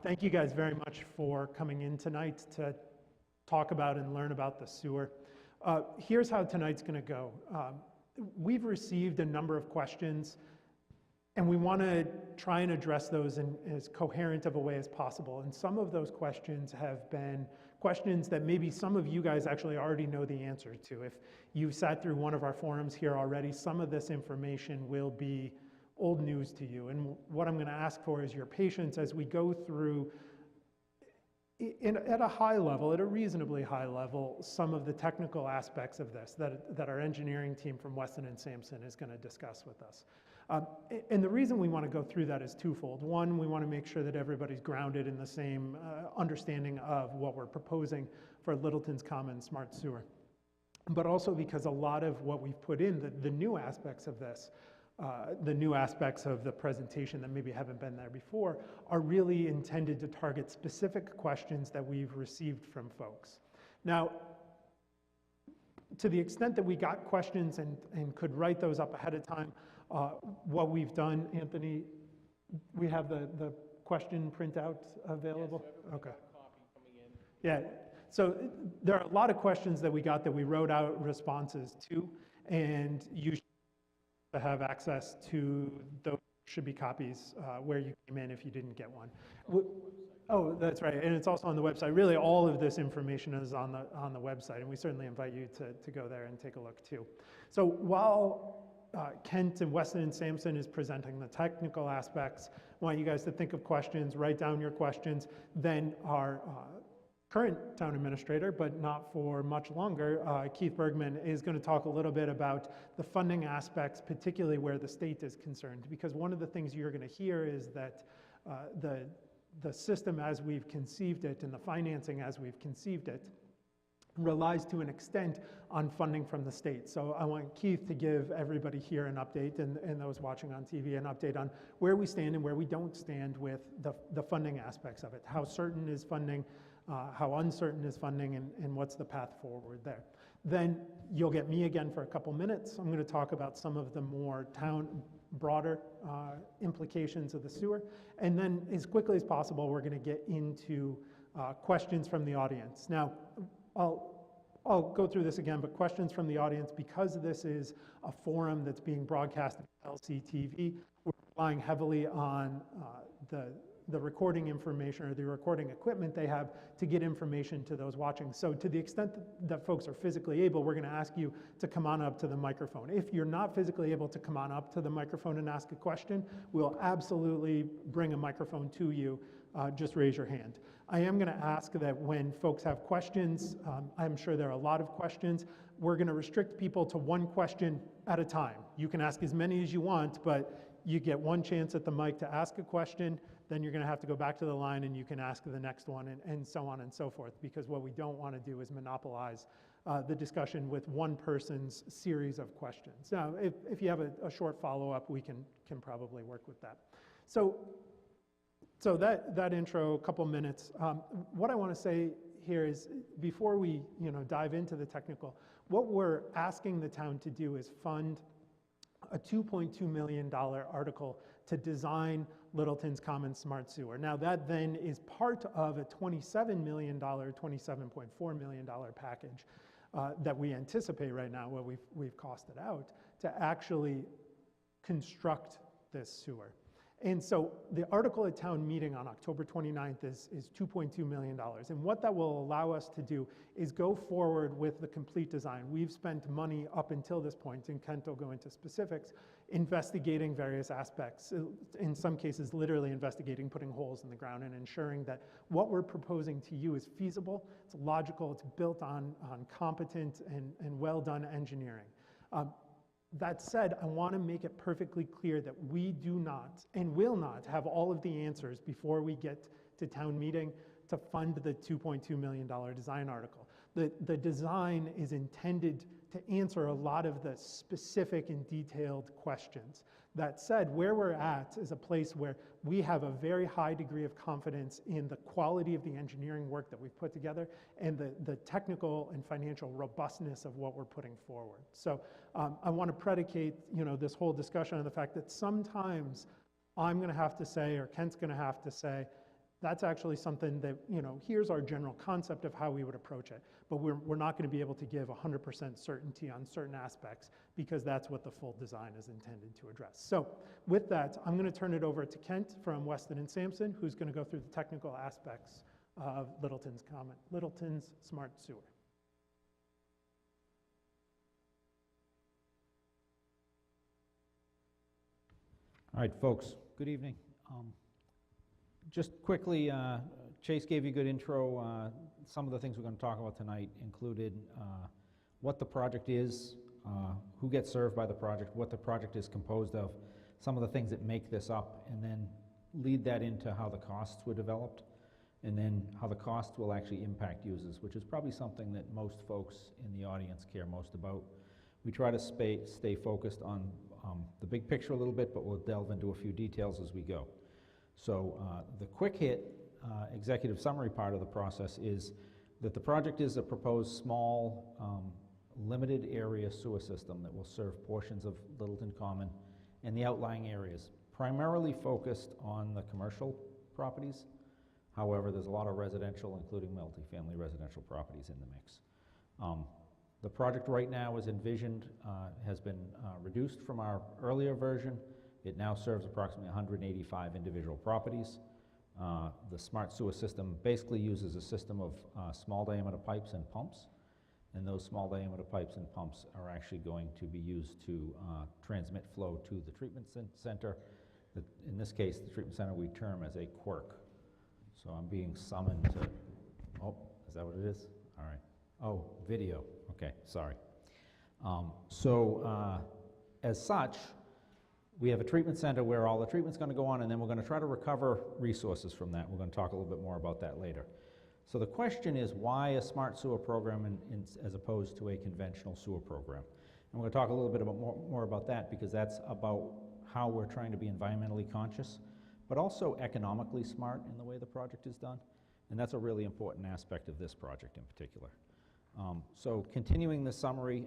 Thank you guys very much for coming in tonight to talk about and learn about the sewer. Here's how tonight's going to go. We've received a number of questions, and we want to try and address those in as coherent of a way as possible. And some of those questions have been questions that maybe some of you guys actually already know the answer to. If you've sat through one of our forums here already, some of this information will be old news to you. And what I'm going to ask for is your patience as we go through at a high level, at a reasonably high level, some of the technical aspects of this that our engineering team from Weston and Sampson is going to discuss with us. And the reason we want to go through that is twofold. One, we want to make sure that everybody's grounded in the same understanding of what we're proposing for Littleton's Common Smart Sewer. But also because a lot of what we've put in, the new aspects of this, the new aspects of the presentation that maybe haven't been there before, are really intended to target specific questions that we've received from folks. Now, to the extent that we got questions and could write those up ahead of time, what we've done, Anthony, we have the question printout available? Yes, so okay. Got a copy coming in. Yeah, so there are a lot of questions that we got that we wrote out responses to, and you to have access to those should be copies where you came in if you didn't get one. Oh, that's right, and it's also on the website. Really, all of this information is on the website, and we certainly invite you to go there and take a look too. So while Kent and Weston and Sampson is presenting the technical aspects, I want you guys to think of questions, write down your questions, then our current town administrator, but not for much longer, Keith Bergman, is going to talk a little bit about the funding aspects, particularly where the state is concerned. Because one of the things you're going to hear is that the system as we've conceived it and the financing as we've conceived it relies to an extent on funding from the state. So I want Keith to give everybody here an update and those watching on TV an update on where we stand and where we don't stand with the funding aspects of it. How certain is funding, how uncertain is funding, and what's the path forward there. Then you'll get me again for a couple minutes. I'm going to talk about some of the more broader implications of the sewer. And then as quickly as possible, we're going to get into questions from the audience. Now, I'll go through this again, but questions from the audience, because this is a forum that's being broadcast on LCTV, we're relying heavily on the recording information or the recording equipment they have to get information to those watching. So to the extent that folks are physically able, we're going to ask you to come on up to the microphone. If you're not physically able to come on up to the microphone and ask a question, we'll absolutely bring a microphone to you. Just raise your hand. I am going to ask that when folks have questions, I'm sure there are a lot of questions, we're going to restrict people to one question at a time. You can ask as many as you want, but you get one chance at the mic to ask a question, then you're going to have to go back to the line and you can ask the next one, and so on and so forth, because what we don't want to do is monopolize the discussion with one person's series of questions. Now, if you have a short follow-up, we can probably work with that. So that intro, a couple minutes. What I want to say here is, before we dive into the technical, what we're asking the town to do is fund a $2.2 million article to design Littleton's Common Smart Sewer. Now that then is part of a $27 million, $27.4 million package that we anticipate right now, what we've costed out, to actually construct this sewer. And so the article at town meeting on October 29th is $2.2 million. And what that will allow us to do is go forward with the complete design. We've spent money up until this point, and Kent will go into specifics, investigating various aspects, in some cases literally investigating, putting holes in the ground and ensuring that what we're proposing to you is feasible, it's logical, it's built on competent and well done engineering. That said, I want to make it perfectly clear that we do not and will not have all of the answers before we get to town meeting to fund the $2.2 million design article. The design is intended to answer a lot of the specific and detailed questions. That said, where we're at is a place where we have a very high degree of confidence in the quality of the engineering work that we've put together and the technical and financial robustness of what we're putting forward. So I want to predicate this whole discussion on the fact that sometimes I'm going to have to say, or Kent's going to have to say, That's actually something that, here's our general concept of how we would approach it. But we're not going to be able to give 100% certainty on certain aspects because that's what the full design is intended to address. So with that, I'm going to turn it over to Kent from Weston and Sampson, who's going to go through the technical aspects of Littleton's smart sewer. All right, folks, good evening. Just quickly, Chase gave you a good intro. Some of the things we're going to talk about tonight included what the project is, who gets served by the project, what the project is composed of, some of the things that make this up, and then lead that into how the costs were developed, and then how the costs will actually impact users, which is probably something that most folks in the audience care most about. We try to stay focused on the big picture a little bit, but we'll delve into a few details as we go. So the quick hit executive summary part of the process is that the project is a proposed small limited area sewer system that will serve portions of Littleton Common and the outlying areas, primarily focused on the commercial properties. However, there's a lot of residential, including multifamily residential properties in the mix. The project right now is envisioned, has been reduced from our earlier version. It now serves approximately 185 individual properties. The smart sewer system basically uses a system of small diameter pipes and pumps, and those small diameter pipes and pumps are actually going to be used to transmit flow to the treatment center. In this case, the treatment center we term as a quirk. So I'm being summoned to, oh, is that what it is? All right. Oh, video. Okay, sorry. As such, we have a treatment center where all the treatment's going to go on, and then we're going to try to recover resources from that. We're going to talk a little bit more about that later. So the question is, why a smart sewer program as opposed to a conventional sewer program? And we're going to talk a little bit more about that, because that's about how we're trying to be environmentally conscious, but also economically smart in the way the project is done. And that's a really important aspect of this project in particular. So continuing the summary,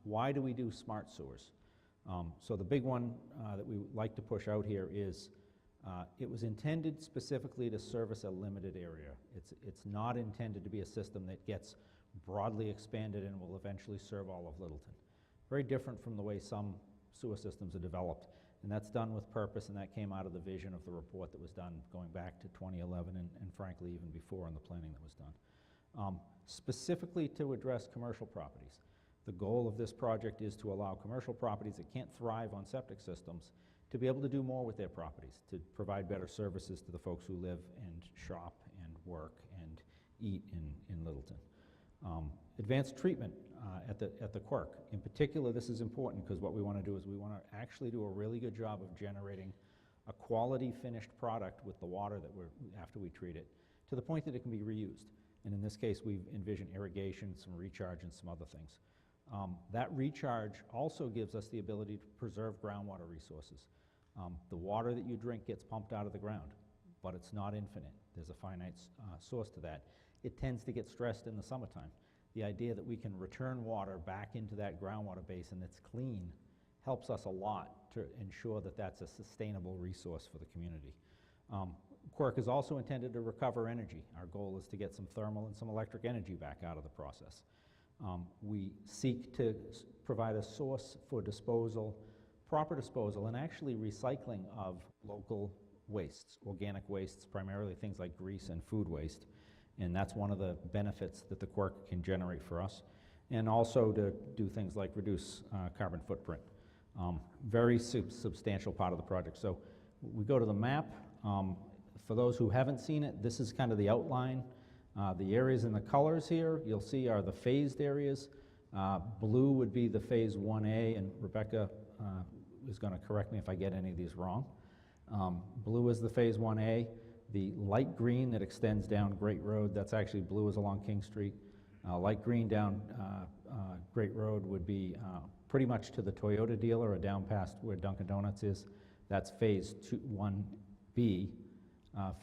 why do we do smart sewers? So the big one that we like to push out here is it was intended specifically to service a limited area. It's not intended to be a system that gets broadly expanded and will eventually serve all of Littleton. Very different from the way some sewer systems are developed, and that's done with purpose, and that came out of the vision of the report that was done going back to 2011 and frankly even before in the planning that was done. Specifically to address commercial properties. The goal of this project is to allow commercial properties that can't thrive on septic systems to be able to do more with their properties, to provide better services to the folks who live and shop and work and eat in Littleton. Advanced treatment at the quirk. In particular, this is important because what we want to do is we want to actually do a really good job of generating a quality finished product with the water that after we treat it, to the point that it can be reused. And in this case, we've envisioned irrigation, some recharge, and some other things. That recharge also gives us the ability to preserve groundwater resources. The water that you drink gets pumped out of the ground, but it's not infinite. There's a finite source to that. It tends to get stressed in the summertime. The idea that we can return water back into that groundwater basin that's clean helps us a lot to ensure that that's a sustainable resource for the community. Quirk is also intended to recover energy. Our goal is to get some thermal and some electric energy back out of the process. We seek to provide a source for disposal, proper disposal, and actually recycling of local wastes, organic wastes, primarily things like grease and food waste. And that's one of the benefits that the quirk can generate for us. And also to do things like reduce carbon footprint. Very substantial part of the project. So we go to the map. For those who haven't seen it, this is kind of the outline. The areas in the colors here, you'll see are the phased areas. Blue would be the phase 1A, and Rebecca is going to correct me if I get any of these wrong. Blue is the phase 1A. The light green that extends down Great Road, that's actually blue is along King Street. Light green down Great Road would be pretty much to the Toyota dealer or down past where Dunkin' Donuts is. That's phase 1B.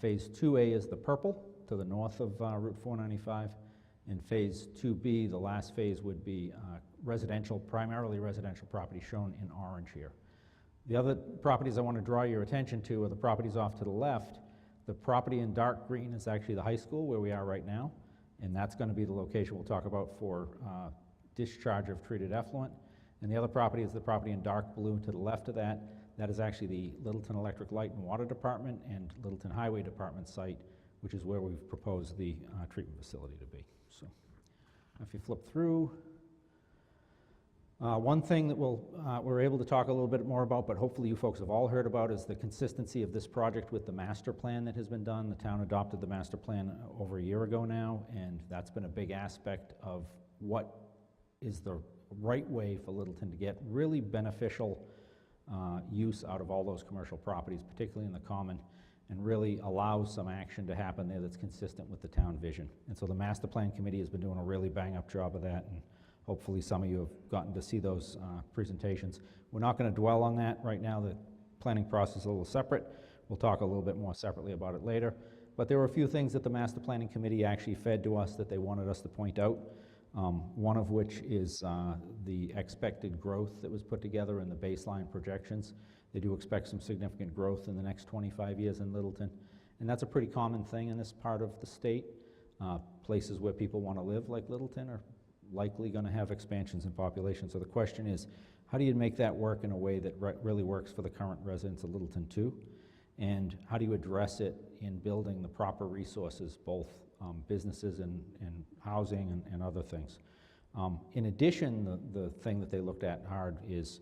Phase 2A is the purple to the north of Route 495. And phase 2B, the last phase, would be residential, primarily residential property shown in orange here. The other properties I want to draw your attention to are the properties off to the left. The property in dark green is actually the high school where we are right now, and that's going to be the location we'll talk about for discharge of treated effluent. And the other property is the property in dark blue to the left of that. That is actually the Littleton Electric Light and Water Department and Littleton Highway Department site, which is where we've proposed the treatment facility to be. So if you flip through, one thing that we're able to talk a little bit more about, but hopefully you folks have all heard about, is the consistency of this project with the master plan that has been done. The town adopted the master plan over a year ago now, and that's been a big aspect of what is the right way for Littleton to get really beneficial use out of all those commercial properties, particularly in the common, and really allows some action to happen there that's consistent with the town vision. And so the master plan committee has been doing a really bang-up job of that, and hopefully some of you have gotten to see those presentations. We're not going to dwell on that right now. The planning process is a little separate. We'll talk a little bit more separately about it later. But there were a few things that the master planning committee actually fed to us that they wanted us to point out. One of which is the expected growth that was put together in the baseline projections. They do expect some significant growth in the next 25 years in Littleton, and that's a pretty common thing in this part of the state. Places where people want to live, like Littleton, are likely going to have expansions in population. So the question is, how do you make that work in a way that really works for the current residents of Littleton too? And how do you address it in building the proper resources, both businesses and housing and other things. In addition, the thing that they looked at hard is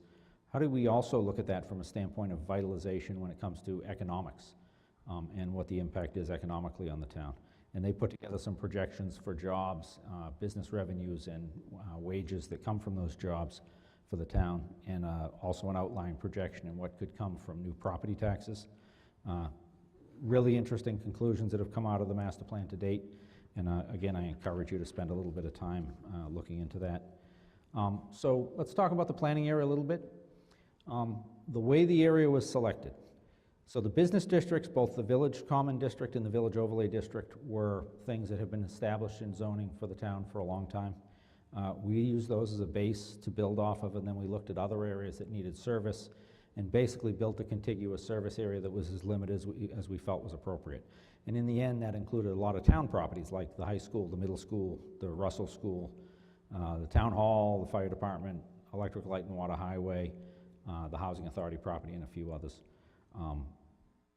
how do we also look at that from a standpoint of vitalization when it comes to economics and what the impact is economically on the town. And they put together some projections for jobs, business revenues, and wages that come from those jobs for the town, and also an outline projection and what could come from new property taxes. Really interesting conclusions that have come out of the master plan to date, and again, I encourage you to spend a little bit of time looking into that. So let's talk about the planning area a little bit. The way the area was selected. So the business districts, both the Village Common District and the Village Overlay District, were things that have been established in zoning for the town for a long time. We used those as a base to build off of, and then we looked at other areas that needed service and basically built a contiguous service area that was as limited as we felt was appropriate. And in the end, that included a lot of town properties like the high school, the middle school, the Russell School, the town hall, the fire department, electric light and water highway, the housing authority property, and a few others.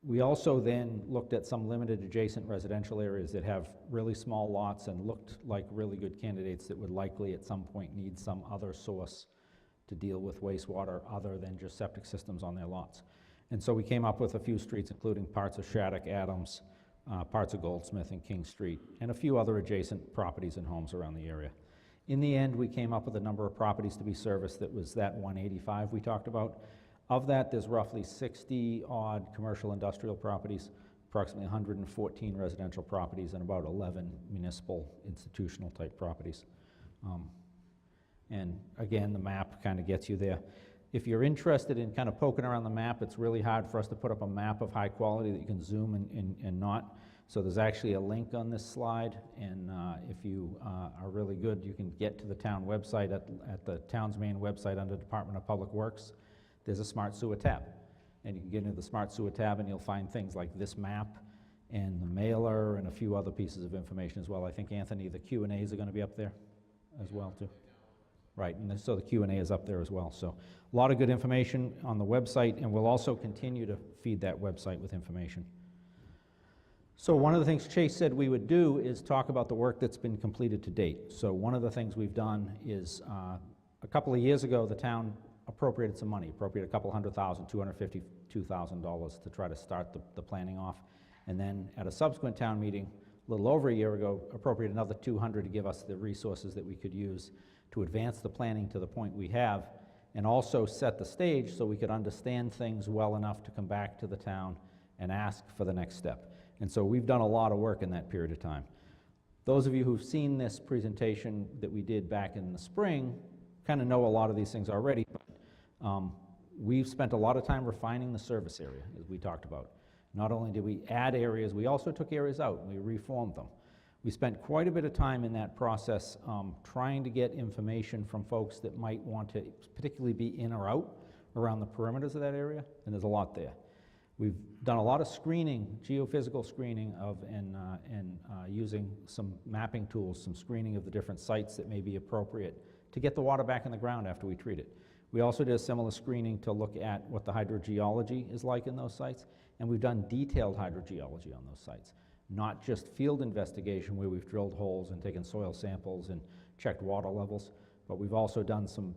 We also then looked at some limited adjacent residential areas that have really small lots and looked like really good candidates that would likely at some point need some other source to deal with wastewater other than just septic systems on their lots. And so we came up with a few streets, including parts of Shattuck, Adams, parts of Goldsmith and King Street, and a few other adjacent properties and homes around the area. In the end, we came up with a number of properties to be serviced that was that 185 we talked about. Of that, there's roughly 60-odd commercial industrial properties, approximately 114 residential properties, and about 11 municipal institutional type properties. And again, the map kind of gets you there. If you're interested in kind of poking around the map, it's really hard for us to put up a map of high quality that you can zoom and not. So there's actually a link on this slide, and if you are really good, you can get to the town website at the town's main website under Department of Public Works. There's a Smart Sewer tab, and you can get into the Smart Sewer tab and you'll find things like this map and the mailer and a few other pieces of information as well. I think, Anthony, the Q&As are going to be up there as well too. Right, and so the Q&A is up there as well. So a lot of good information on the website, and we'll also continue to feed that website with information. So one of the things Chase said we would do is talk about the work that's been completed to date. So one of the things we've done is a couple of years ago, the town appropriated some money, appropriated a couple $100,000, $252,000 to try to start the planning off. And then at a subsequent town meeting, a little over a year ago, appropriated another $200,000 to give us the resources that we could use to advance the planning to the point we have, and also set the stage so we could understand things well enough to come back to the town and ask for the next step. And so we've done a lot of work in that period of time. Those of you who've seen this presentation that we did back in the spring kind of know a lot of these things already, but we've spent a lot of time refining the service area, as we talked about. Not only did we add areas, we also took areas out and we reformed them. We spent quite a bit of time in that process trying to get information from folks that might want to particularly be in or out around the perimeters of that area, and there's a lot there. We've done a lot of screening, geophysical screening and using some mapping tools, some screening of the different sites that may be appropriate to get the water back in the ground after we treat it. We also did a similar screening to look at what the hydrogeology is like in those sites, and we've done detailed hydrogeology on those sites, not just field investigation where we've drilled holes and taken soil samples and checked water levels, but we've also done some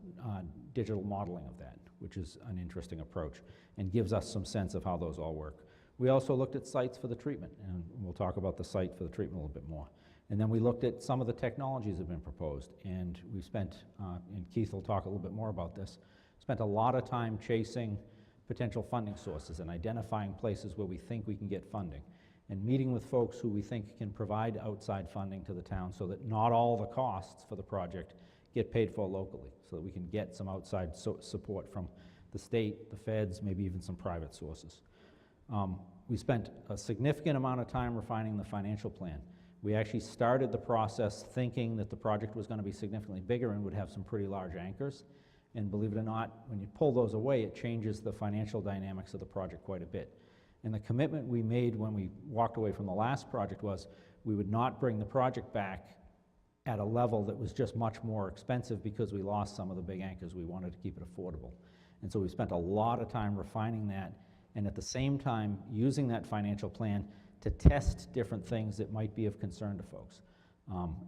digital modeling of that, which is an interesting approach and gives us some sense of how those all work. We also looked at sites for the treatment, and we'll talk about the site for the treatment a little bit more. And then we looked at some of the technologies that have been proposed, and we spent, and Keith will talk a little bit more about this, spent a lot of time chasing potential funding sources and identifying places where we think we can get funding, and meeting with folks who we think can provide outside funding to the town so that not all the costs for the project get paid for locally, so that we can get some outside support from the state, the feds, maybe even some private sources. We spent a significant amount of time refining the financial plan. We actually started the process thinking that the project was going to be significantly bigger and would have some pretty large anchors. And believe it or not, when you pull those away, it changes the financial dynamics of the project quite a bit. And the commitment we made when we walked away from the last project was we would not bring the project back at a level that was just much more expensive because we lost some of the big anchors. We wanted to keep it affordable. And so we spent a lot of time refining that, and at the same time using that financial plan to test different things that might be of concern to folks.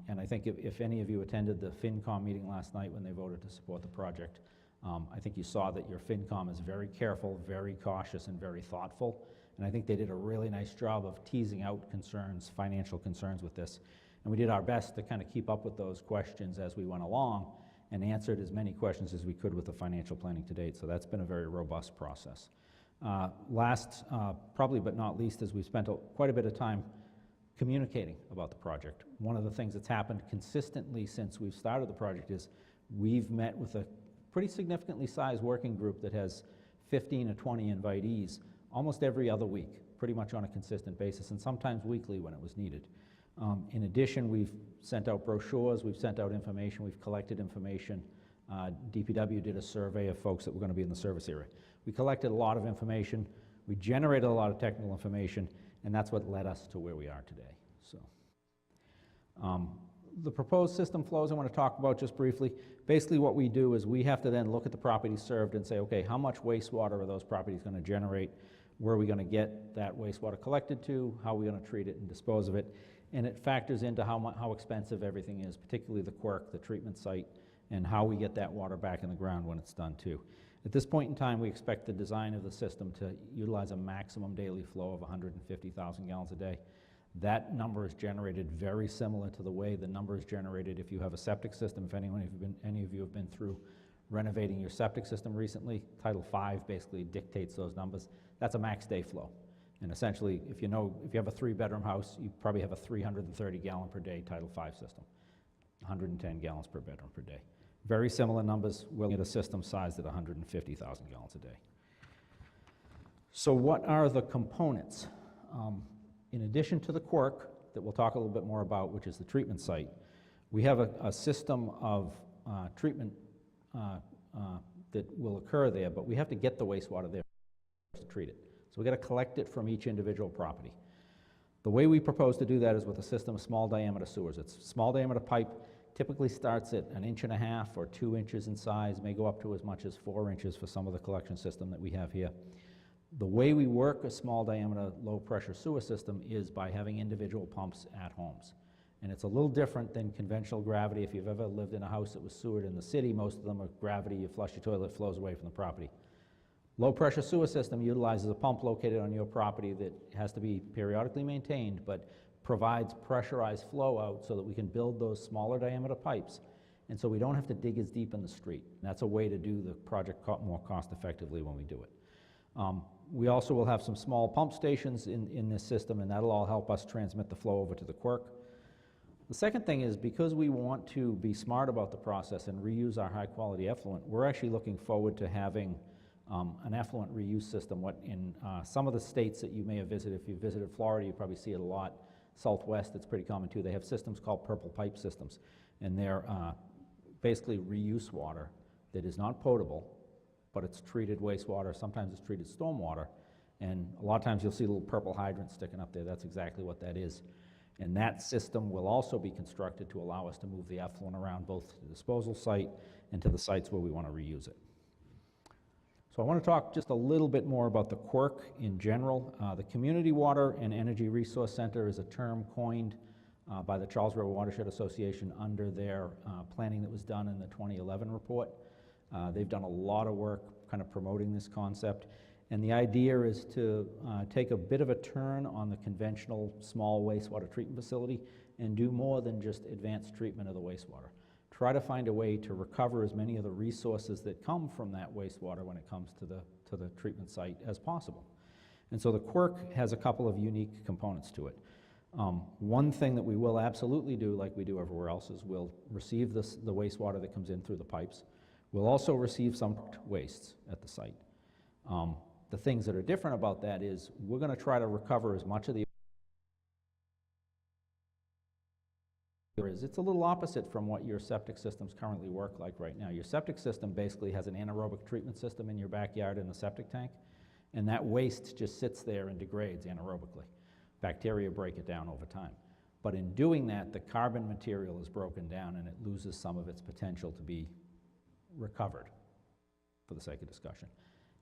And I think if any of you attended the FinCom meeting last night when they voted to support the project, I think you saw that your FinCom is very careful, very cautious, and very thoughtful. And I think they did a really nice job of teasing out concerns, financial concerns with this. And we did our best to kind of keep up with those questions as we went along and answered as many questions as we could with the financial planning to date. So that's been a very robust process. Last, probably but not least, is we've spent quite a bit of time communicating about the project. One of the things that's happened consistently since we've started the project is we've met with a pretty significantly sized working group that has 15 or 20 invitees almost every other week, pretty much on a consistent basis, and sometimes weekly when it was needed. In addition, we've sent out brochures, we've sent out information, we've collected information. DPW did a survey of folks that were going to be in the service area. We collected a lot of information, we generated a lot of technical information, and that's what led us to where we are today. So, the proposed system flows I want to talk about just briefly. Basically what we do is we have to then look at the properties served and say, okay, how much wastewater are those properties going to generate? Where are we going to get that wastewater collected to? How are we going to treat it and dispose of it? And it factors into how expensive everything is, particularly the quirk, the treatment site, and how we get that water back in the ground when it's done too. At this point in time, we expect the design of the system to utilize a maximum daily flow of 150,000 gallons a day. That number is generated very similar to the way the number is generated if you have a septic system. If any of you have been through renovating your septic system recently, Title V basically dictates those numbers. That's a max day flow. And essentially, if you have a 3-bedroom house, you probably have a 330 gallon per day Title V system, 110 gallons per bedroom per day. Very similar numbers. We'll get a system sized at 150,000 gallons a day. So what are the components? In addition to the quirk that we'll talk a little bit more about, which is the treatment site, we have a system of treatment that will occur there, but we have to get the wastewater there to treat it. So we've got to collect it from each individual property. The way we propose to do that is with a system of small diameter sewers. It's small diameter pipe, typically starts at 1.5 inches or 2 inches in size, may go up to as much as 4 inches for some of the collection system that we have here. The way we work a small diameter low pressure sewer system is by having individual pumps at homes. And it's a little different than conventional gravity. If you've ever lived in a house that was sewered in the city, most of them are gravity, you flush your toilet, it flows away from the property. Low pressure sewer system utilizes a pump located on your property that has to be periodically maintained, but provides pressurized flow out so that we can build those smaller diameter pipes, and so we don't have to dig as deep in the street. And that's a way to do the project more cost effectively when we do it. We also will have some small pump stations in this system, and that'll all help us transmit the flow over to the quirk. The second thing is, because we want to be smart about the process and reuse our high quality effluent, we're actually looking forward to having an effluent reuse system. What in some of the states that you may have visited, if you visited Florida, you probably see it a lot. Southwest, it's pretty common too. They have systems called purple pipe systems, and they're basically reuse water that is not potable, but it's treated wastewater. Sometimes it's treated stormwater, And a lot of times you'll see little purple hydrants sticking up there. That's exactly what that is. And that system will also be constructed to allow us to move the effluent around both to the disposal site and to the sites where we want to reuse it. So I want to talk just a little bit more about the QUIRC in general. The Community Water and Energy Resource Center is a term coined by the Charles River Watershed Association under their planning that was done in the 2011 report. They've done a lot of work kind of promoting this concept. And the idea is to take a bit of a turn on the conventional small wastewater treatment facility and do more than just advanced treatment of the wastewater. Try to find a way to recover as many of the resources that come from that wastewater when it comes to the treatment site as possible. And so the QUIRC has a couple of unique components to it. One thing that we will absolutely do, like we do everywhere else, is we'll receive the wastewater that comes in through the pipes. We'll also receive some wastes at the site. The things that are different about that is we're going to try to recover as much of the It's a little opposite from what your septic systems currently work like right now. Your septic system basically has an anaerobic treatment system in your backyard in the septic tank, and that waste just sits there and degrades anaerobically. Bacteria break it down over time. But in doing that, the carbon material is broken down and it loses some of its potential to be recovered, for the sake of discussion.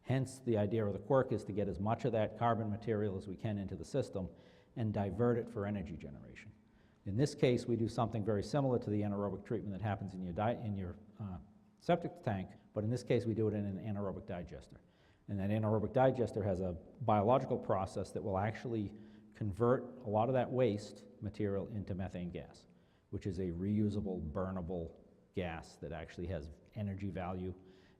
Hence, the idea of the QUIRC is to get as much of that carbon material as we can into the system and divert it for energy generation. In this case, we do something very similar to the anaerobic treatment that happens in your septic tank, but in this case, we do it in an anaerobic digester. And that anaerobic digester has a biological process that will actually convert a lot of that waste material into methane gas, which is a reusable, burnable gas that actually has energy value,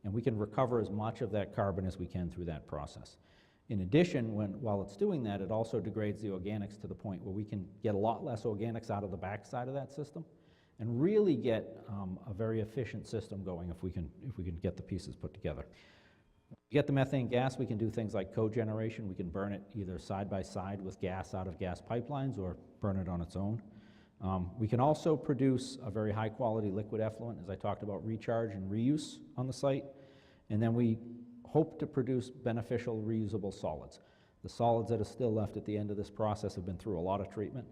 and we can recover as much of that carbon as we can through that process. In addition, while it's doing that, it also degrades the organics to the point where we can get a lot less organics out of the backside of that system and really get a very efficient system going if we can get the pieces put together. To get the methane gas, we can do things like cogeneration. We can burn it either side by side with gas out of gas pipelines or burn it on its own. We can also produce a very high quality liquid effluent, as I talked about, recharge and reuse on the site. And then we hope to produce beneficial reusable solids. The solids that are still left at the end of this process have been through a lot of treatment,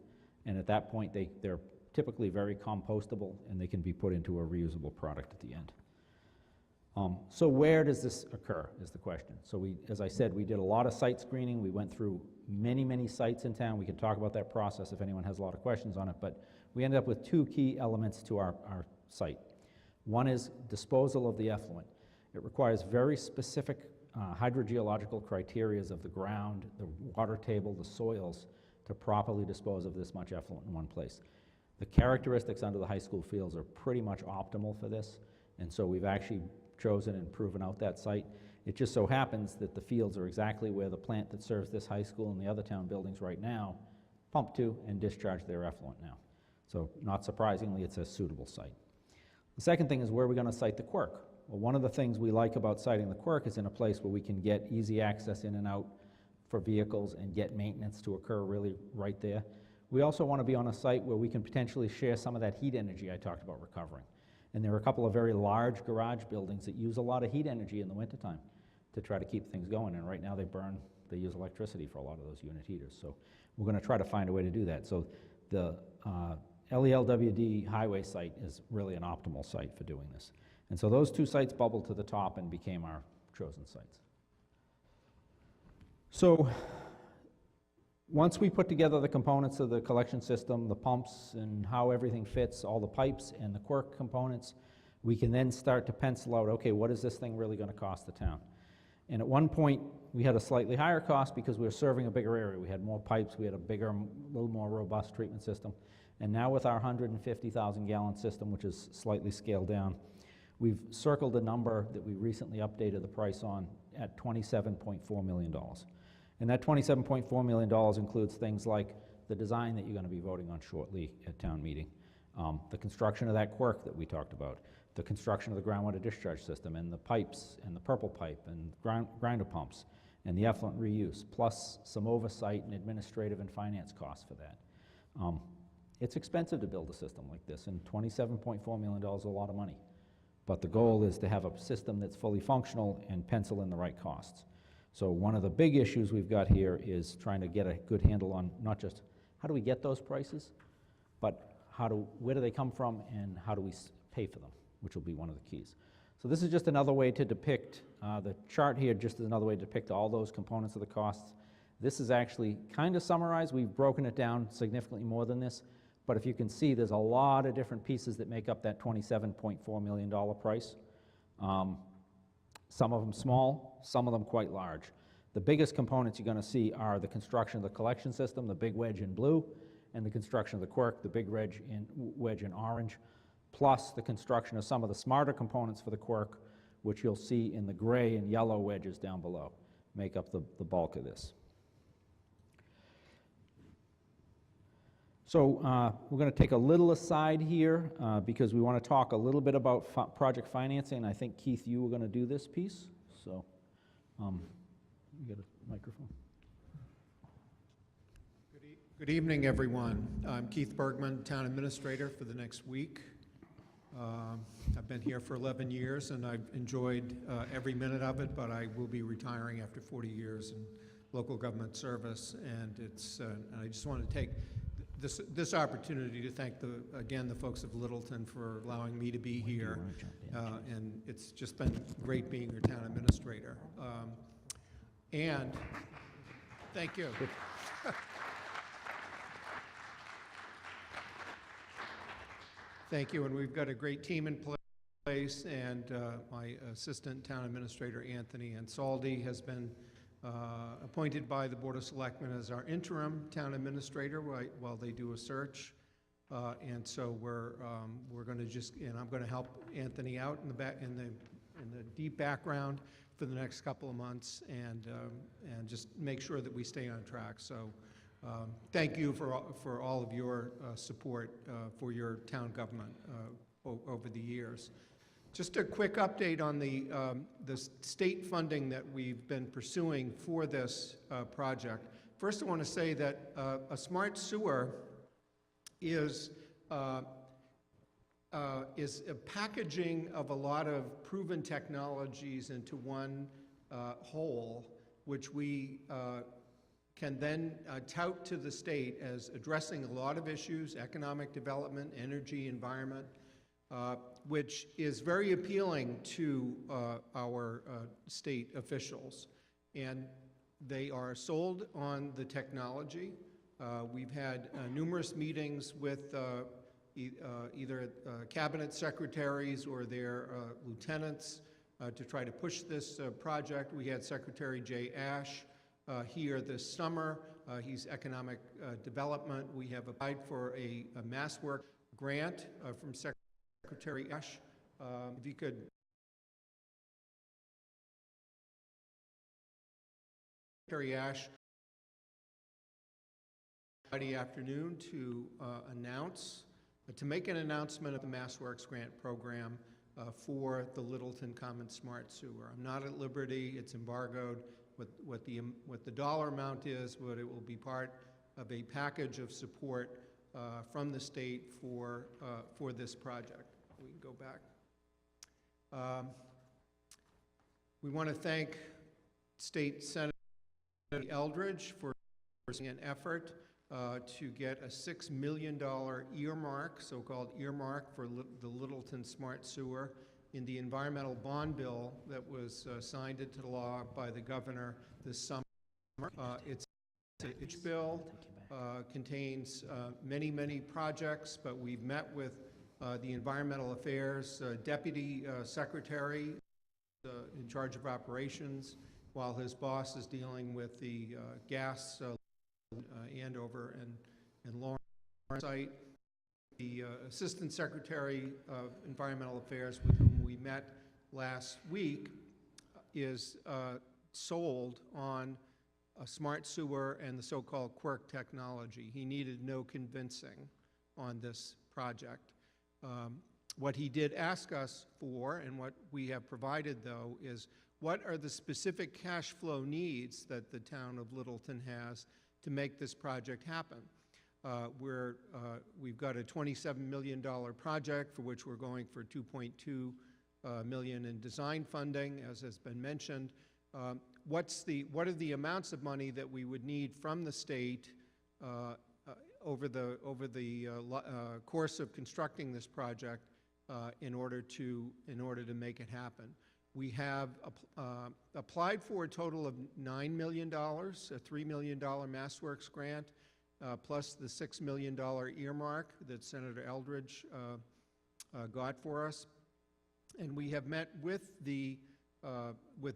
and at that point they're typically very compostable and they can be put into a reusable product at the end. So where does this occur is the question. So as I said, we did a lot of site screening. We went through many sites in town. We can talk about that process if anyone has a lot of questions on it, but we ended up with two key elements to our site. One is disposal of the effluent. It requires very specific hydrogeological criteria of the ground, the water table, the soils, to properly dispose of this much effluent in one place. The characteristics under the high school fields are pretty much optimal for this, and so we've actually chosen and proven out that site. It just so happens that the fields are exactly where the plant that serves this high school and the other town buildings right now pump to and discharge their effluent now. So not surprisingly, it's a suitable site. The second thing is where we're going to site the QUIRC. Well, one of the things we like about siting the QUIRC is in a place where we can get easy access in and out for vehicles and get maintenance to occur really right there. We also want to be on a site where we can potentially share some of that heat energy I talked about recovering. And there are a couple of very large garage buildings that use a lot of heat energy in the wintertime to try to keep things going. And right now they use electricity for a lot of those unit heaters. So we're going to try to find a way to do that. So the LELWD highway site is really an optimal site for doing this. And so those two sites bubbled to the top and became our chosen sites. So once we put together the components of the collection system, the pumps and how everything fits, all the pipes and the QUIRC components, we can then start to pencil out, okay, what is this thing really going to cost the town? And at one point, we had a slightly higher cost because we were serving a bigger area. We had more pipes, we had a bigger, little more robust treatment system. And now with our 150,000 gallon system, which is slightly scaled down, we've circled a number that we recently updated the price on at $27.4 million. And that $27.4 million includes things like the design that you're going to be voting on shortly at town meeting, the construction of that QUIRC that we talked about, the construction of the groundwater discharge system, and the pipes, and the purple pipe, and grinder pumps, and the effluent reuse, plus some oversight and administrative and finance costs for that. It's expensive to build a system like this, and $27.4 million is a lot of money. But the goal is to have a system that's fully functional and pencil in the right costs. So one of the big issues we've got here is trying to get a good handle on not just how do we get those prices, but where do they come from and how do we pay for them, which will be one of the keys. So this is just another way to depict, the chart here just is another way to depict all those components of the costs. This is actually kind of summarized. We've broken it down significantly more than this, but if you can see, there's a lot of different pieces that make up that $27.4 million price. Some of them small, some of them quite large. The biggest components you're going to see are the construction of the collection system, the big wedge in blue, and the construction of the quirk, the big wedge in orange, plus the construction of some of the smarter components for the quirk, which you'll see in the gray and yellow wedges down below, make up the bulk of this. So we're going to take a little aside here because we want to talk a little bit about project financing. I think, Keith, you were going to do this piece. So you got a microphone. Good evening, everyone. I'm Keith Bergman, Town Administrator for the next week. I've been here for 11 years and I've enjoyed every minute of it, but I will be retiring after 40 years in local government service, and I just want to take this opportunity to thank again the folks of Littleton for allowing me to be here, and it's just been great being your town administrator. And thank you. Thank you, and we've got a great team in place, and my assistant town administrator, Anthony Ansaldi, has been appointed by the Board of Selectmen as our interim town administrator while they do a search. And so we're going to and I'm going to help Anthony out in the deep background for the next couple of months, and just make sure that we stay on track. So thank you for all of your support for your town government over the years. Just a quick update on the state funding that we've been pursuing for this project. First, I want to say that a smart sewer is a packaging of a lot of proven technologies into one whole, which we can then tout to the state as addressing a lot of issues: economic development, energy, environment, which is very appealing to our state officials. And they are sold on the technology. We've had numerous meetings with either cabinet secretaries or their lieutenants to try to push this project. We had Secretary Jay Ash here this summer. He's economic development. We have applied for a MassWorks grant from Secretary Ash. If you could, Secretary Ash, Friday afternoon to make an announcement of the MassWorks grant program for the Littleton Common Smart Sewer. I'm not at liberty; it's embargoed. What the dollar amount is, but it will be part of a package of support from the state for this project. We can go back. We want to thank State Senator Eldridge for an effort to get a $6 million earmark, so-called earmark, for the Littleton Smart Sewer in the environmental bond bill that was signed into law by the governor this summer. It's a bill, contains many projects, but we've met with the Environmental Affairs Deputy Secretary in charge of operations, while his boss is dealing with the gas Andover and Lawrence site. The Assistant Secretary of Environmental Affairs, with whom we met last week, is sold on a smart sewer and the so-called quirk technology. He needed no convincing on this project. What he did ask us for, and what we have provided, though, is what are the specific cash flow needs that the town of Littleton has to make this project happen. We've got a $27 million project for which we're going for $2.2 million in design funding, as has been mentioned. what are the amounts of money that we would need from the state over the course of constructing this project in order to make it happen. We have applied for a total of $9 million, a $3 million MassWorks grant, plus the $6 million earmark that Senator Eldridge got for us. And we have met with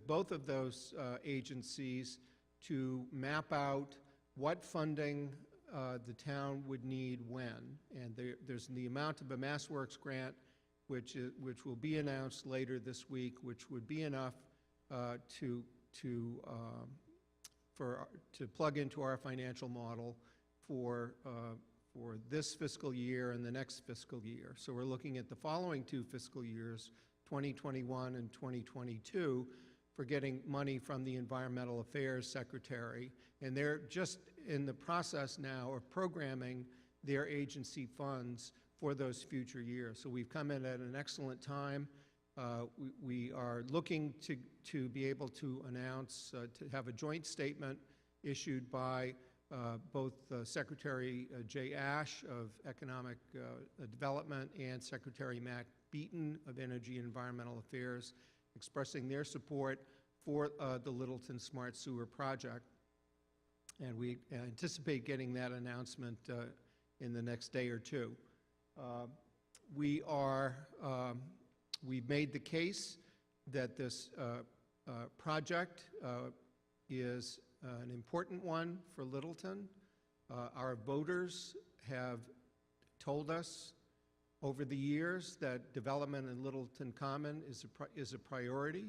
both of those agencies to map out what funding the town would need when. And there's the amount of a MassWorks grant which will be announced later this week, which would be enough to plug into our financial model for this fiscal year and the next fiscal year. So we're looking at the following 2 fiscal years, 2021 and 2022, for getting money from the Environmental Affairs Secretary. And they're just in the process now of programming their agency funds for those future years. So we've come in at an excellent time. We are looking to be able to announce, to have a joint statement issued by both Secretary Jay Ash of Economic Development and Secretary Matt Beaton of Energy and Environmental Affairs, expressing their support for the Littleton Smart Sewer Project. And we anticipate getting that announcement in the next day or two. We've made the case that this project is an important one for Littleton. Our voters have told us over the years that development in Littleton Common is a priority.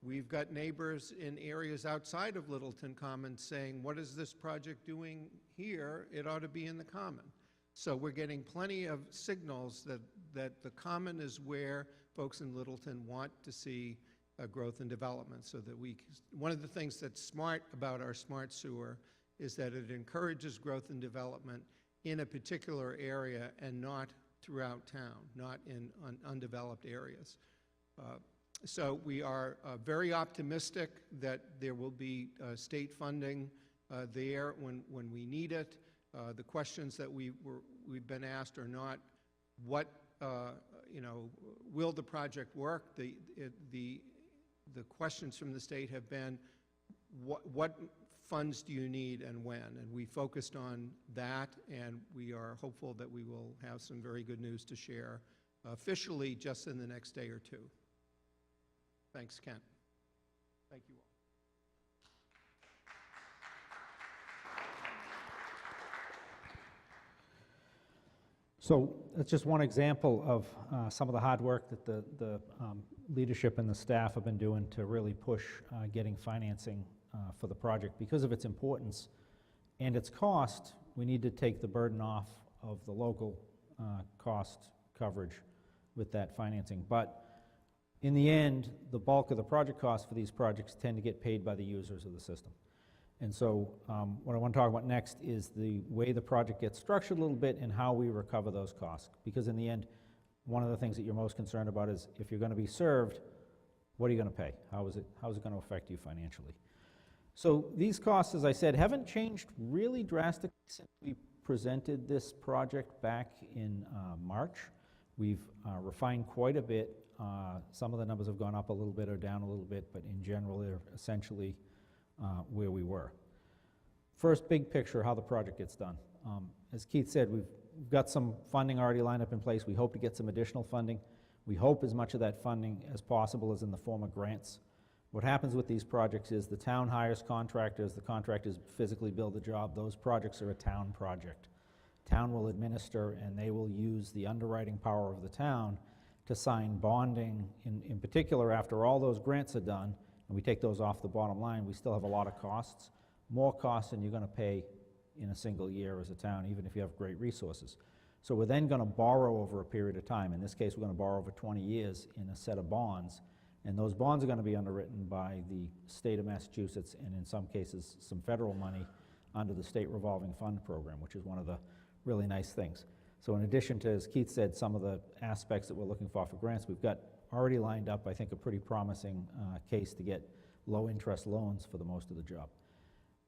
We've got neighbors in areas outside of Littleton Common saying, what is this project doing here? It ought to be in the Common. So we're getting plenty of signals that the Common is where folks in Littleton want to see growth and development. So that one of the things that's smart about our smart sewer is that it encourages growth and development in a particular area and not throughout town, not in undeveloped areas. So we are very optimistic that there will be state funding there when we need it. The questions that we've been asked are not will the project work? The questions from the state have been what funds do you need and when? And we focused on that, and we are hopeful that we will have some very good news to share officially just in the next day or two. Thanks, Kent. Thank you all. So that's just one example of some of the hard work that the leadership and the staff have been doing to really push getting financing for the project. Because of its importance and its cost, we need to take the burden off of the local cost coverage with that financing. But in the end, the bulk of the project costs for these projects tend to get paid by the users of the system. And so what I want to talk about next is the way the project gets structured a little bit and how we recover those costs. Because in the end, one of the things that you're most concerned about is if you're going to be served, what are you going to pay? How is it going to affect you financially? So these costs, as I said, haven't changed really drastically since we presented this project back in March. We've refined quite a bit. Some of the numbers have gone up a little bit or down a little bit, but in general, they're essentially where we were. First, big picture, how the project gets done. As Keith said, we've got some funding already lined up in place. We hope to get some additional funding. We hope as much of that funding as possible is in the form of grants. What happens with these projects is the town hires contractors. The contractors physically build the job. Those projects are a town project. Town will administer, and they will use the underwriting power of the town to sign bonding. In particular, after all those grants are done, and we take those off the bottom line, we still have a lot of costs, more costs than you're going to pay in a single year as a town, even if you have great resources. So we're then going to borrow over a period of time. In this case, we're going to borrow over 20 years in a set of bonds, and those bonds are going to be underwritten by the state of Massachusetts, and in some cases, some federal money under the state revolving fund program, which is one of the really nice things. So in addition to, as Keith said, some of the aspects that we're looking for grants, we've got already lined up, I think, a pretty promising case to get low-interest loans for the most of the job.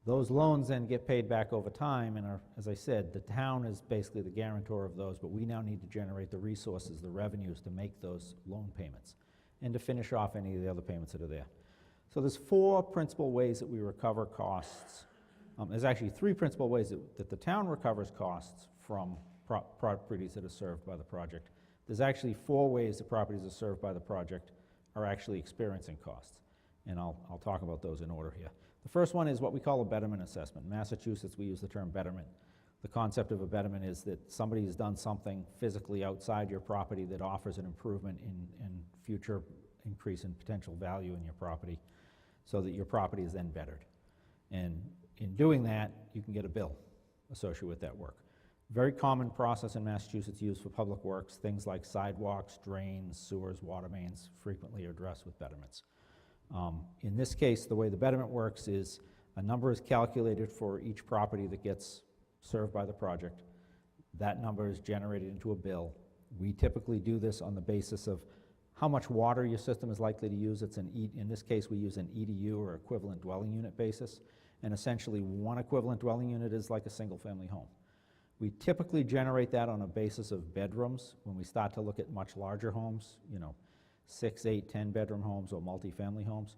Those loans then get paid back over time, and are, as I said, the town is basically the guarantor of those, but we now need to generate the resources, the revenues to make those loan payments and to finish off any of the other payments that are there. So there's 4 principal ways that we recover costs. There's actually 3 principal ways that the town recovers costs from properties that are served by the project. There's actually 4 ways that properties that are served by the project are actually experiencing costs, and I'll talk about those in order here. The first one is what we call a Betterment Assessment. In Massachusetts, we use the term betterment. The concept of a betterment is that somebody has done something physically outside your property that offers an improvement in future increase in potential value in your property so that your property is then bettered. And in doing that, you can get a bill associated with that work. Very common process in Massachusetts used for public works, things like sidewalks, drains, sewers, water mains, frequently addressed with betterments. In this case, the way the betterment works is a number is calculated for each property that gets served by the project. That number is generated into a bill. We typically do this on the basis of how much water your system is likely to use. In this case, we use an EDU, or equivalent dwelling unit basis, and essentially one equivalent dwelling unit is like a single-family home. We typically generate that on a basis of bedrooms. When we start to look at much larger homes, 6, 8, 10-bedroom homes or multifamily homes.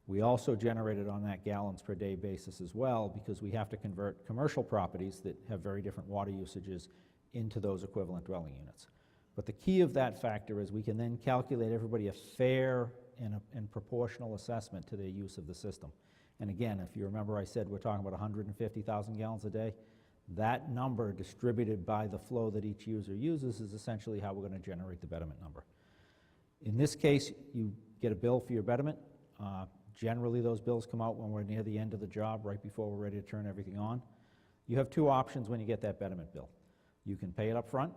We also generate it on that gallons per day basis as well, because we have to convert commercial properties that have very different water usages into those equivalent dwelling units. But the key of that factor is we can then calculate everybody a fair and proportional assessment to their use of the system. And again, if you remember, I said we're talking about 150,000 gallons a day. That number distributed by the flow that each user uses is essentially how we're going to generate the betterment number. In this case, you get a bill for your betterment. Generally, those bills come out when we're near the end of the job, right before we're ready to turn everything on. You have 2 options when you get that betterment bill. You can pay it up front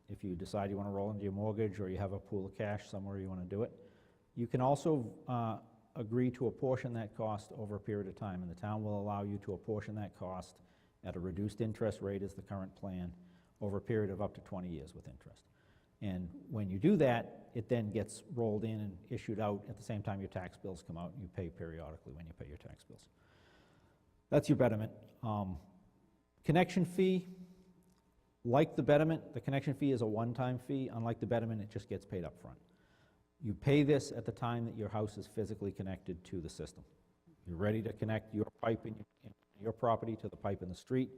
if you decide you want to roll into your mortgage, or you have a pool of cash somewhere you want to do it. You can also agree to apportion that cost over a period of time, and the town will allow you to apportion that cost at a reduced interest rate as the current plan over a period of up to 20 years with interest. And when you do that, it then gets rolled in and issued out at the same time your tax bills come out, and you pay periodically when you pay your tax bills. That's your betterment. Connection fee, like the betterment, the connection fee is a one-time fee. Unlike the betterment, it just gets paid up front. You pay this at the time that your house is physically connected to the system. You're ready to connect your pipe in your property to the pipe in the street.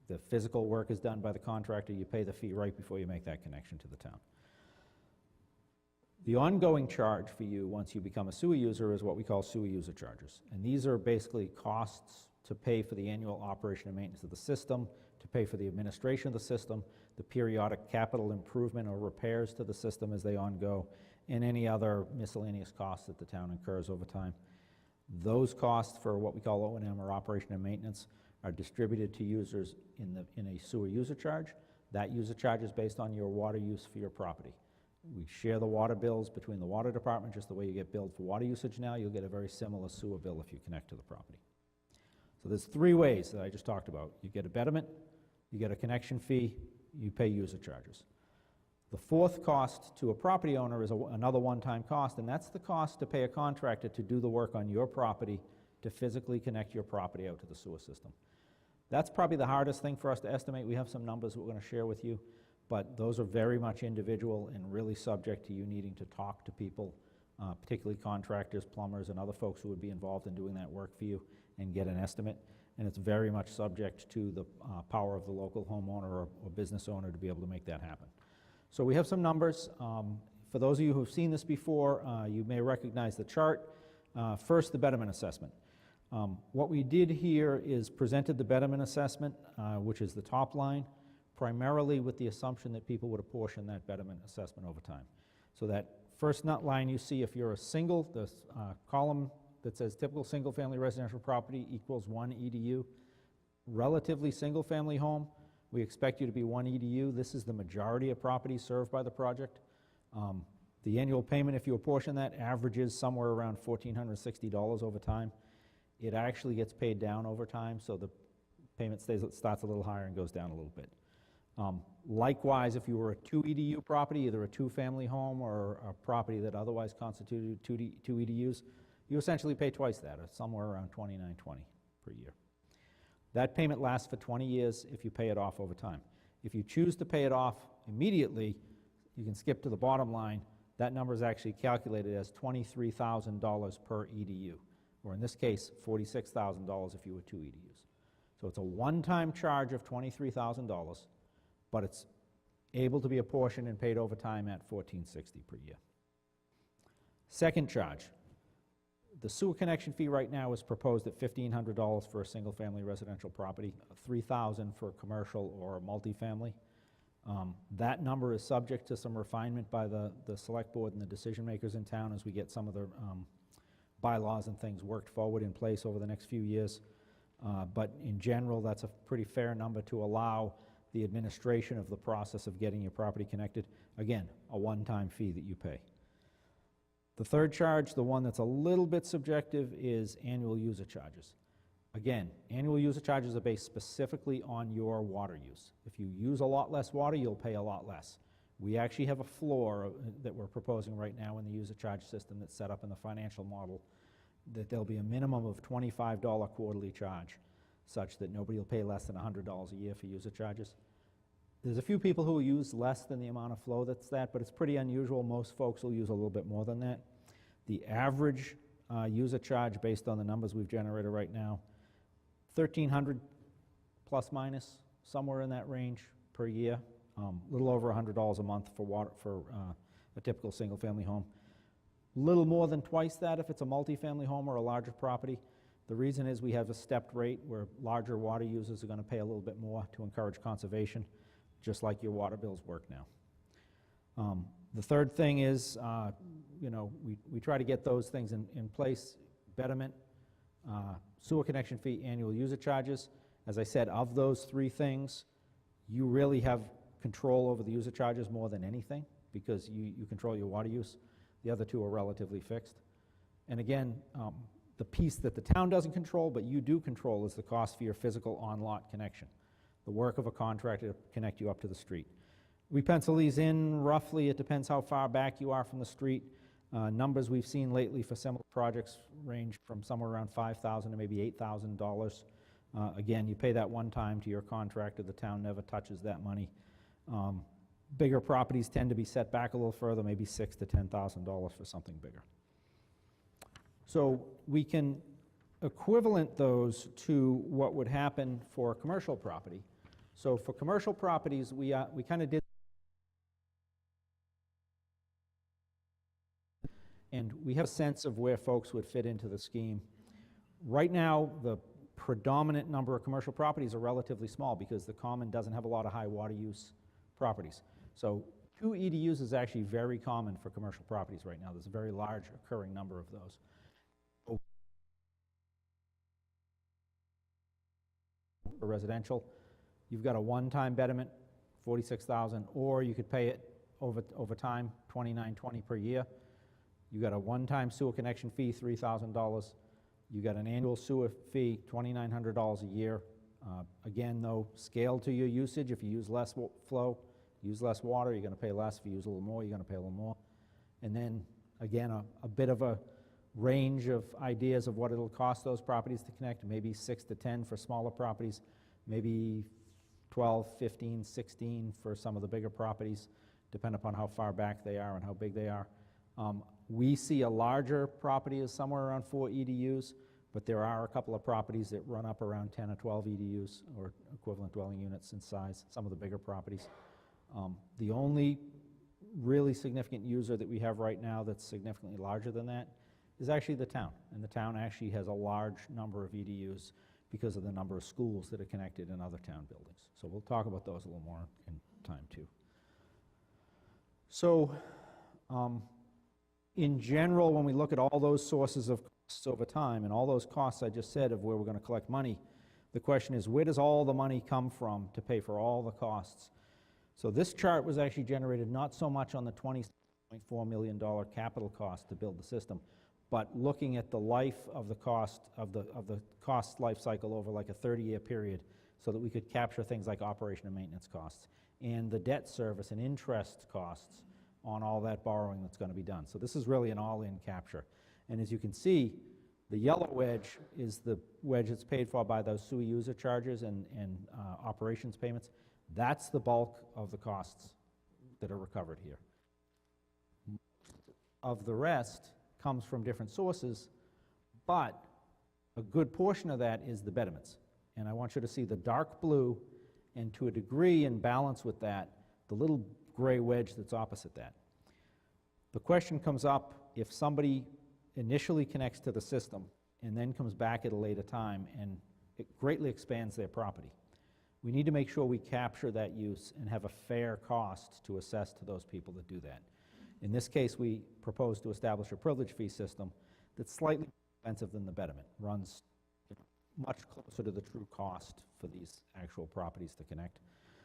The physical work is done by the contractor. You pay the fee right before you make that connection to the town. The ongoing charge for you once you become a sewer user is what we call sewer user charges. And these are basically costs to pay for the annual operation and maintenance of the system, to pay for the administration of the system, the periodic capital improvement or repairs to the system as they ongo, and any other miscellaneous costs that the town incurs over time. Those costs for what we call O&M, or operation and maintenance, are distributed to users in a sewer user charge. That user charge is based on your water use for your property. We share the water bills between the water department, just the way you get billed for water usage now. You'll get a very similar sewer bill if you connect to the property. So there's 3 ways that I just talked about. You get a betterment, you get a connection fee, you pay user charges. The 4th cost to a property owner is another one-time cost, and that's the cost to pay a contractor to do the work on your property to physically connect your property out to the sewer system. That's probably the hardest thing for us to estimate. We have some numbers we're going to share with you, but those are very much individual and really subject to you needing to talk to people, particularly contractors, plumbers, and other folks who would be involved in doing that work for you, and get an estimate. And it's very much subject to the power of the local homeowner or business owner to be able to make that happen. So we have some numbers. For those of you who have seen this before, you may recognize the chart. First, the Betterment Assessment. What we did here is presented the Betterment Assessment, which is the top line, primarily with the assumption that people would apportion that Betterment Assessment over time. So that first nut line you see, if you're a single, the column that says typical single-family residential property equals 1 EDU. Relatively single-family home, we expect you to be 1 EDU. This is the majority of properties served by the project. The annual payment, if you apportion that, averages somewhere around $1,460 over time. It actually gets paid down over time, so the payment starts a little higher and goes down a little bit. Likewise, if you were a 2 EDU property, either a 2-family home or a property that otherwise constituted 2 EDUs, you essentially pay twice that, or somewhere around $29.20 per year. That payment lasts for 20 years if you pay it off over time. If you choose to pay it off immediately, you can skip to the bottom line. That number is actually calculated as $23,000 per EDU, or in this case, $46,000 if you were 2 EDUs. So it's a one-time charge of $23,000, but it's able to be apportioned and paid over time at $1,460 per year. Second charge, the sewer connection fee right now is proposed at $1,500 for a single-family residential property, $3,000 for commercial or multifamily. That number is subject to some refinement by the select board and the decision makers in town as we get some of the bylaws and things worked forward in place over the next few years. But in general, that's a pretty fair number to allow the administration of the process of getting your property connected. Again, a one-time fee that you pay. The third charge, the one that's a little bit subjective, is annual user charges. Again, annual user charges are based specifically on your water use. If you use a lot less water, you'll pay a lot less. We actually have a floor that we're proposing right now in the user charge system that's set up in the financial model, that there'll be a minimum of $25 quarterly charge, such that nobody will pay less than $100 a year for user charges. There's a few people who use less than the amount of flow that's that, but it's pretty unusual. Most folks will use a little bit more than that. The average user charge, based on the numbers we've generated right now, $1,300 plus minus, somewhere in that range per year. A little over $100 a month for water for a typical single-family home. Little more than twice that if it's a multifamily home or a larger property. The reason is we have a stepped rate where larger water users are going to pay a little bit more to encourage conservation, just like your water bills work now. The third thing is, we try to get those things in place. Betterment, sewer connection fee, annual user charges. As I said, of those three things, you really have control over the user charges more than anything, because you control your water use. The other two are relatively fixed. And again, the piece that the town doesn't control, but you do control, is the cost for your physical on-lot connection, the work of a contractor to connect you up to the street. We pencil these in roughly. It depends how far back you are from the street. Numbers we've seen lately for similar projects range from somewhere around $5,000 to maybe $8,000. Again, you pay that one time to your contractor. The town never touches that money. Bigger properties tend to be set back a little further, maybe $6,000 to $10,000 for something bigger. So we can equivalent those to what would happen for a commercial property. So for commercial properties, we kind of did, and we have a sense of where folks would fit into the scheme. Right now, the predominant number of commercial properties are relatively small because the common doesn't have a lot of high water use properties. So 2 EDUs is actually very common for commercial properties right now. There's a very large occurring number of those. For residential, you've got a one-time betterment, $46,000, or you could pay it over time, $29.20 per year. You got a one-time sewer connection fee, $3,000. You got an annual sewer fee, $2,900 a year. Again, though, scaled to your usage. If you use less flow, use less water, you're going to pay less. If you use a little more, you're going to pay a little more. And then, again, a bit of a range of ideas of what it'll cost those properties to connect, maybe 6 to 10 for smaller properties, maybe 12, 15, 16 for some of the bigger properties, depending upon how far back they are and how big they are. We see a larger property as somewhere around 4 EDUs, but there are a couple of properties that run up around 10 or 12 EDUs, or equivalent dwelling units in size, some of the bigger properties. The only really significant user that we have right now that's significantly larger than that is actually the town, and the town actually has a large number of EDUs because of the number of schools that are connected in other town buildings. So we'll talk about those a little more in time too. So in general, when we look at all those sources of costs over time and all those costs I just said of where we're going to collect money, the question is, where does all the money come from to pay for all the costs? So this chart was actually generated not so much on the $20.4 million capital cost to build the system, but looking at the life of the cost of the cost life cycle over like a 30-year period, so that we could capture things like operation and maintenance costs and the debt service and interest costs on all that borrowing that's going to be done. So this is really an all-in capture. And as you can see, the yellow wedge is the wedge that's paid for by those sewer user charges and operations payments. That's the bulk of the costs that are recovered here. Of the rest comes from different sources, but a good portion of that is the betterments. And I want you to see the dark blue, and to a degree in balance with that, the little gray wedge that's opposite that. The question comes up, if somebody initially connects to the system and then comes back at a later time and it greatly expands their property, we need to make sure we capture that use and have a fair cost to assess to those people that do that. In this case, we propose to establish a privilege fee system that's slightly more expensive than the betterment, runs much closer to the true cost for these actual properties to connect.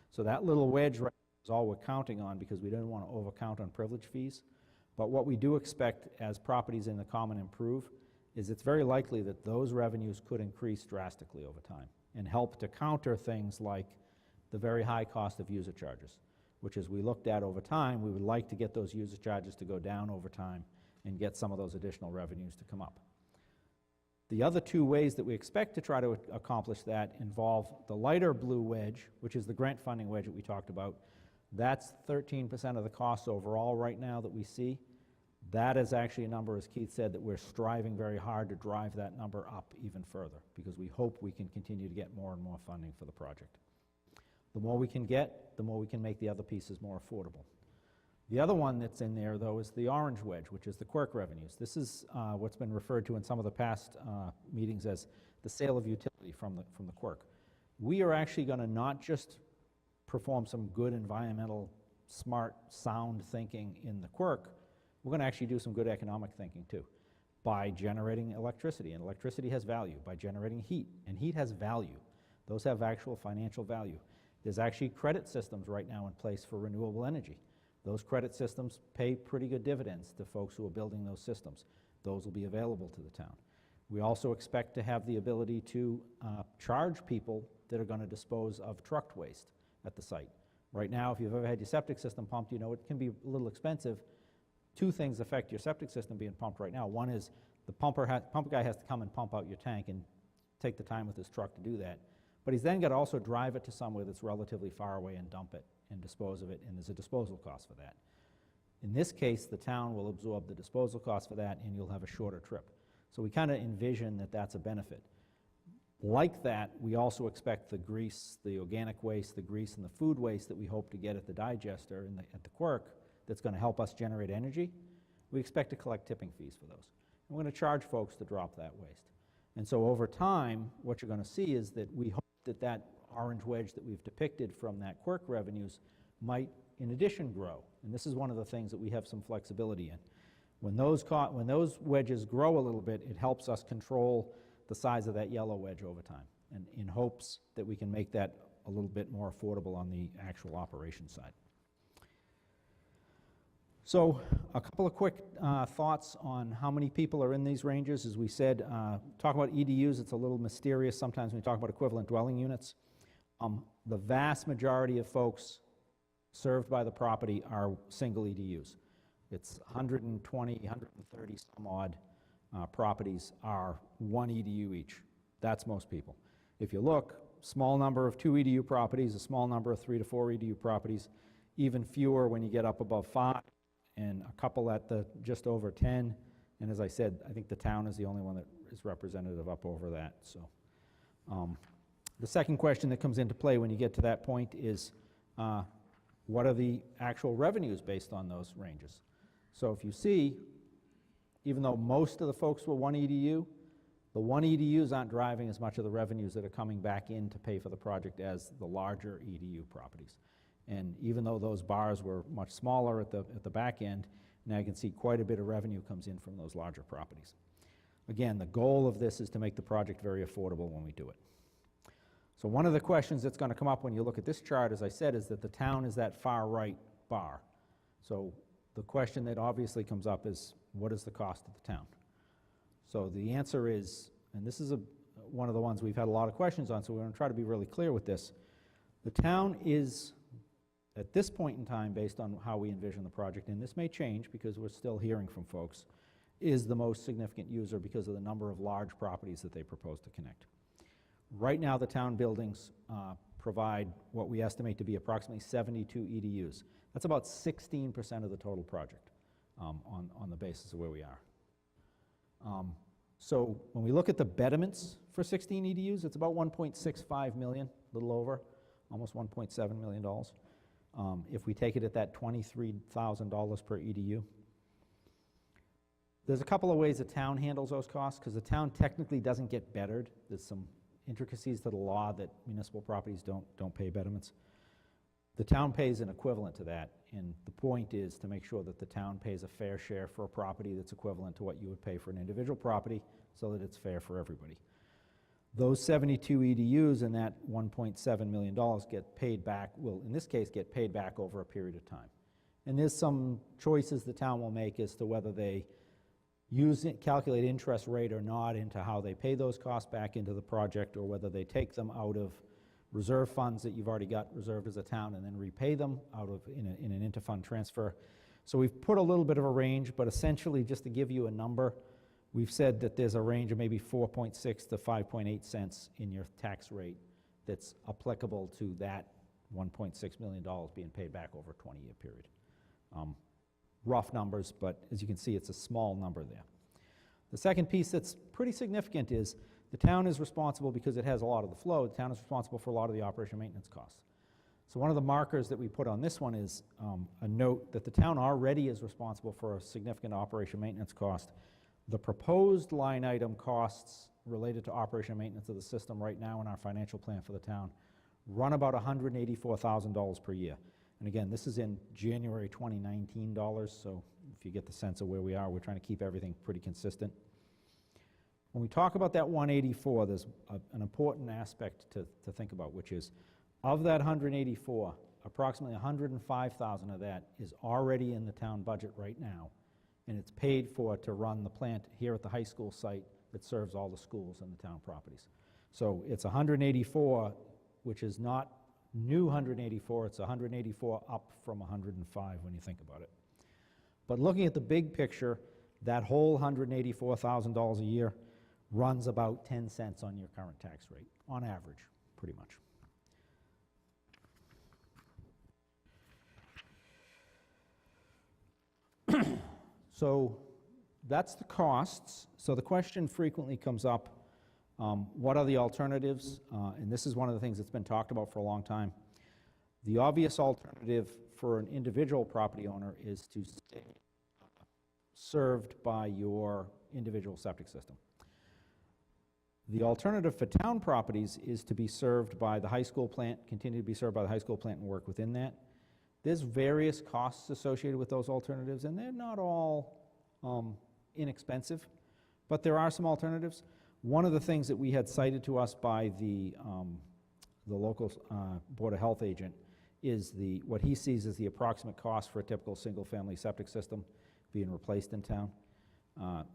So that little wedge right is all we're counting on, because we don't want to overcount on privilege fees. But what we do expect as properties in the common improve is it's very likely that those revenues could increase drastically over time and help to counter things like the very high cost of user charges, which, as we looked at over time, we would like to get those user charges to go down over time and get some of those additional revenues to come up. The other two ways that we expect to try to accomplish that involve the lighter blue wedge, which is the grant funding wedge that we talked about. That's 13% of the costs overall right now that we see. That is actually a number, as Keith said, that we're striving very hard to drive that number up even further, because we hope we can continue to get more and more funding for the project. The more we can get, the more we can make the other pieces more affordable. The other one that's in there, though, is the orange wedge, which is the quirk revenues. This is what's been referred to in some of the past meetings as the sale of utility from the quirk. We are actually going to not just perform some good environmental, smart, sound thinking in the quirk, we're going to actually do some good economic thinking too, by generating electricity, and electricity has value, by generating heat, and heat has value. Those have actual financial value. There's actually credit systems right now in place for renewable energy. Those credit systems pay pretty good dividends to folks who are building those systems. Those will be available to the town. We also expect to have the ability to charge people that are going to dispose of trucked waste at the site. Right now, if you've ever had your septic system pumped, you know it can be a little expensive. Two things affect your septic system being pumped right now. One is the pump guy has to come and pump out your tank and take the time with his truck to do that. But he's then got to also drive it to somewhere that's relatively far away and dump it and dispose of it, and there's a disposal cost for that. In this case, the town will absorb the disposal cost for that, and you'll have a shorter trip. So we kind of envision that that's a benefit. Like that, we also expect the grease, the organic waste, the grease, and the food waste that we hope to get at the digester and at the quirk that's going to help us generate energy. We expect to collect tipping fees for those. And we're going to charge folks to drop that waste. And so over time, what you're going to see is that we hope that that orange wedge that we've depicted from that quirk revenues might, in addition, grow. And this is one of the things that we have some flexibility in. When those wedges grow a little bit, it helps us control the size of that yellow wedge over time, and in hopes that we can make that a little bit more affordable on the actual operation side. So a couple of quick thoughts on how many people are in these ranges. As we said, talk about EDUs, it's a little mysterious sometimes when we talk about equivalent dwelling units. The vast majority of folks served by the property are single EDUs. It's 120, 130 some odd properties are one EDU each. That's most people. If you look, small number of 2 EDU properties, a small number of 3 to 4 EDU properties, even fewer when you get up above 5, and a couple at the just over 10. And as I said, I think the town is the only one that is representative up over that. So the second question that comes into play when you get to that point is what are the actual revenues based on those ranges? So if you see, even though most of the folks were 1 EDU, the 1 EDUs aren't driving as much of the revenues that are coming back in to pay for the project as the larger EDU properties. And even though those bars were much smaller at the back end, now you can see quite a bit of revenue comes in from those larger properties. Again, the goal of this is to make the project very affordable when we do it. So one of the questions that's going to come up when you look at this chart, as I said, is that the town is that far right bar. So the question that obviously comes up is, what is the cost of the town? So the answer is, and this is one of the ones we've had a lot of questions on, so we're going to try to be really clear with this. The town is, at this point in time, based on how we envision the project, and this may change because we're still hearing from folks, is the most significant user because of the number of large properties that they propose to connect. Right now, the town buildings provide what we estimate to be approximately 72 EDUs. That's about 16% of the total project on the basis of where we are. So when we look at the betterments for 16 EDUs, it's about 1.65 million, a little over, almost $1.7 million. If we take it at that $23,000 per EDU. There's a couple of ways the town handles those costs, because the town technically doesn't get bettered. There's some intricacies to the law that municipal properties don't pay betterments. The town pays an equivalent to that, and the point is to make sure that the town pays a fair share for a property that's equivalent to what you would pay for an individual property, so that it's fair for everybody. Those 72 EDUs and that $1.7 million get paid back, will in this case get paid back over a period of time. And there's some choices the town will make as to whether they calculate interest rate or not into how they pay those costs back into the project, or whether they take them out of reserve funds that you've already got reserved as a town and then repay them out of in an interfund transfer. So we've put a little bit of a range, but essentially just to give you a number, we've said that there's a range of maybe 4.6 to 5.8 cents in your tax rate that's applicable to that $1.6 million being paid back over a 20-year period. Rough numbers, but as you can see, it's a small number there. The second piece that's pretty significant is the town is responsible, because it has a lot of the flow, the town is responsible for a lot of the operation and maintenance costs. So one of the markers that we put on this one is a note that the town already is responsible for a significant operation and maintenance cost. The proposed line item costs related to operation and maintenance of the system right now in our financial plan for the town run about $184,000 per year. And again, this is in January 2019 dollars, so if you get the sense of where we are, we're trying to keep everything pretty consistent. When we talk about that 184, there's an important aspect to think about, which is, of that 184, approximately 105,000 of that is already in the town budget right now, and it's paid for to run the plant here at the high school site that serves all the schools and the town properties. So it's 184, which is not new 184, it's 184 up from 105 when you think about it. But looking at the big picture, that whole $184,000 a year runs about 10 cents on your current tax rate, on average, pretty much. So that's the costs. So the question frequently comes up, what are the alternatives? And this is one of the things that's been talked about for a long time. The obvious alternative for an individual property owner is to stay served by your individual septic system. The alternative for town properties is to be served by the high school plant, continue to be served by the high school plant and work within that. There's various costs associated with those alternatives, and they're not all inexpensive, but there are some alternatives. One of the things that we had cited to us by the local Board of Health agent is what he sees as the approximate cost for a typical single-family septic system being replaced in town,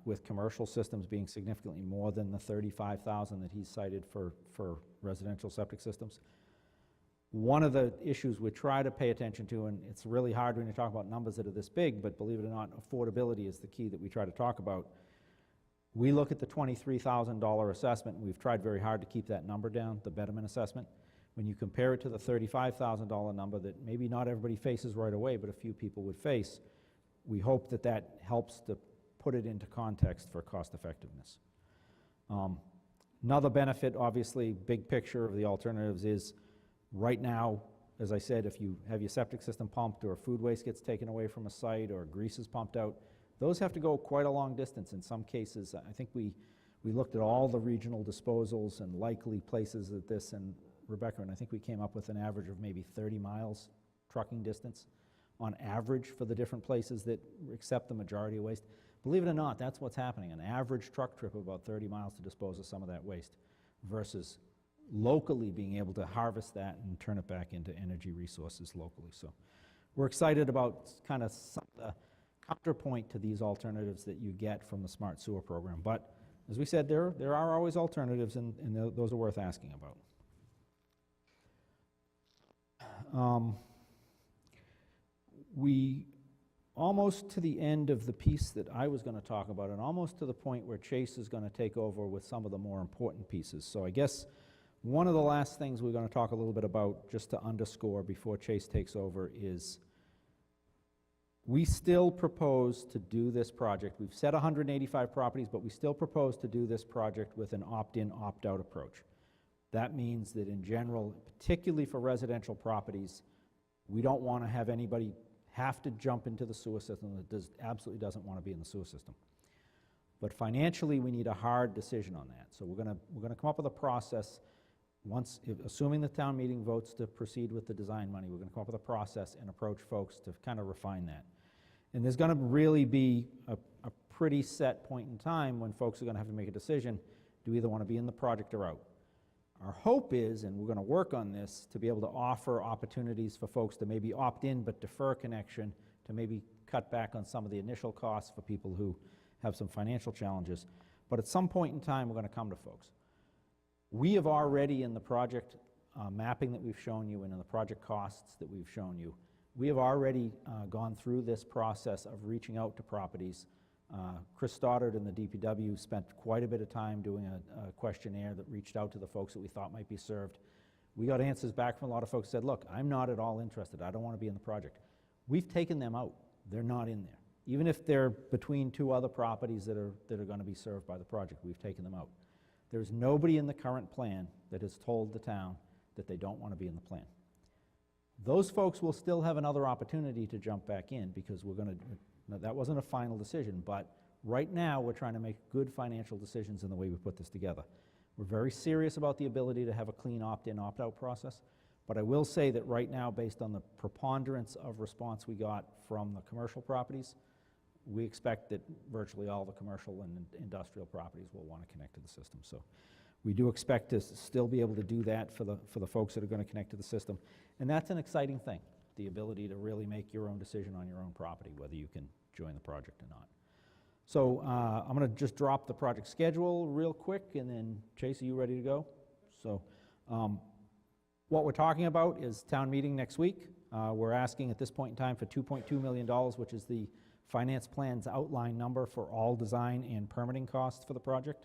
with commercial systems being significantly more than the $35,000 that he's cited for residential septic systems. One of the issues we try to pay attention to, and it's really hard when you talk about numbers that are this big, but believe it or not, affordability is the key that we try to talk about. We look at the $23,000 assessment, and we've tried very hard to keep that number down, the Betterment Assessment. When you compare it to the $35,000 number that maybe not everybody faces right away, but a few people would face, we hope that that helps to put it into context for cost effectiveness. Another benefit, obviously, big picture of the alternatives is, right now, as I said, if you have your septic system pumped or food waste gets taken away from a site or grease is pumped out, those have to go quite a long distance. In some cases, I think we looked at all the regional disposals and likely places at this, and Rebecca, and I think we came up with an average of maybe 30 miles trucking distance on average for the different places that accept the majority of waste. Believe it or not, that's what's happening, an average truck trip of about 30 miles to dispose of some of that waste versus locally being able to harvest that and turn it back into energy resources locally. So we're excited about kind of some of the counterpoint to these alternatives that you get from the Smart Sewer program. But as we said, there are always alternatives, and those are worth asking about. We almost to the end of the piece that I was going to talk about, and almost to the point where Chase is going to take over with some of the more important pieces. So I guess one of the last things we're going to talk a little bit about, just to underscore before Chase takes over, is we still propose to do this project. We've set 185 properties, but we still propose to do this project with an opt-in, opt-out approach. That means that in general, particularly for residential properties, we don't want to have anybody have to jump into the sewer system that absolutely doesn't want to be in the sewer system. But financially, we need a hard decision on that. So we're going to come up with a process. Assuming the town meeting votes to proceed with the design money, we're going to come up with a process and approach folks to kind of refine that. And there's going to really be a pretty set point in time when folks are going to have to make a decision. Do we either want to be in the project or out? Our hope is, and we're going to work on this, to be able to offer opportunities for folks to maybe opt in but defer connection, to maybe cut back on some of the initial costs for people who have some financial challenges. But at some point in time, we're going to come to folks. We have already, in the project mapping that we've shown you and in the project costs that we've shown you, we have already gone through this process of reaching out to properties. Chris Stoddard and the DPW spent quite a bit of time doing a questionnaire that reached out to the folks that we thought might be served. We got answers back from a lot of folks who said, look, I'm not at all interested. I don't want to be in the project. We've taken them out. They're not in there. Even if they're between two other properties that are going to be served by the project, we've taken them out. There's nobody in the current plan that has told the town that they don't want to be in the plan. Those folks will still have another opportunity to jump back in because that wasn't a final decision, but right now we're trying to make good financial decisions in the way we put this together. We're very serious about the ability to have a clean opt-in, opt-out process, but I will say that right now, based on the preponderance of response we got from the commercial properties, we expect that virtually all the commercial and industrial properties will want to connect to the system. So we do expect to still be able to do that for the folks that are going to connect to the system. And that's an exciting thing, the ability to really make your own decision on your own property, whether you can join the project or not. So I'm going to just drop the project schedule real quick, and then Chase, are you ready to go? So what we're talking about is town meeting next week. We're asking at this point in time for $2.2 million, which is the finance plan's outline number for all design and permitting costs for the project.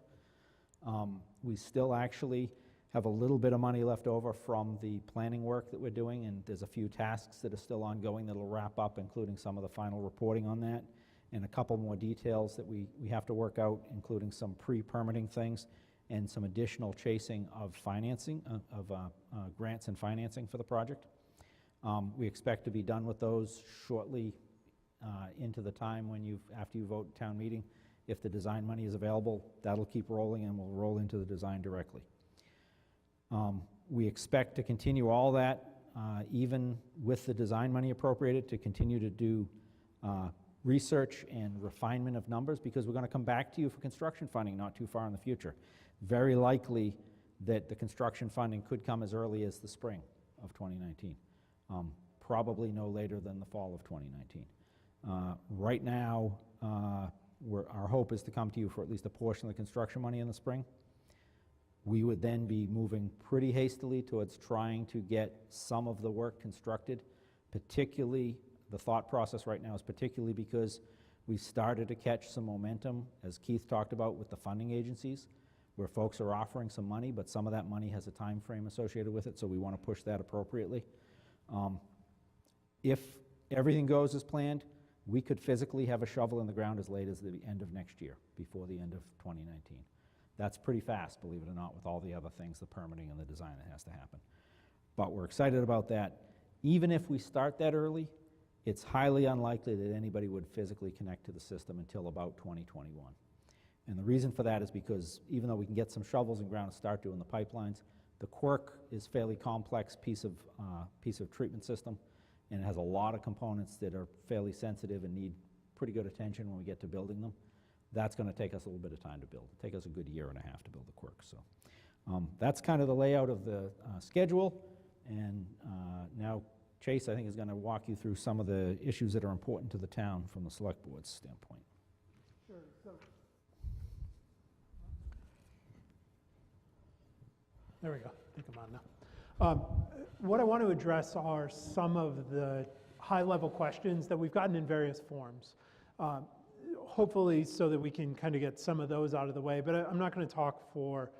We still actually have a little bit of money left over from the planning work that we're doing, and there's a few tasks that are still ongoing that'll wrap up, including some of the final reporting on that, and a couple more details that we have to work out, including some pre-permitting things and some additional chasing of financing, of grants and financing for the project. We expect to be done with those shortly into the time when after you vote town meeting. If the design money is available, that'll keep rolling and we'll roll into the design directly. We expect to continue all that, even with the design money appropriated, to continue to do research and refinement of numbers, because we're going to come back to you for construction funding not too far in the future. Very likely that the construction funding could come as early as the spring of 2019, probably no later than the fall of 2019. Right now, our hope is to come to you for at least a portion of the construction money in the spring. We would then be moving pretty hastily towards trying to get some of the work constructed, particularly the thought process right now is particularly because we started to catch some momentum, as Keith talked about, with the funding agencies, where folks are offering some money, but some of that money has a time frame associated with it, so we want to push that appropriately. If everything goes as planned, we could physically have a shovel in the ground as late as the end of next year, before the end of 2019. That's pretty fast, believe it or not, with all the other things, the permitting and the design that has to happen. But we're excited about that. Even if we start that early, it's highly unlikely that anybody would physically connect to the system until about 2021. And the reason for that is because even though we can get some shovels in ground and start doing the pipelines, the quirk is a fairly complex piece of treatment system, and it has a lot of components that are fairly sensitive and need pretty good attention when we get to building them. That's going to take us a little bit of time to build. It'll take us a good year and a half to build the quirk. So that's kind of the layout of the schedule. And now Chase, I think, is going to walk you through some of the issues that are important to the town from the select board's standpoint. Sure. So, there we go. I think I'm on now. What I want to address are some of the high-level questions that we've gotten in various forms. Hopefully so that we can kind of get some of those out of the way, but I'm not going to talk for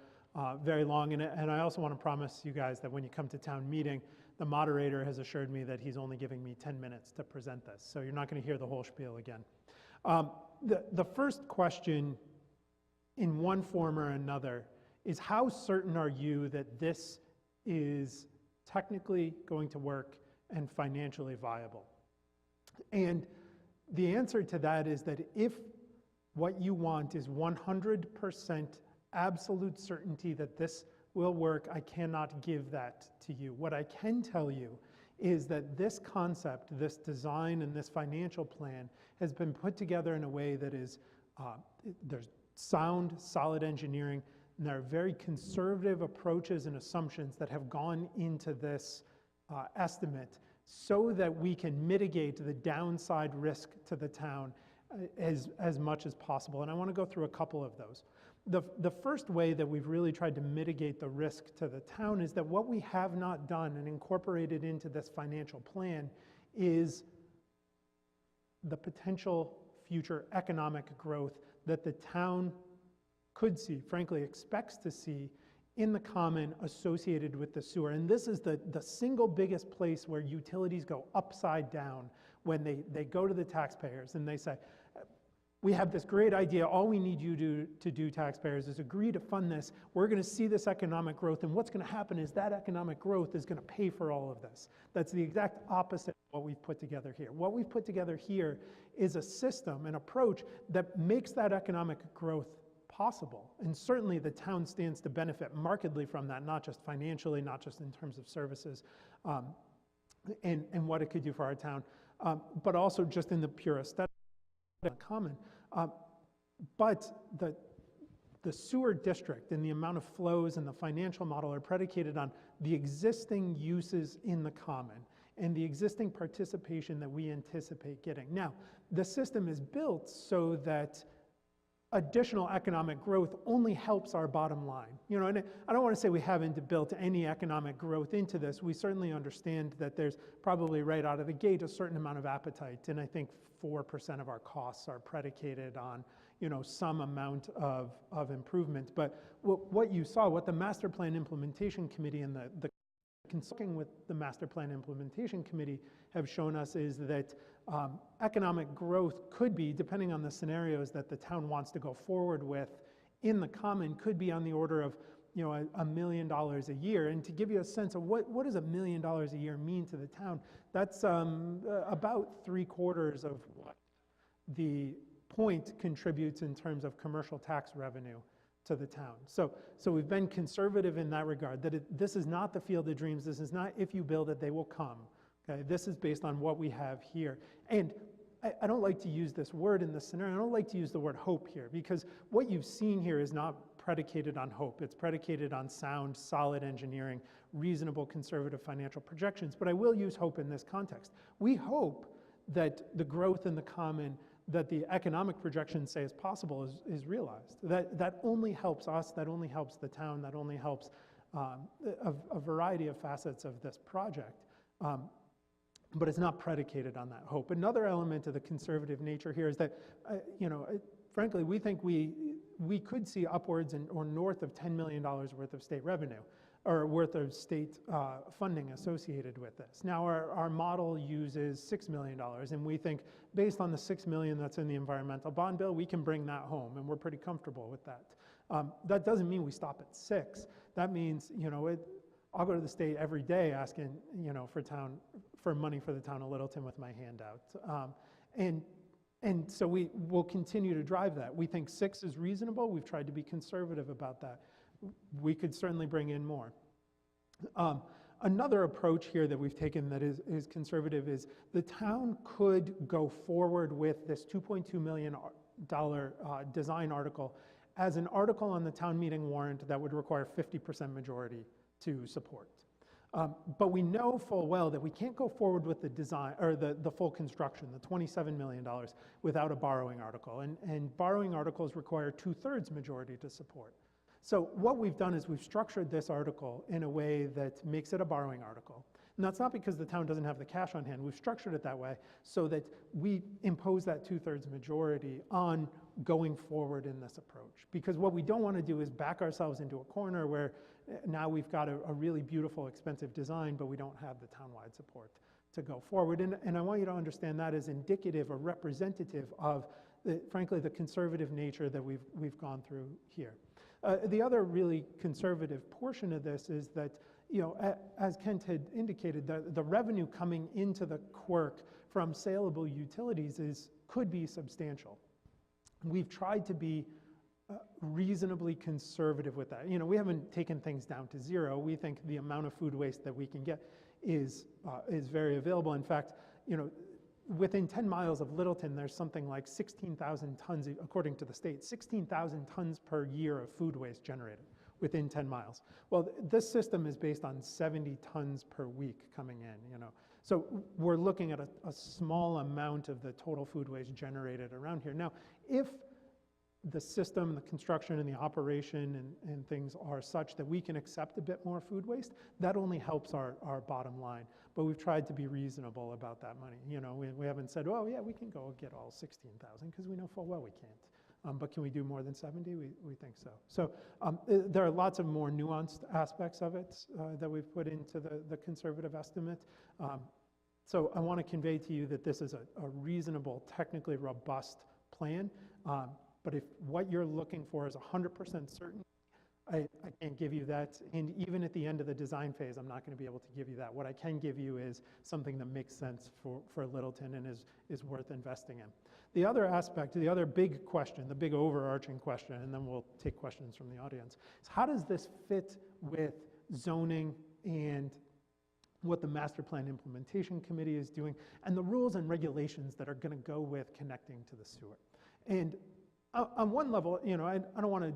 very long. And I also want to promise you guys that when you come to town meeting, the moderator has assured me that he's only giving me 10 minutes to present this, so you're not going to hear the whole spiel again. The first question, in one form or another, is how certain are you that this is technically going to work and financially viable? And the answer to that is that if what you want is 100% absolute certainty that this will work, I cannot give that to you. What I can tell you is that this concept, this design, and this financial plan has been put together in a way that is, there's sound, solid engineering, and there are very conservative approaches and assumptions that have gone into this estimate so that we can mitigate the downside risk to the town as much as possible. And I want to go through a couple of those. The first way that we've really tried to mitigate the risk to the town is that what we have not done and incorporated into this financial plan is the potential future economic growth that the town could see, frankly expects to see, in the common associated with the sewer. And this is the single biggest place where utilities go upside down when they go to the taxpayers and they say, we have this great idea, all we need you to do, taxpayers, is agree to fund this. We're going to see this economic growth, and what's going to happen is that economic growth is going to pay for all of this. That's the exact opposite of what we've put together here. What we've put together here is a system, an approach that makes that economic growth possible. And certainly the town stands to benefit markedly from that, not just financially, not just in terms of services, and what it could do for our town, but also just in the pure aesthetic common. But the sewer district and the amount of flows and the financial model are predicated on the existing uses in the common and the existing participation that we anticipate getting. Now, the system is built so that additional economic growth only helps our bottom line. You know, and I don't want to say we haven't built any economic growth into this. We certainly understand that there's probably right out of the gate a certain amount of appetite, and I think 4% of our costs are predicated on, you know, some amount of improvement. But what you saw, what the Master Plan Implementation Committee and the consulting with the Master Plan Implementation Committee have shown us is that economic growth could be, depending on the scenarios that the town wants to go forward with in the common, could be on the order of, you know, $1 million a year. And to give you a sense of what does $1 million a year mean to the town, that's about 3/4 of what the point contributes in terms of commercial tax revenue to the town. So we've been conservative in that regard, that this is not the field of dreams. This is not if you build it, they will come. Okay? This is based on what we have here. And I don't like to use this word in this scenario. I don't like to use the word hope here, because what you've seen here is not predicated on hope. It's predicated on sound, solid engineering, reasonable, conservative financial projections. But I will use hope in this context. We hope that the growth in the common that the economic projections say is possible is realized. That only helps us, that only helps the town, that only helps a variety of facets of this project. But it's not predicated on that hope. Another element of the conservative nature here is that, you know, frankly, we think we could see upwards or north of $10 million worth of state revenue, or worth of state funding associated with this. Now, our model uses $6 million, and we think based on the $6 million that's in the environmental bond bill, we can bring that home, and we're pretty comfortable with that. That doesn't mean we stop at 6. That means, you know, I'll go to the state every day asking, you know, for money for the town of Littleton with my hand out. And so we will continue to drive that. We think 6 is reasonable. We've tried to be conservative about that. We could certainly bring in more. Another approach here that we've taken that is conservative is the town could go forward with this $2.2 million design article as an article on the town meeting warrant that would require 50% majority to support. But we know full well that we can't go forward with the design or the full construction, the $27 million, without a borrowing article. And borrowing articles require 2/3 majority to support. So what we've done is we've structured this article in a way that makes it a borrowing article. And that's not because the town doesn't have the cash on hand. We've structured it that way so that we impose that 2/3 majority on going forward in this approach. Because what we don't want to do is back ourselves into a corner where now we've got a really beautiful, expensive design, but we don't have the townwide support to go forward. And I want you to understand that as indicative or representative of, frankly, the conservative nature that we've gone through here. The other really conservative portion of this is that, as Kent had indicated, the revenue coming into the quirk from saleable utilities could be substantial. We've tried to be reasonably conservative with that. We haven't taken things down to zero. We think the amount of food waste that we can get is very available. In fact, within 10 miles of Littleton, there's something like 16,000 tons, according to the state, 16,000 tons per year of food waste generated within 10 miles. Well, this system is based on 70 tons per week coming in, So we're looking at a small amount of the total food waste generated around here. Now, if the system, the construction, and the operation and things are such that we can accept a bit more food waste, that only helps our bottom line. But we've tried to be reasonable about that money. We haven't said, oh yeah, we can go get all 16,000, because we know full well we can't. But can we do more than 70? We think so. So there are lots of more nuanced aspects of it that we've put into the conservative estimate. So I want to convey to you that this is a reasonable, technically robust plan. But if what you're looking for is 100% certain, I can't give you that. And even at the end of the design phase, I'm not going to be able to give you that. What I can give you is something that makes sense for Littleton and is worth investing in. The other aspect, the other big question, the big overarching question, and then we'll take questions from the audience, is how does this fit with zoning and what the Master Plan Implementation Committee is doing, and the rules and regulations that are going to go with connecting to the sewer? And on one level, I don't want to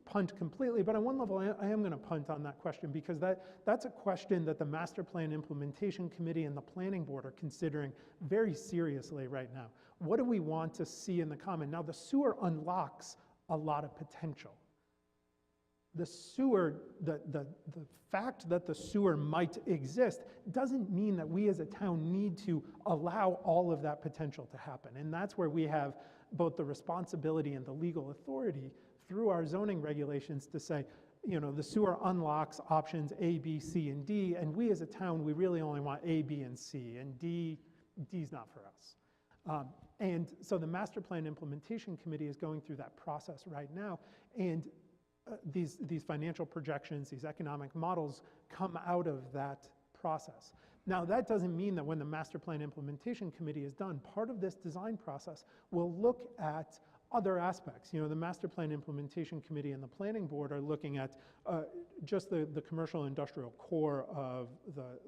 punt completely, but on one level, I am going to punt on that question, because that's a question that the Master Plan Implementation Committee and the Planning Board are considering very seriously right now. What do we want to see in the common? Now, the sewer unlocks a lot of potential. The sewer, the fact that the sewer might exist doesn't mean that we as a town need to allow all of that potential to happen. And that's where we have both the responsibility and the legal authority through our zoning regulations to say, the sewer unlocks options A, B, C, and D, and we as a town, we really only want A, B, and C, and D's not for us. And so the Master Plan Implementation Committee is going through that process right now, and these financial projections, these economic models come out of that process. Now, that doesn't mean that when the Master Plan Implementation Committee is done, part of this design process will look at other aspects. The Master Plan Implementation Committee and the Planning Board are looking at just the commercial industrial core of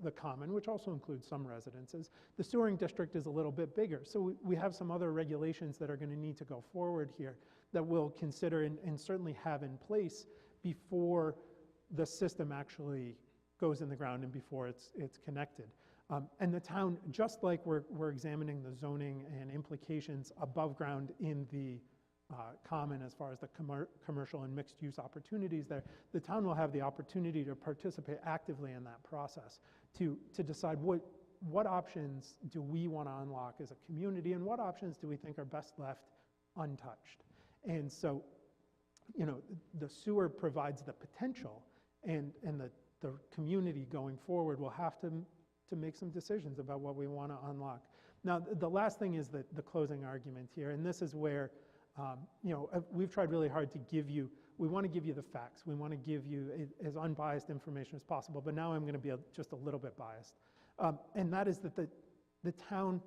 the common, which also includes some residences. The sewering district is a little bit bigger, so we have some other regulations that are going to need to go forward here that we'll consider and certainly have in place before the system actually goes in the ground and before it's connected. And the town, just like we're examining the zoning and implications above ground in the common as far as the commercial and mixed use opportunities there, the town will have the opportunity to participate actively in that process to decide what options do we want to unlock as a community and what options do we think are best left untouched. And so, the sewer provides the potential, and the community going forward will have to make some decisions about what we want to unlock. Now, the last thing is the closing argument here, and this is where, we've tried really hard to we want to give you the facts. We want to give you as unbiased information as possible, but now I'm going to be just a little bit biased. And that is that the town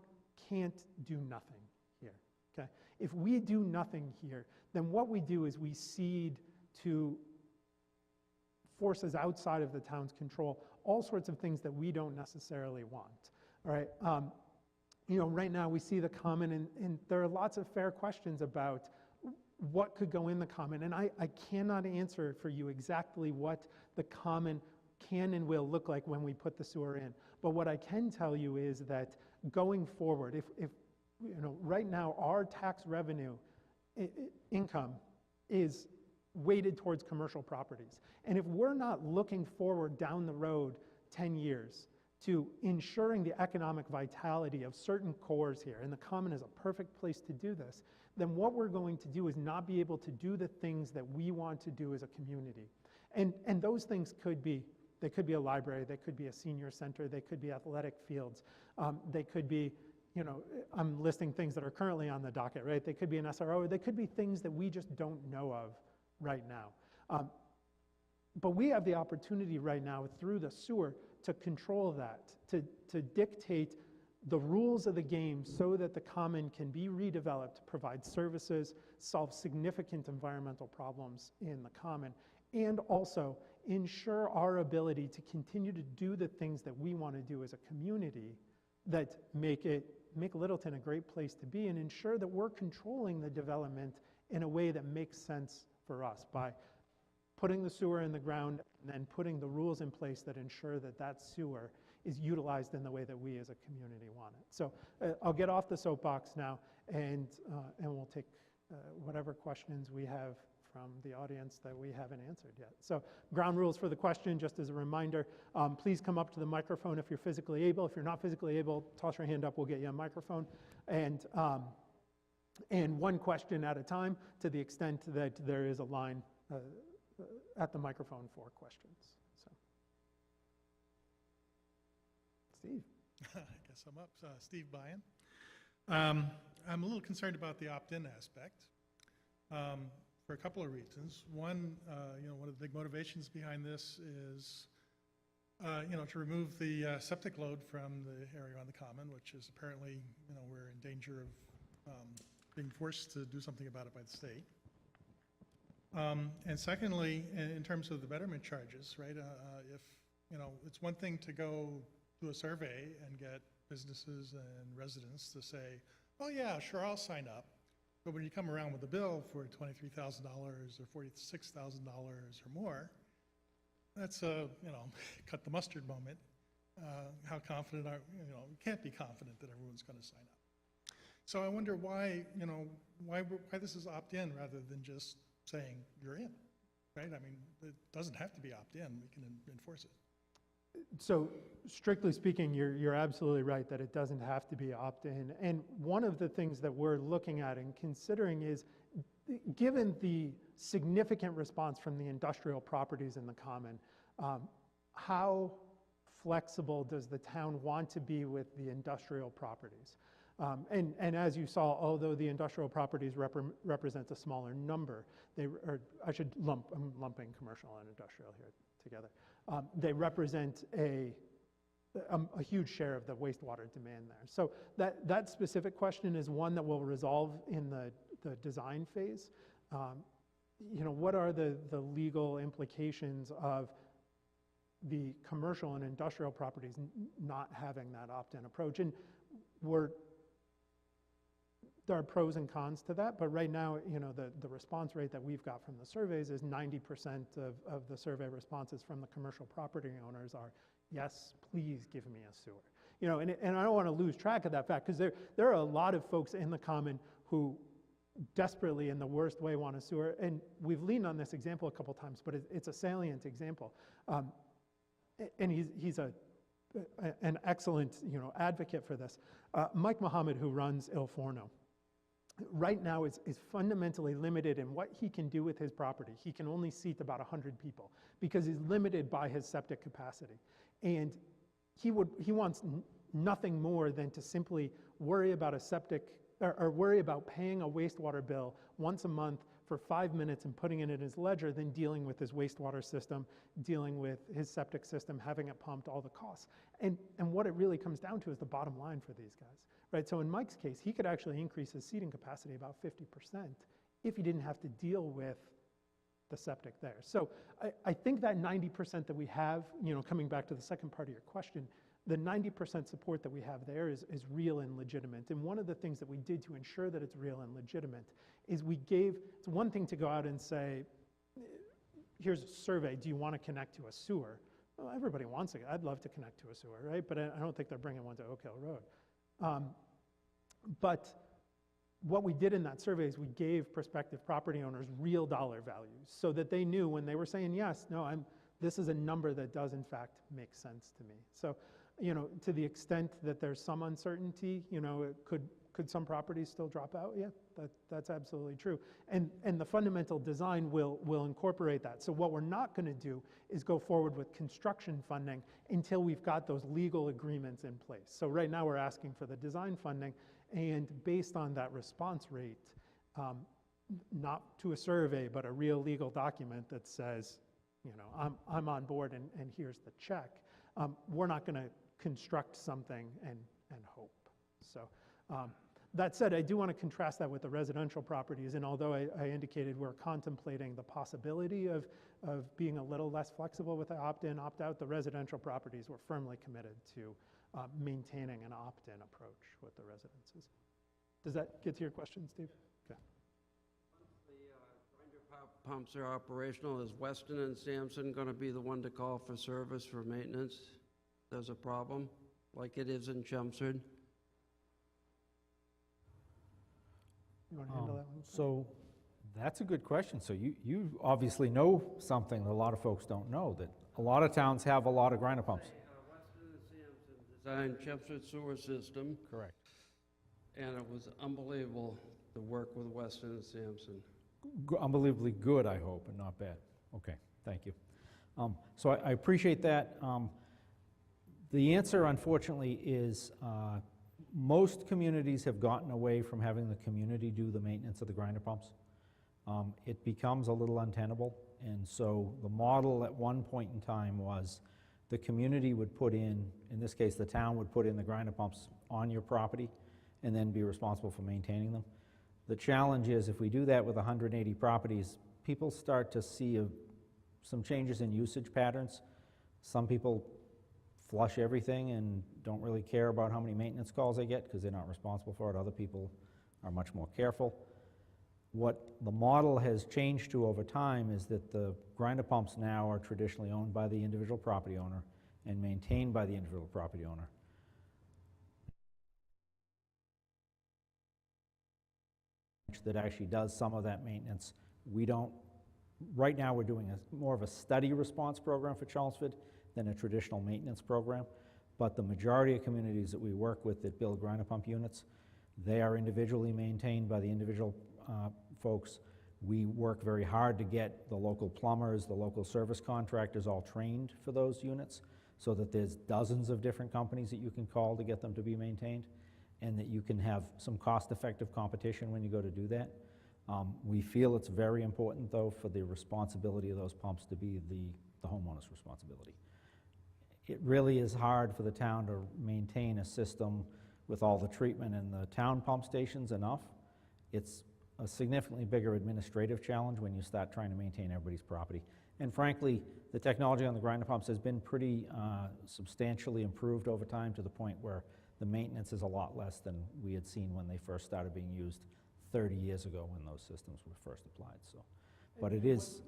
can't do nothing here, okay? If we do nothing here, then what we do is we cede to forces outside of the town's control all sorts of things that we don't necessarily want, all right? Right now we see the common, and there are lots of fair questions about what could go in the common, and I cannot answer for you exactly what the common can and will look like when we put the sewer in. But what I can tell you is that going forward, if right now our tax revenue income is weighted towards commercial properties. And if we're not looking forward down the road 10 years to ensuring the economic vitality of certain cores here, and the common is a perfect place to do this, then what we're going to do is not be able to do the things that we want to do as a community. And those things could be, they could be a library, they could be a senior center, they could be athletic fields, they could be, you know, I'm listing things that are currently on the docket, right? They could be an SRO, they could be things that we just don't know of right now. But we have the opportunity right now through the sewer to control that, to dictate the rules of the game so that the common can be redeveloped, provide services, solve significant environmental problems in the common, and also ensure our ability to continue to do the things that we want to do as a community that make Littleton a great place to be, and ensure that we're controlling the development in a way that makes sense for us by putting the sewer in the ground and then putting the rules in place that ensure that that sewer is utilized in the way that we as a community want it. So I'll get off the soapbox now, and we'll take whatever questions we have from the audience that we haven't answered yet. So ground rules for the question, just as a reminder, please come up to the microphone if you're physically able. If you're not physically able, toss your hand up, we'll get you a microphone. And one question at a time, to the extent that there is a line at the microphone for questions. So, Steve. I guess I'm up. Steve Byan. I'm a little concerned about the opt-in aspect for a couple of reasons. One, one of the big motivations behind this is, to remove the septic load from the area on the common, which is apparently, we're in danger of being forced to do something about it by the state. And secondly, in terms of the betterment charges, right? If, it's one thing to go do a survey and get businesses and residents to say, oh yeah, sure, I'll sign up. But when you come around with a bill for $23,000 or $46,000 or more, that's a, cut the mustard moment. How confident are, you can't be confident that everyone's going to sign up. So I wonder why, why this is opt-in rather than just saying you're in, right? I mean, it doesn't have to be opt-in. We can enforce it. So strictly speaking, you're absolutely right that it doesn't have to be opt-in. And one of the things that we're looking at and considering is, given the significant response from the industrial properties in the common, how flexible does the town want to be with the industrial properties? And as you saw, although the industrial properties represent a smaller number, I'm lumping commercial and industrial here together. They represent a huge share of the wastewater demand there. So that specific question is one that we'll resolve in the design phase. What are the legal implications of the commercial and industrial properties not having that opt-in approach? And there are pros and cons to that, but right now, the response rate that we've got from the surveys is 90% of the survey responses from the commercial property owners are, yes, please give me a sewer. And I don't want to lose track of that fact, because there are a lot of folks in the common who desperately, in the worst way, want a sewer. And we've leaned on this example a couple times, but it's a salient example. And he's an excellent, advocate for this. Mike Muhammad, who runs Il Forno, right now is fundamentally limited in what he can do with his property. He can only seat about 100 people because he's limited by his septic capacity. And he wants nothing more than to simply worry about a septic, or worry about paying a wastewater bill once a month for 5 minutes and putting it in his ledger than dealing with his wastewater system, dealing with his septic system, having it pumped, all the costs. And what it really comes down to is the bottom line for these guys, right? So in Mike's case, he could actually increase his seating capacity about 50% if he didn't have to deal with the septic there. So I think that 90% that we have, coming back to the second part of your question, the 90% support that we have there is real and legitimate. And one of the things that we did to ensure that it's real and legitimate is it's one thing to go out and say, here's a survey, do you want to connect to a sewer? Well, everybody wants it. I'd love to connect to a sewer, right? But I don't think they're bringing one to Oak Hill Road. But what we did in that survey is we gave prospective property owners real dollar values so that they knew when they were saying yes, no, this is a number that does in fact make sense to me. So to the extent that there's some uncertainty, could some properties still drop out? Yeah, that's absolutely true. And the fundamental design will incorporate that. So what we're not going to do is go forward with construction funding until we've got those legal agreements in place. So right now we're asking for the design funding, and based on that response rate, not to a survey, but a real legal document that says, I'm on board and here's the check, we're not going to construct something and hope. So that said, I do want to contrast that with the residential properties, and although I indicated we're contemplating the possibility of being a little less flexible with the opt-in, opt-out, the residential properties were firmly committed to maintaining an opt-in approach with the residences. Does that get to your question, Steve? Okay. Once the grinder pumps are operational, is Weston and Sampson going to be the one to call for service for maintenance? There's a problem, like it is in Chelmsford? You want to handle that one? So that's a good question. So you obviously know something that a lot of folks don't know, that a lot of towns have a lot of grinder pumps. Weston and Sampson designed Chelmsford sewer system, Correct. and it was unbelievable to work with Weston and Sampson. Unbelievably good, I hope, and not bad. Okay, thank you. So I appreciate that. The answer, unfortunately, is most communities have gotten away from having the community do the maintenance of the grinder pumps. It becomes a little untenable, and so the model at one point in time was the community would put in this case, the town would put in the grinder pumps on your property and then be responsible for maintaining them. The challenge is if we do that with 180 properties, people start to see some changes in usage patterns. Some people flush everything and don't really care about how many maintenance calls they get because they're not responsible for it. Other people are much more careful. What the model has changed to over time is that the grinder pumps now are traditionally owned by the individual property owner and maintained by the individual property owner. That actually does some of that maintenance. We don't, right now we're doing more of a study response program for Chelmsford than a traditional maintenance program, but the majority of communities that we work with that build grinder pump units, they are individually maintained by the individual folks. We work very hard to get the local plumbers, the local service contractors all trained for those units so that there's dozens of different companies that you can call to get them to be maintained and that you can have some cost-effective competition when you go to do that. We feel it's very important, though, for the responsibility of those pumps to be the homeowner's responsibility. It really is hard for the town to maintain a system with all the treatment in the town pump stations enough. It's a significantly bigger administrative challenge when you start trying to maintain everybody's property. And frankly, the technology on the grinder pumps has been pretty substantially improved over time to the point where the maintenance is a lot less than we had seen when they first started being used 30 years ago when those systems were first applied. So, but it is,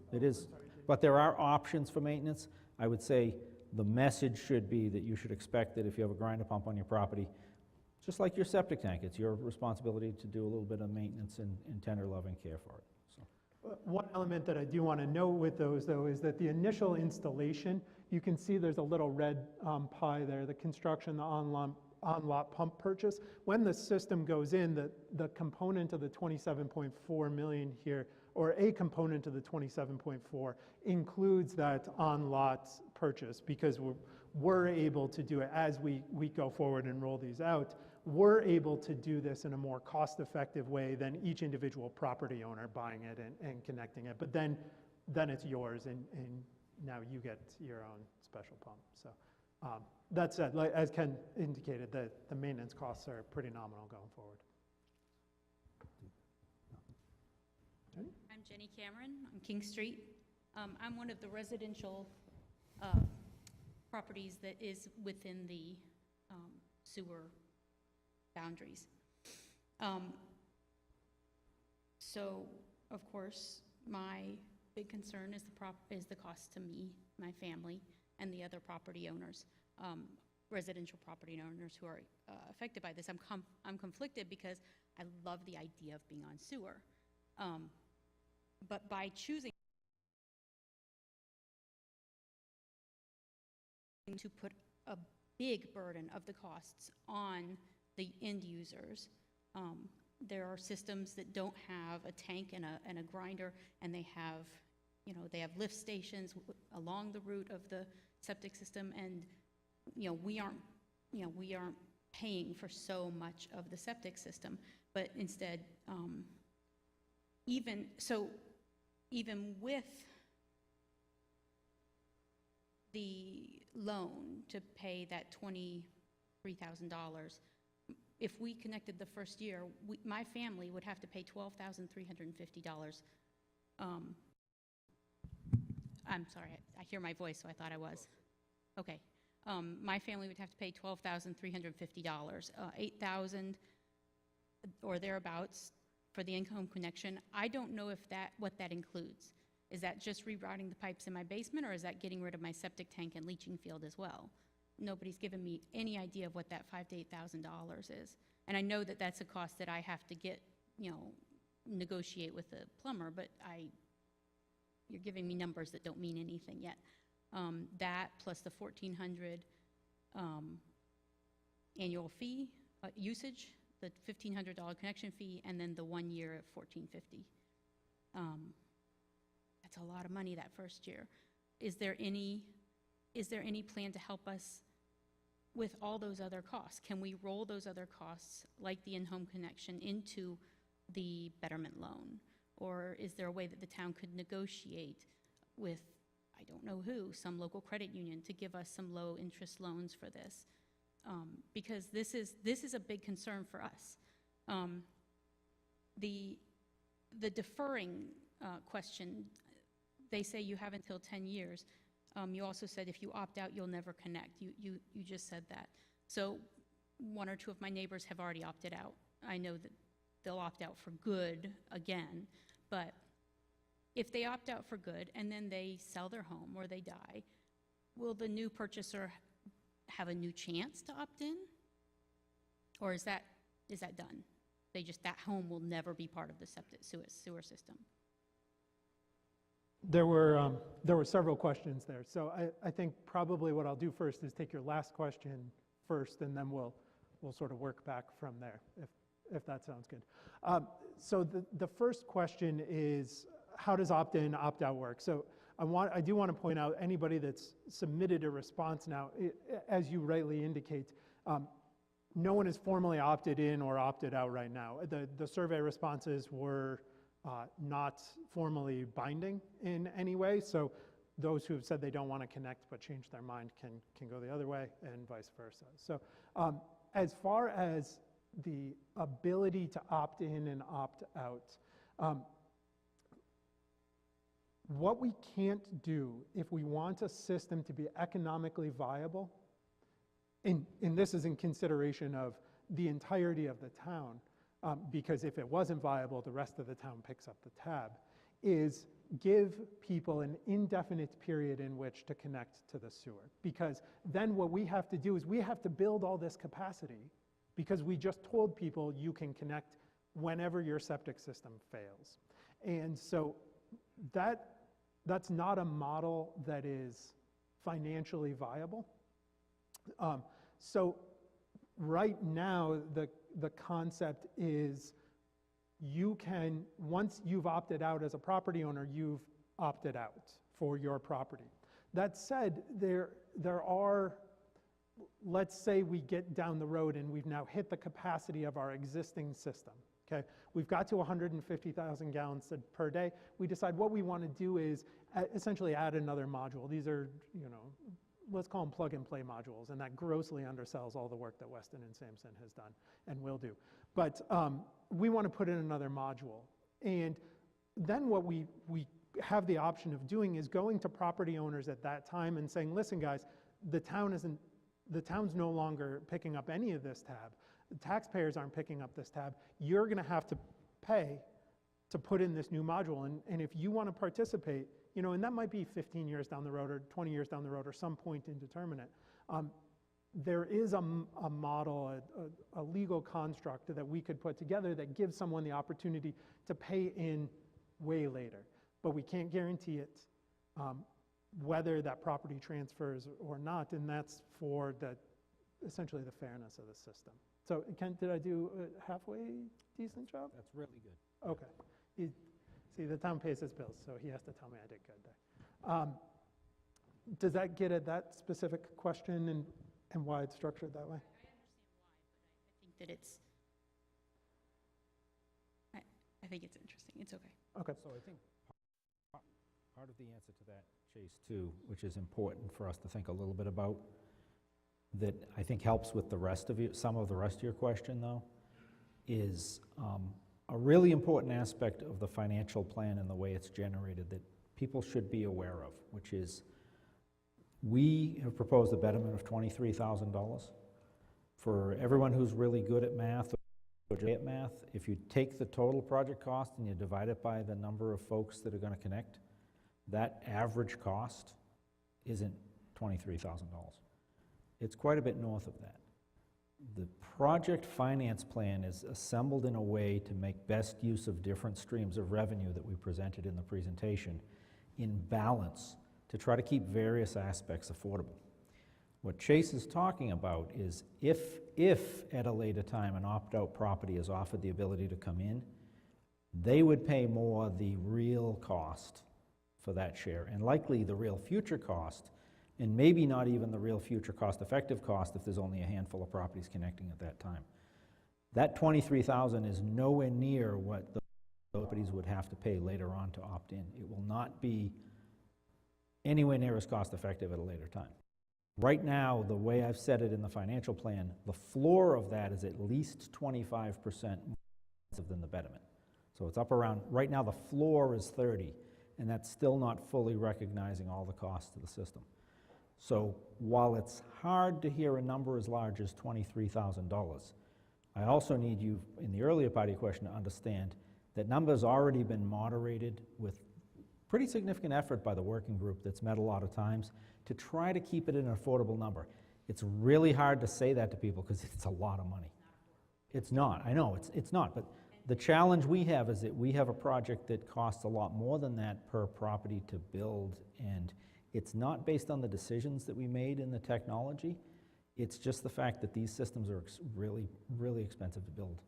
but there are options for maintenance. I would say the message should be that you should expect that if you have a grinder pump on your property, just like your septic tank, it's your responsibility to do a little bit of maintenance and tender loving care for it. So. One element that I do want to note with those, though, is that the initial installation, you can see there's a little red pie there, the construction, the on-lot pump purchase. When the system goes in, the component of the 27.4 million here, or a component of the 27.4, includes that on-lot purchase because we're able to do it as we go forward and roll these out. We're able to do this in a more cost-effective way than each individual property owner buying it and connecting it. But then it's yours, and now you get your own special pump. So that said, like, as Ken indicated, the maintenance costs are pretty nominal going forward. I'm Jenny Cameron on King Street. I'm one of the residential properties that is within the sewer boundaries. So, of course, my big concern is the cost to me, my family, and the other property owners, residential property owners who are affected by this. I'm conflicted because I love the idea of being on sewer. But by choosing to put a big burden of the costs on the end users. There are systems that don't have a tank and a grinder, and they have, they have lift stations along the route of the septic system, and, we aren't paying for so much of the septic system, but instead, even with the loan to pay that $23,000, if we connected the first year, my family would have to pay $12,350. I'm sorry, I hear my voice, so I thought I was. Okay. My family would have to pay $12,350, $8,000 or thereabouts for the in-home connection. I don't know what that includes. Is that just rerouting the pipes in my basement, or is that getting rid of my septic tank and leaching field as well? Nobody's given me any idea of what that $5,000 to $8,000 is. And I know that that's a cost that I have to negotiate with the plumber, but you're giving me numbers that don't mean anything yet. That plus the $1,400 annual fee, usage, the $1,500 connection fee, and then the 1 year at $1,450. That's a lot of money that first year. Is there any plan to help us with all those other costs? Can we roll those other costs, like the in-home connection, into the Betterment loan? Or is there a way that the town could negotiate with, I don't know who, some local credit union to give us some low interest loans for this? Because this is a big concern for us. The deferring question, they say you have until 10 years. You also said if you opt out, you'll never connect. You just said that. So 1 or 2 of my neighbors have already opted out. I know that they'll opt out for good again, but if they opt out for good and then they sell their home or they die, will the new purchaser have a new chance to opt in? Or is that done? That home will never be part of the septic sewer system. There were several questions there. So I think probably what I'll do first is take your last question first, and then we'll sort of work back from there, if that sounds good. So the first question is, how does opt-in, opt-out work? So I do want to point out, anybody that's submitted a response now, as you rightly indicate, no one is formally opted in or opted out right now. The survey responses were not formally binding in any way, so those who have said they don't want to connect but change their mind can go the other way, and vice versa. So as far as the ability to opt in and opt out, what we can't do if we want a system to be economically viable, and this is in consideration of the entirety of the town, because if it wasn't viable, the rest of the town picks up the tab, is give people an indefinite period in which to connect to the sewer. Because then what we have to do is we have to build all this capacity, because we just told people you can connect whenever your septic system fails. And so that's not a model that is financially viable. So right now, the concept is you can, once you've opted out as a property owner, you've opted out for your property. That said, there are, let's say we get down the road and we've now hit the capacity of our existing system, okay? We've got to 150,000 gallons per day. We decide what we want to do is essentially add another module. These are, let's call them plug-and-play modules, and that grossly undersells all the work that Weston and Sampson has done and will do. But we want to put in another module. And then what we have the option of doing is going to property owners at that time and saying, listen, guys, the town's no longer picking up any of this tab. The taxpayers aren't picking up this tab. You're going to have to pay to put in this new module. And if you want to participate, and that might be 15 years down the road or 20 years down the road or some point indeterminate. There is a model, a legal construct that we could put together that gives someone the opportunity to pay in way later. But we can't guarantee it, whether that property transfers or not, and that's for the essentially the fairness of the system. So Ken, did I do a halfway decent job? That's really good. Okay. See, the town pays his bills, so he has to tell me I did good there. Does that get at that specific question and why it's structured that way? I think that it's, I think it's interesting. It's okay. Okay. So I think part of the answer to that, Chase, too, which is important for us to think a little bit about, that I think helps with the rest of you, some of the rest of your question, though, is a really important aspect of the financial plan and the way it's generated that people should be aware of, which is we have proposed a betterment of $23,000. For everyone who's really good at math or at math, if you take the total project cost and you divide it by the number of folks that are going to connect, that average cost isn't $23,000. It's quite a bit north of that. The project finance plan is assembled in a way to make best use of different streams of revenue that we presented in the presentation in balance to try to keep various aspects affordable. What Chase is talking about is if at a later time an opt-out property is offered the ability to come in, they would pay more the real cost for that share, and likely the real future cost, and maybe not even the real future cost-effective cost if there's only a handful of properties connecting at that time. That $23,000 is nowhere near what the properties would have to pay later on to opt in. It will not be anywhere near as cost-effective at a later time. Right now, the way I've set it in the financial plan, the floor of that is at least 25% more expensive than the betterment. So it's up around, right now the floor is 30, and that's still not fully recognizing all the costs to the system. So while it's hard to hear a number as large as $23,000, I also need you, in the earlier part of your question, to understand that number's already been moderated with pretty significant effort by the working group that's met a lot of times to try to keep it an affordable number. It's really hard to say that to people because it's a lot of money. It's not, I know, it's not, but the challenge we have is that we have a project that costs a lot more than that per property to build, and it's not based on the decisions that we made in the technology. It's just the fact that these systems are really, really expensive to build.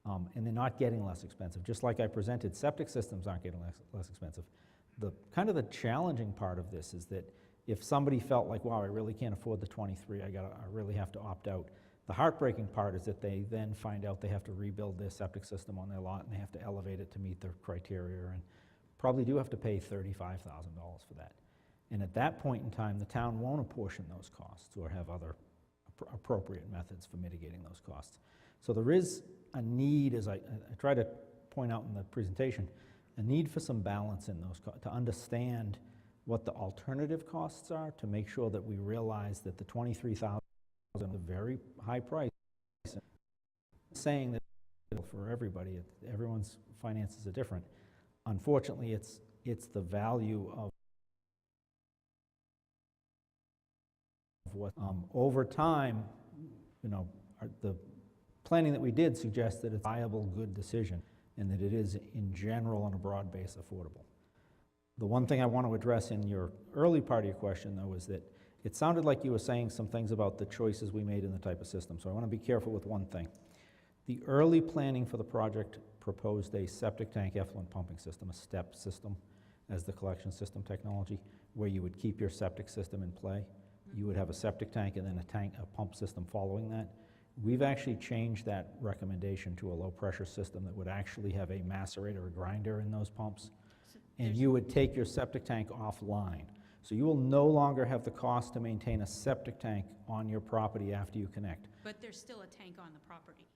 And they're not getting less expensive. Just like I presented, septic systems aren't getting less expensive. The kind of the challenging part of this is that if somebody felt like, wow, I really can't afford the 23, I really have to opt out. The heartbreaking part is that they then find out they have to rebuild their septic system on their lot and they have to elevate it to meet their criteria and probably do have to pay $35,000 for that. And at that point in time, the town won't apportion those costs or have other appropriate methods for mitigating those costs. So there is a need, as I try to point out in the presentation, a need for some balance in those to understand what the alternative costs are, to make sure that we realize that the $23,000 is a very high price. Saying that for everybody, everyone's finances are different. Unfortunately, it's the value of what over time, you know, the planning that we did suggests that it's a viable, good decision, and that it is, in general, on a broad base, affordable. The one thing I want to address in your early part of your question, though, is that it sounded like you were saying some things about the choices we made in the type of system, so I want to be careful with one thing. The early planning for the project proposed a septic tank effluent pumping system, a STEP system, as the collection system technology, where you would keep your septic system in play. You would have a septic tank and then a pump system following that. We've actually changed that recommendation to a low-pressure system that would actually have a macerator or grinder in those pumps. And you would take your septic tank offline. So you will no longer have the cost to maintain a septic tank on your property after you connect. But there's still a tank on the property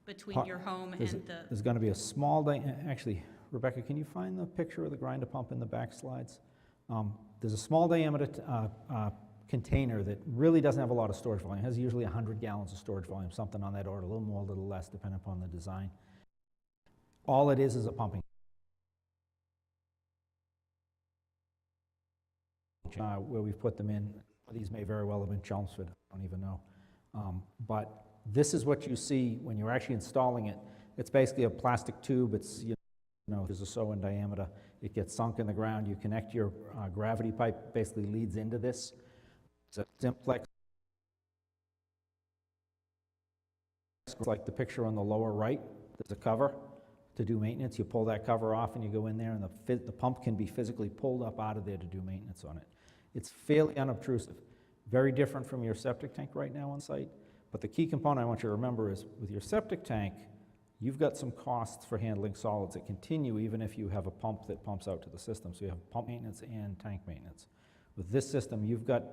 between your home and the... There's going to be a small, actually, Rebecca, can you find the picture of the grinder pump in the back slides? There's a small diameter container that really doesn't have a lot of storage volume. It has usually 100 gallons of storage volume, something on that order, a little more, a little less, depending upon the design. All it is a pumping. Where we've put them in, these may very well have been Chelmsford, I don't even know. But this is what you see when you're actually installing it. It's basically a plastic tube. It's, there's a so in diameter. It gets sunk in the ground. You connect your gravity pipe, basically leads into this. It's a simplex like the picture on the lower right, there's a cover to do maintenance. You pull that cover off and you go in there, and the pump can be physically pulled up out of there to do maintenance on it. It's fairly unobtrusive. Very different from your septic tank right now on site. But the key component I want you to remember is with your septic tank, you've got some costs for handling solids that continue even if you have a pump that pumps out to the system. So you have pump maintenance and tank maintenance. With this system, you've got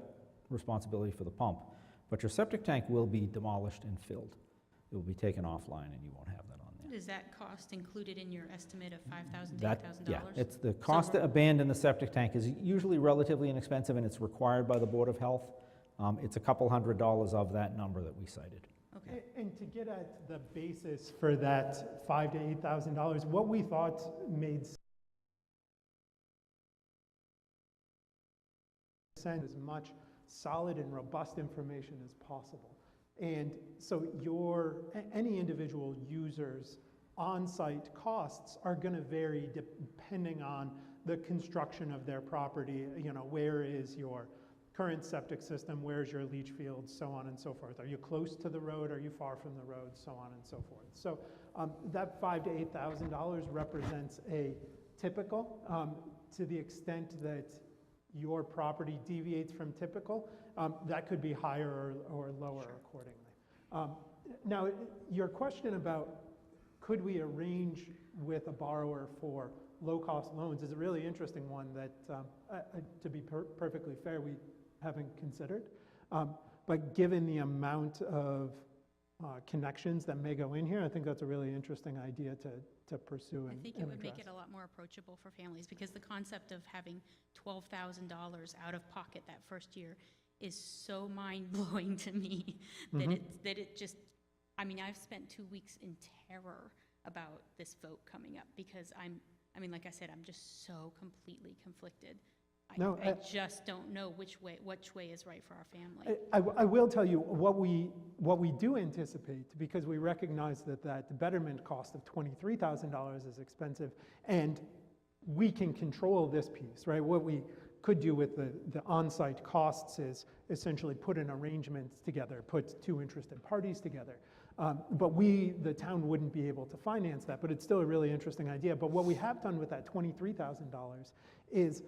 responsibility for the pump, but your septic tank will be demolished and filled. It will be taken offline and you won't have that on there. Is that cost included in your estimate of $5,000 to That, $8,000? yeah, it's the cost we're- to abandon the septic tank is usually relatively inexpensive, and it's required by the Board of Health. It's a couple $100 of that number that we cited. Okay. And to get at the basis for that $5,000 to $8,000, what we thought made sense as much solid and robust information as possible. And so any individual user's on-site costs are going to vary depending on the construction of their property. You know, where is your current septic system, where's your leach field, so on and so forth. Are you close to the road, are you far from the road, so on and so forth. So that $5,000 to $8,000 represents a typical. To the extent that your property deviates from typical, that could be higher or lower accordingly. Now, your question about could we arrange with a borrower for low-cost loans is a really interesting one that, to be perfectly fair, we haven't considered. But given the amount of connections that may go in here, I think that's a really interesting idea to pursue and I think it would make address. it a lot more approachable for families, because the concept of having $12,000 out of pocket that first year is so mind-blowing to me that it just, I mean, I've spent 2 weeks in terror about this vote coming up, because like I said, I'm just so completely conflicted. I just don't know which way is right for our family. I will tell you what we do anticipate, because we recognize that betterment cost of $23,000 is expensive, and we can control this piece, right? What we could do with the on-site costs is essentially put an arrangement together, put two interested parties together. But the town wouldn't be able to finance that, but it's still a really interesting idea. But what we have done with that $23,000 is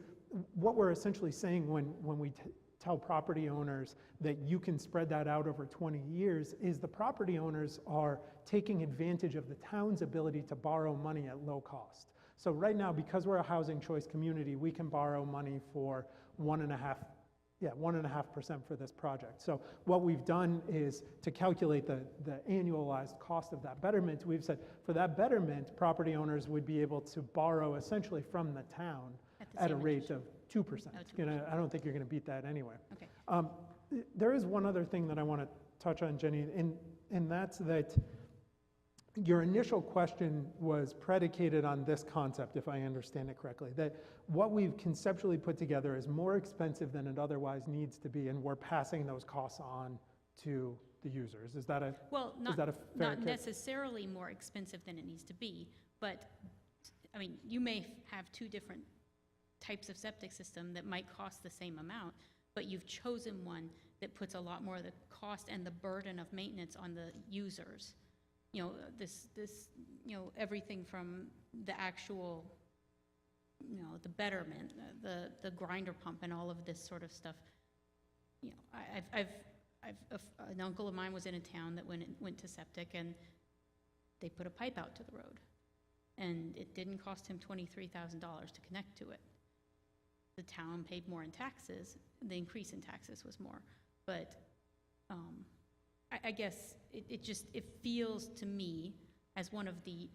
what we're essentially saying when we tell property owners that you can spread that out over 20 years is the property owners are taking advantage of the town's ability to borrow money at low cost. So right now, because we're a housing choice community, we can borrow money for 1.5% for this project. So what we've done is to calculate the annualized cost of that betterment, we've said for that betterment, property owners would be able to borrow essentially from the town at a rate of 2%. I don't think you're going to beat that anyway. Okay. There is one other thing that I want to touch on, Jenny, and that's that your initial question was predicated on this concept, if I understand it correctly, that what we've conceptually put together is more expensive than it otherwise needs to be, and we're passing those costs on to the users. Is that a fair not necessarily more expensive than it needs to be, but I mean, you may have two different types of septic system that might cost the same amount, but you've chosen one that puts a lot more of the cost and the burden of maintenance on the users. You know, everything from the actual, the betterment, the grinder pump, and all of this sort of stuff. You know, an uncle of mine was in a town that went to septic, and they put a pipe out to the road, and it didn't cost him $23,000 to connect to it. The town paid more in taxes. The increase in taxes was more, but I guess it feels to me as one of the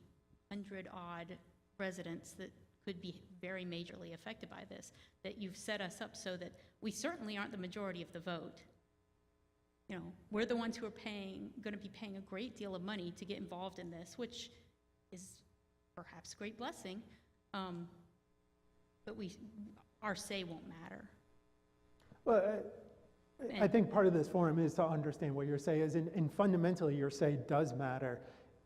100-odd residents that could be very majorly affected by this, that you've set us up so that we certainly aren't the majority of the vote. You know, we're the ones who are going to be paying a great deal of money to get involved in this, which is perhaps a great blessing, but our say won't matter. Well, I think part of this forum is to understand what your say is, and fundamentally your say does matter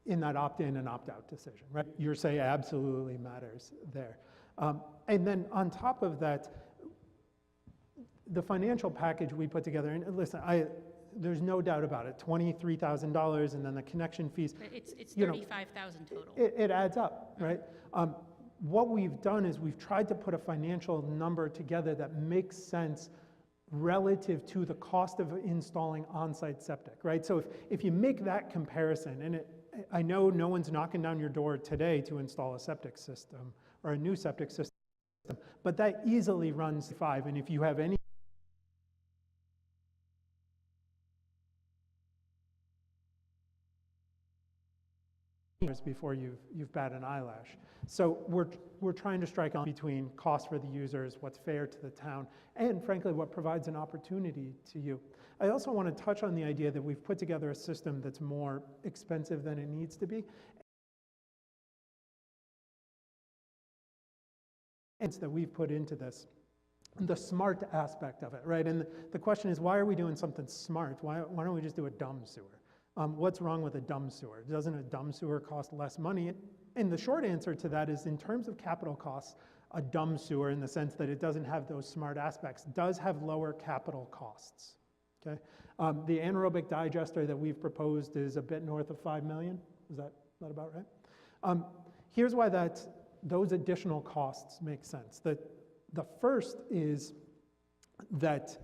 in that opt-in and opt-out decision, right? Your say absolutely matters there. And then on top of that, the financial package we put together, and listen, there's no doubt about it, $23,000 and then the connection fees. But it's You know, 35,000 total. It adds up, right? What we've done is we've tried to put a financial number together that makes sense relative to the cost of installing on-site septic, right? So if you make that comparison, and I know no one's knocking down your door today to install a septic system or a new septic system, but that easily runs 5, and if you have any before you've batted an eyelash. So we're trying to strike on between cost for the users, what's fair to the town, and frankly, what provides an opportunity to you. I also want to touch on the idea that we've put together a system that's more expensive than it needs to be, and that we've put into this, the smart aspect of it, right? And the question is, why are we doing something smart? Why don't we just do a dumb sewer? What's wrong with a dumb sewer? Doesn't a dumb sewer cost less money? And the short answer to that is, in terms of capital costs, a dumb sewer, in the sense that it doesn't have those smart aspects, does have lower capital costs, okay? The anaerobic digester that we've proposed is a bit north of $5 million. Is that about right? Here's why those additional costs make sense. The first is that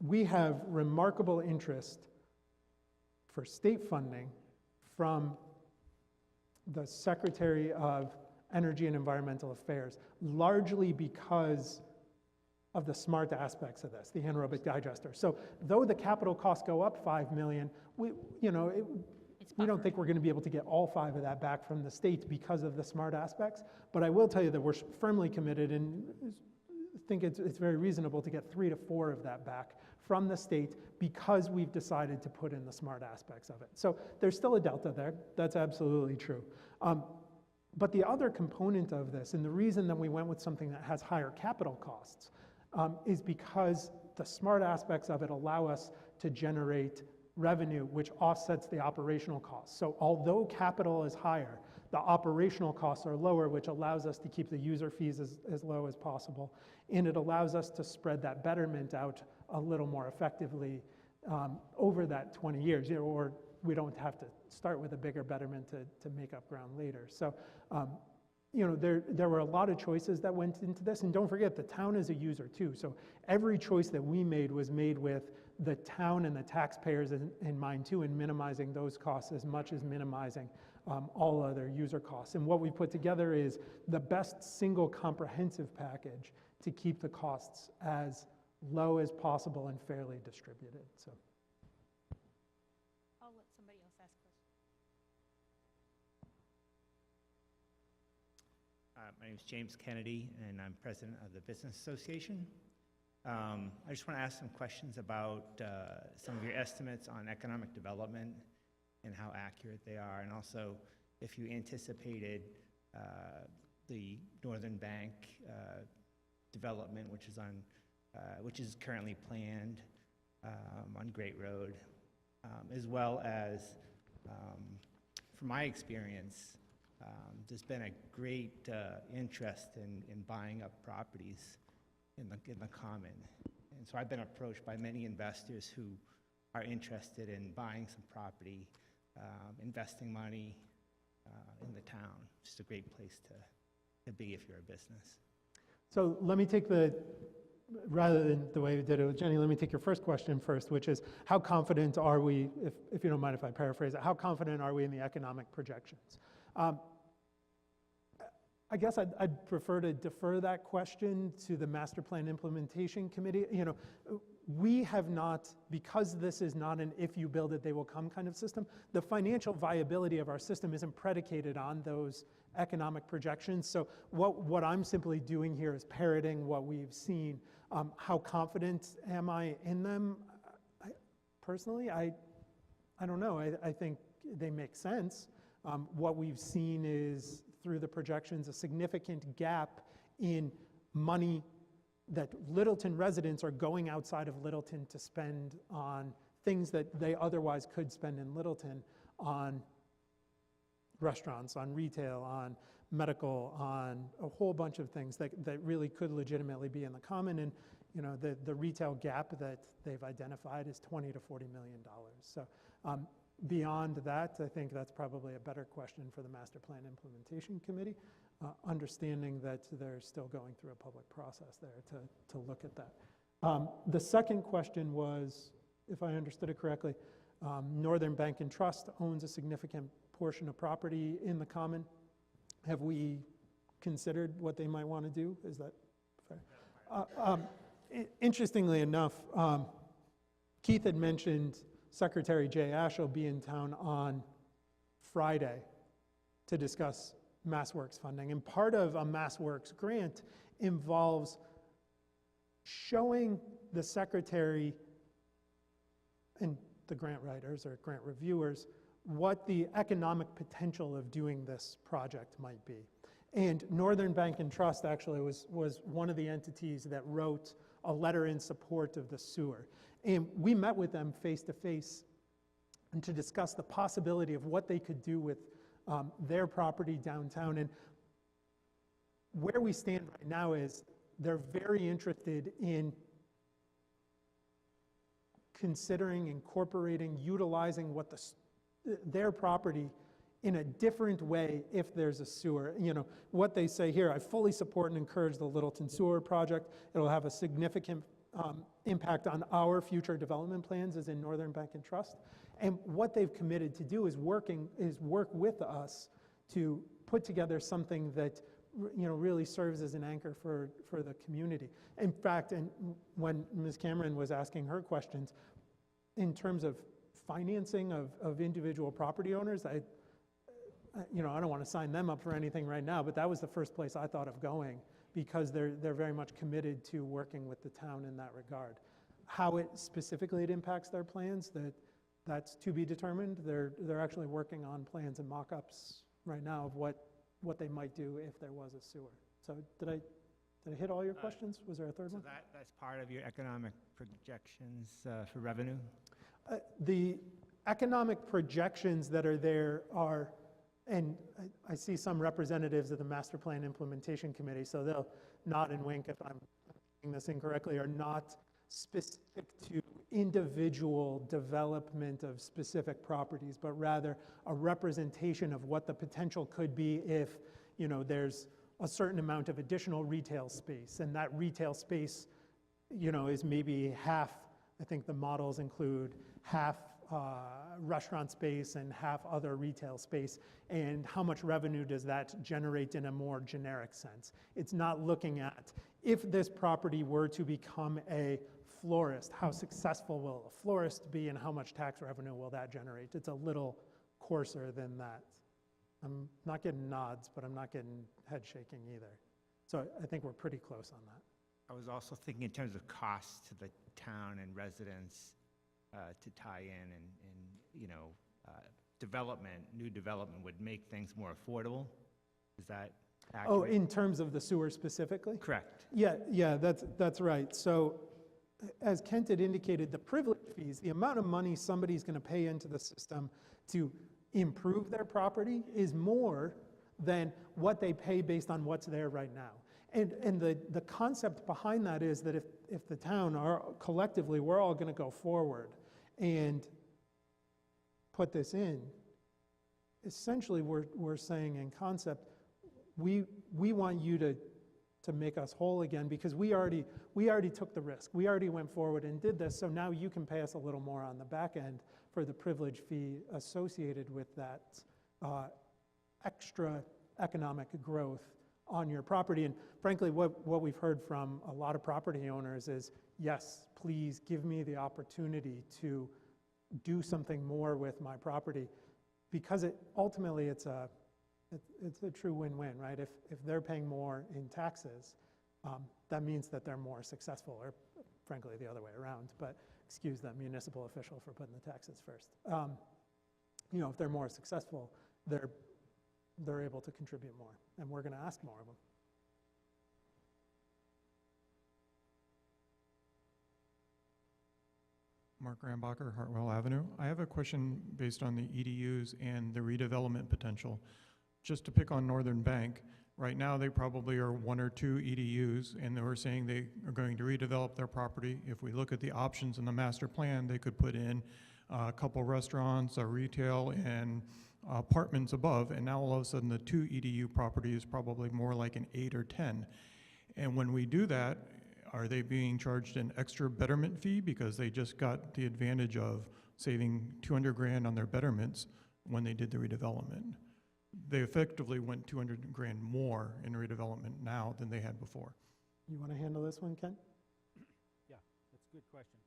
we have remarkable interest for state funding from the Secretary of Energy and Environmental Affairs, largely because of the smart aspects of this, the anaerobic digester. So though the capital costs go up $5 million, we don't think we're going to be able to get all 5 of that back from the state because of the smart aspects. But I will tell you that we're firmly committed, and think it's very reasonable to get 3 to 4 of that back from the state, because we've decided to put in the smart aspects of it. So there's still a delta there. That's absolutely true. But the other component of this, and the reason that we went with something that has higher capital costs, is because the smart aspects of it allow us to generate revenue which offsets the operational costs. So although capital is higher, the operational costs are lower, which allows us to keep the user fees as low as possible. And it allows us to spread that betterment out a little more effectively over that 20 years, or we don't have to start with a bigger betterment to make up ground later. So, there were a lot of choices that went into this, and don't forget, the town is a user too. So every choice that we made was made with the town and the taxpayers in mind too, and minimizing those costs as much as minimizing all other user costs. And what we put together is the best single comprehensive package to keep the costs as low as possible and fairly distributed. So I'll let somebody else ask questions. My name is James Kennedy, and I'm president of the Business Association. I just want to ask some questions about some of your estimates on economic development and how accurate they are, and also if you anticipated the Northern Bank development, which is currently planned on Great Road, as well as, from my experience, there's been a great interest in buying up properties in the common. And so I've been approached by many investors who are interested in buying some property, investing money in the town. It's just a great place to be if you're a business. So let me take rather than the way we did it with Jenny, let me take your first question first, which is, how confident are we, if you don't mind if I paraphrase it, how confident are we in the economic projections? I guess I'd prefer to defer that question to the Master Plan Implementation Committee. We have not, because this is not an if you build it, they will come kind of system, the financial viability of our system isn't predicated on those economic projections. So what I'm simply doing here is parroting what we've seen. How confident am I in them? Personally, I don't know. I think they make sense. What we've seen is, through the projections, a significant gap in money that Littleton residents are going outside of Littleton to spend on things that they otherwise could spend in Littleton, on restaurants, on retail, on medical, on a whole bunch of things that really could legitimately be in the common. And You know, the retail gap that they've identified is $20 to $40 million. So beyond that, I think that's probably a better question for the Master Plan Implementation Committee, understanding that they're still going through a public process there to look at that. The second question was, if I understood it correctly, Northern Bank and Trust owns a significant portion of property in the common. Have we considered what they might want to do? Is that fair? Interestingly enough, Keith had mentioned Secretary Jay Ash will be in town on Friday to discuss MassWorks funding. And part of a MassWorks grant involves showing the secretary and the grant writers or grant reviewers what the economic potential of doing this project might be. And Northern Bank and Trust actually was one of the entities that wrote a letter in support of the sewer. And we met with them face to face and to discuss the possibility of what they could do with their property downtown. And where we stand right now is they're very interested in considering, incorporating, utilizing their property in a different way if there's a sewer. You know, what they say here, I fully support and encourage the Littleton Sewer Project. It'll have a significant impact on our future development plans as in Northern Bank and Trust. And what they've committed to do is work with us to put together something that really serves as an anchor for the community. In fact, and when Ms. Cameron was asking her questions, in terms of financing of individual property owners, I don't want to sign them up for anything right now, but that was the first place I thought of going, because they're very much committed to working with the town in that regard. How it specifically impacts their plans, that's to be determined. They're actually working on plans and mock-ups right now of what they might do if there was a sewer. So did I hit all your questions? Was there a third one? So that's part of your economic projections for revenue? The economic projections that are there are, and I see some representatives of the Master Plan Implementation Committee, so they'll nod and wink if I'm saying this incorrectly, are not specific to individual development of specific properties, but rather a representation of what the potential could be if, there's a certain amount of additional retail space, and that retail space, is maybe half. I think the models include half restaurant space and half other retail space, and how much revenue does that generate in a more generic sense. It's not looking at, if this property were to become a florist, how successful will a florist be and how much tax revenue will that generate? It's a little coarser than that. I'm not getting nods, but I'm not getting head shaking either. So I think we're pretty close on that. I was also thinking in terms of costs to the town and residents to tie in and new development would make things more affordable. Is that accurate? Oh, in terms of the sewer specifically? Correct. Yeah, that's right. So as Kent had indicated, the privilege fees, the amount of money somebody's going to pay into the system to improve their property is more than what they pay based on what's there right now. And the concept behind that is that if the town collectively, we're all going to go forward and put this in, essentially we're saying in concept, we want you to make us whole again, because we already took the risk. We already went forward and did this, so now you can pay us a little more on the back end for the privilege fee associated with that extra economic growth on your property. And frankly, what we've heard from a lot of property owners is, yes, please give me the opportunity to do something more with my property, because ultimately it's a true win-win, right? If they're paying more in taxes, that means that they're more successful, or frankly the other way around, but excuse that municipal official for putting the taxes first. If they're more successful, they're able to contribute more, and we're going to ask more of them. Mark Rambacher, Hartwell Avenue. I have a question based on the EDUs and the redevelopment potential. Just to pick on Northern Bank, Right now, they probably are 1 or 2 EDUs, and they were saying they are going to redevelop their property. If we look at the options in the master plan, they could put in a couple restaurants, a retail, and apartments above, and now all of a sudden the 2 EDU property is probably more like an 8 or 10. And when we do that, are they being charged an extra betterment fee because they just got the advantage of saving 200 grand on their betterments when they did the redevelopment? They effectively went 200 grand more in redevelopment now than they had before. You want to handle this one, Ken? Yeah, that's a good question.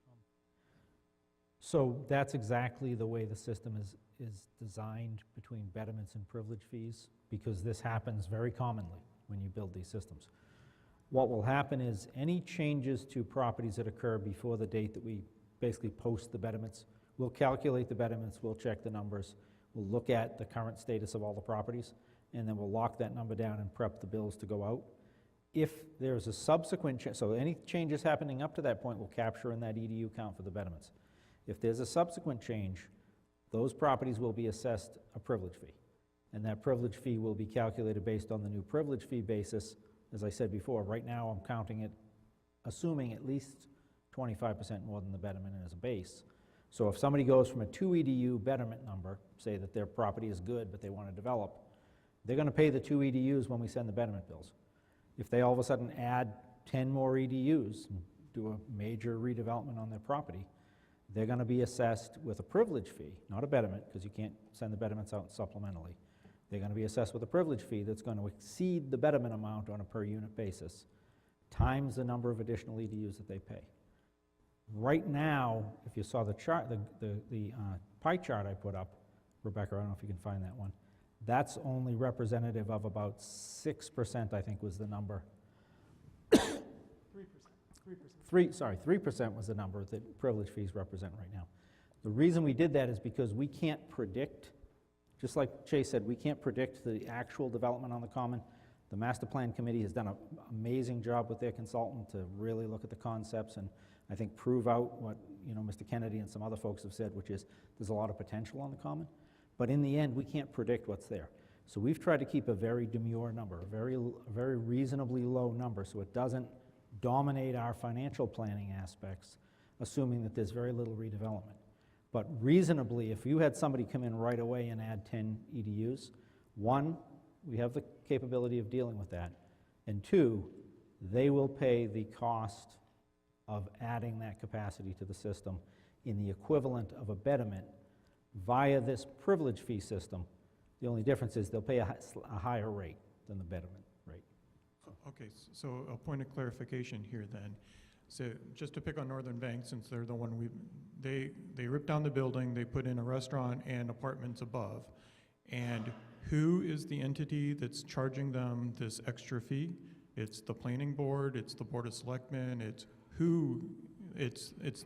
So that's exactly the way the system is designed between betterments and privilege fees, because this happens very commonly when you build these systems. What will happen is any changes to properties that occur before the date that we basically post the betterments, we'll calculate the betterments, we'll check the numbers, we'll look at the current status of all the properties, and then we'll lock that number down and prep the bills to go out. If there's a subsequent so any changes happening up to that point will capture in that EDU count for the betterments. If there's a subsequent change, those properties will be assessed a privilege fee. And that privilege fee will be calculated based on the new privilege fee basis. As I said before, right now I'm counting it, assuming at least 25% more than the betterment as a base. So if somebody goes from a 2 EDU betterment number, say that their property is good but they want to develop, they're going to pay the 2 EDUs when we send the betterment bills. If they all of a sudden add 10 more EDUs, and do a major redevelopment on their property, they're going to be assessed with a privilege fee, not a betterment, because you can't send the betterments out supplementally. They're going to be assessed with a privilege fee that's going to exceed the betterment amount on a per unit basis, times the number of additional EDUs that they pay. Right now, if you saw the chart, the pie chart I put up, Rebecca, I don't know if you can find that one, that's only representative of about 6%, I think was the number. 3% was the number that privilege fees represent right now. The reason we did that is because we can't predict, just like Chase said, we can't predict the actual development on the common. The master plan committee has done an amazing job with their consultant to really look at the concepts and I think prove out what Mr. Kennedy and some other folks have said, which is there's a lot of potential on the common. But in the end, we can't predict what's there. So we've tried to keep a very demure number, a very reasonably low number, so it doesn't dominate our financial planning aspects, assuming that there's very little redevelopment. But reasonably, if you had somebody come in right away and add 10 EDUs, one, we have the capability of dealing with that, and two, they will pay the cost of adding that capacity to the system in the equivalent of a betterment via this privilege fee system. The only difference is they'll pay a higher rate than the betterment rate. Okay, so a point of clarification here then. So just to pick on Northern Bank, since they're the one they ripped down the building, they put in a restaurant and apartments above. And who is the entity that's charging them this extra fee? It's the planning board, it's the board of selectmen, it's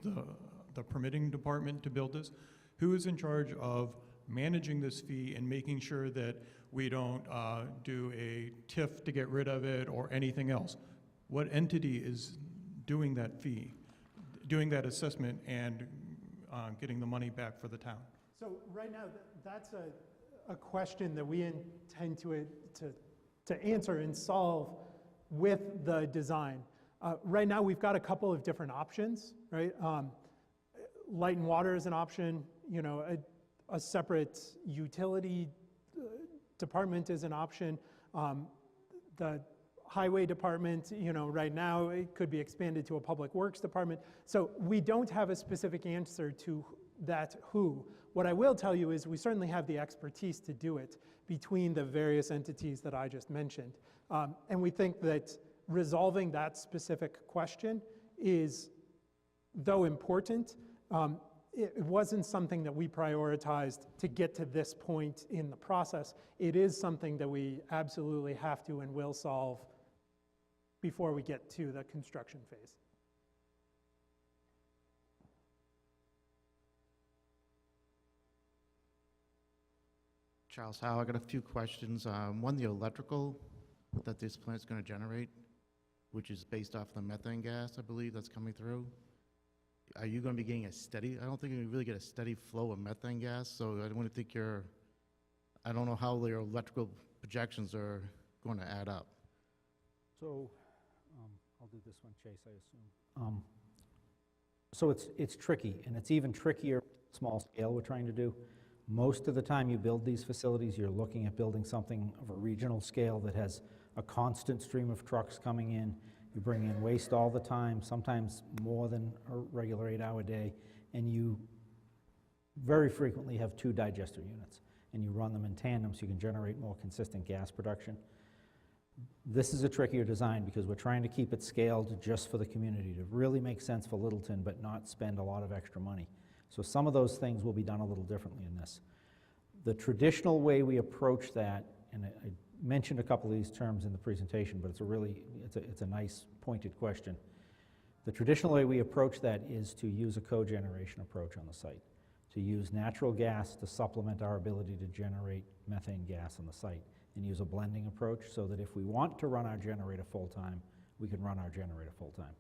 the permitting department to build this. Who is in charge of managing this fee and making sure that we don't do a TIF to get rid of it or anything else? What entity is doing that fee, doing that assessment and getting the money back for the town? So right now, that's a question that we intend to answer and solve with the design. Right now, we've got a couple of different options, right? Light and water is an option, a separate utility department is an option. The highway department, right now, it could be expanded to a public works department. So we don't have a specific answer to that who. What I will tell you is we certainly have the expertise to do it between the various entities that I just mentioned. And we think that resolving that specific question is, though important, it wasn't something that we prioritized to get to this point in the process. It is something that we absolutely have to and will solve before we get to the construction phase. Charles Howe, I got a few questions. One, the electrical that this plant's going to generate, which is based off the methane gas, I believe, that's coming through. Are you going to be getting a steady? I don't think you really get a steady flow of methane gas, so I don't want to think I don't know how your electrical projections are going to add up? So, I'll do this one, Chase, I assume. So it's tricky, and it's even trickier small scale we're trying to do. Most of the time you build these facilities, you're looking at building something of a regional scale that has a constant stream of trucks coming in. You bring in waste all the time, sometimes more than a regular 8-hour day, and you very frequently have 2 digester units, and you run them in tandem so you can generate more consistent gas production. This is a trickier design because we're trying to keep it scaled just for the community to really make sense for Littleton but not spend a lot of extra money. So some of those things will be done a little differently in this. The traditional way we approach that, and I mentioned a couple of these terms in the presentation, but it's a nice pointed question. The traditional way we approach that is to use a cogeneration approach on the site, to use natural gas to supplement our ability to generate methane gas on the site, and use a blending approach so that if we want to run our generator full-time, we can run our generator full-time.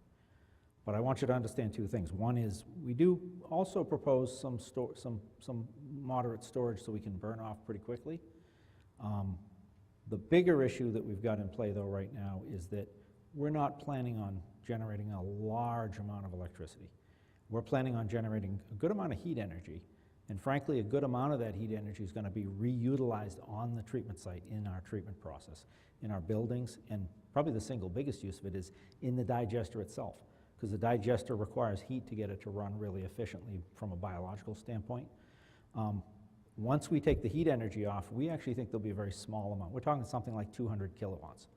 But I want you to understand 2 things. One is we do also propose some moderate storage so we can burn off pretty quickly. The bigger issue that we've got in play though right now is that we're not planning on generating a large amount of electricity. We're planning on generating a good amount of heat energy, and frankly, a good amount of that heat energy is going to be reutilized on the treatment site in our treatment process, in our buildings, and probably the single biggest use of it is in the digester itself, because the digester requires heat to get it to run really efficiently from a biological standpoint. Once we take the heat energy off, we actually think there'll be a very small amount. We're talking something like 200 kilowatts.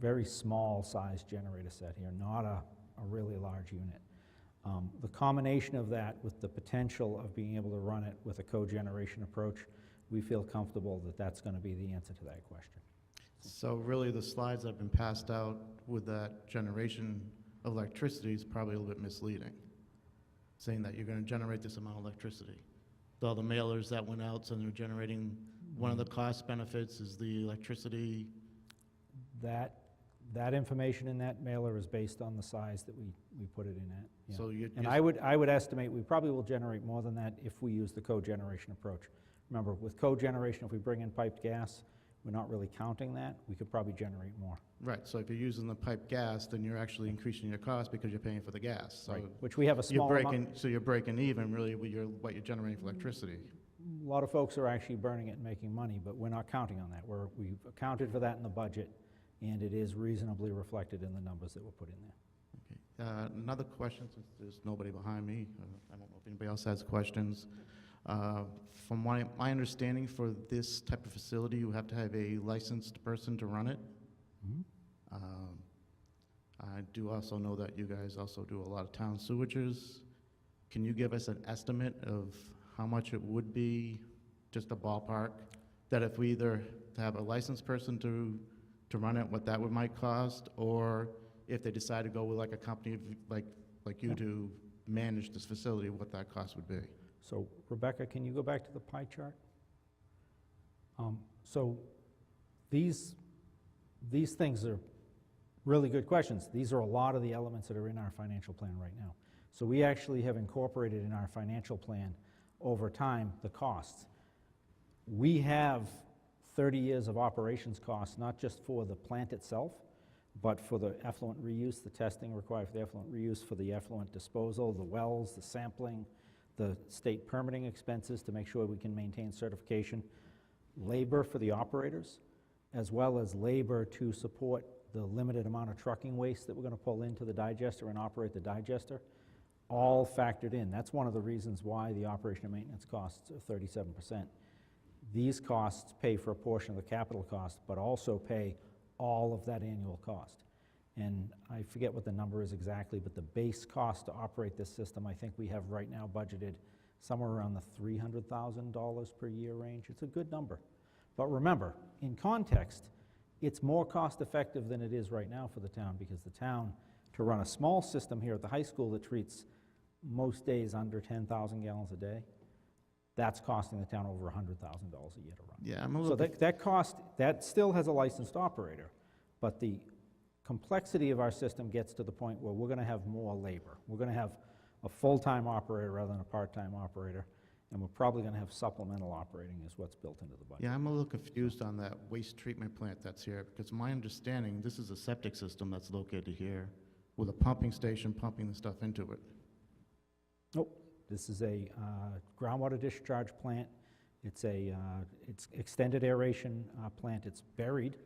Very small size generator set here, not a really large unit. The combination of that with the potential of being able to run it with a cogeneration approach, we feel comfortable that that's going to be the answer to that question. So really, the slides that have been passed out with that generation of electricity is probably a little bit misleading, saying that you're going to generate this amount of electricity. All the mailers that went out, so they're generating, one of the cost benefits is the electricity. That information in that mailer is based on the size that we put it in at. Yeah. So and I would estimate we probably will generate more than that if we use the cogeneration approach. Remember, with cogeneration, if we bring in piped gas, we're not really counting that. We could probably generate more. Right, so if you're using the piped gas, then you're actually increasing your cost because you're paying for the gas. So right, which we have a small amount. So you're breaking even really with what you're generating for electricity. A lot of folks are actually burning it and making money, but we're not counting on that. We've accounted for that in the budget, and it is reasonably reflected in the numbers that were put in there. Okay. Another question, since there's nobody behind me, I don't know if anybody else has questions. From my understanding, for this type of facility, you have to have a licensed person to run it. Mm-hmm. I do also know that you guys also do a lot of town sewages. Can you give us an estimate of how much it would be, just a ballpark, that if we either have a licensed person to run it, what that might cost, or if they decide to go with like a company like you to manage this facility, what that cost would be? So Rebecca, can you go back to the pie chart? So these things are really good questions. These are a lot of the elements that are in our financial plan right now. So we actually have incorporated in our financial plan over time the costs. We have 30 years of operations costs, not just for the plant itself, but for the effluent reuse, the testing required for the effluent reuse, for the effluent disposal, the wells, the sampling, the state permitting expenses to make sure we can maintain certification, labor for the operators, as well as labor to support the limited amount of trucking waste that we're going to pull into the digester and operate the digester, all factored in. That's one of the reasons why the operation and maintenance costs are 37%. These costs pay for a portion of the capital cost, but also pay all of that annual cost. And I forget what the number is exactly, but the base cost to operate this system, I think we have right now budgeted somewhere around the $300,000 per year range. It's a good number. But remember, in context, it's more cost effective than it is right now for the town, because the town, to run a small system here at the high school that treats most days under 10,000 gallons a day, that's costing the town over $100,000 a year to run. Yeah, I'm a So little that cost, that still has a licensed operator, but the complexity of our system gets to the point where we're going to have more labor. We're going to have a full-time operator rather than a part-time operator, And we're probably going to have supplemental operating is what's built into the budget. Yeah, I'm a little confused on that waste treatment plant that's here, because my understanding, this is a septic system that's located here with a pumping station pumping the stuff into it. Nope, this is a groundwater discharge plant. It's it's extended aeration plant. It's buried,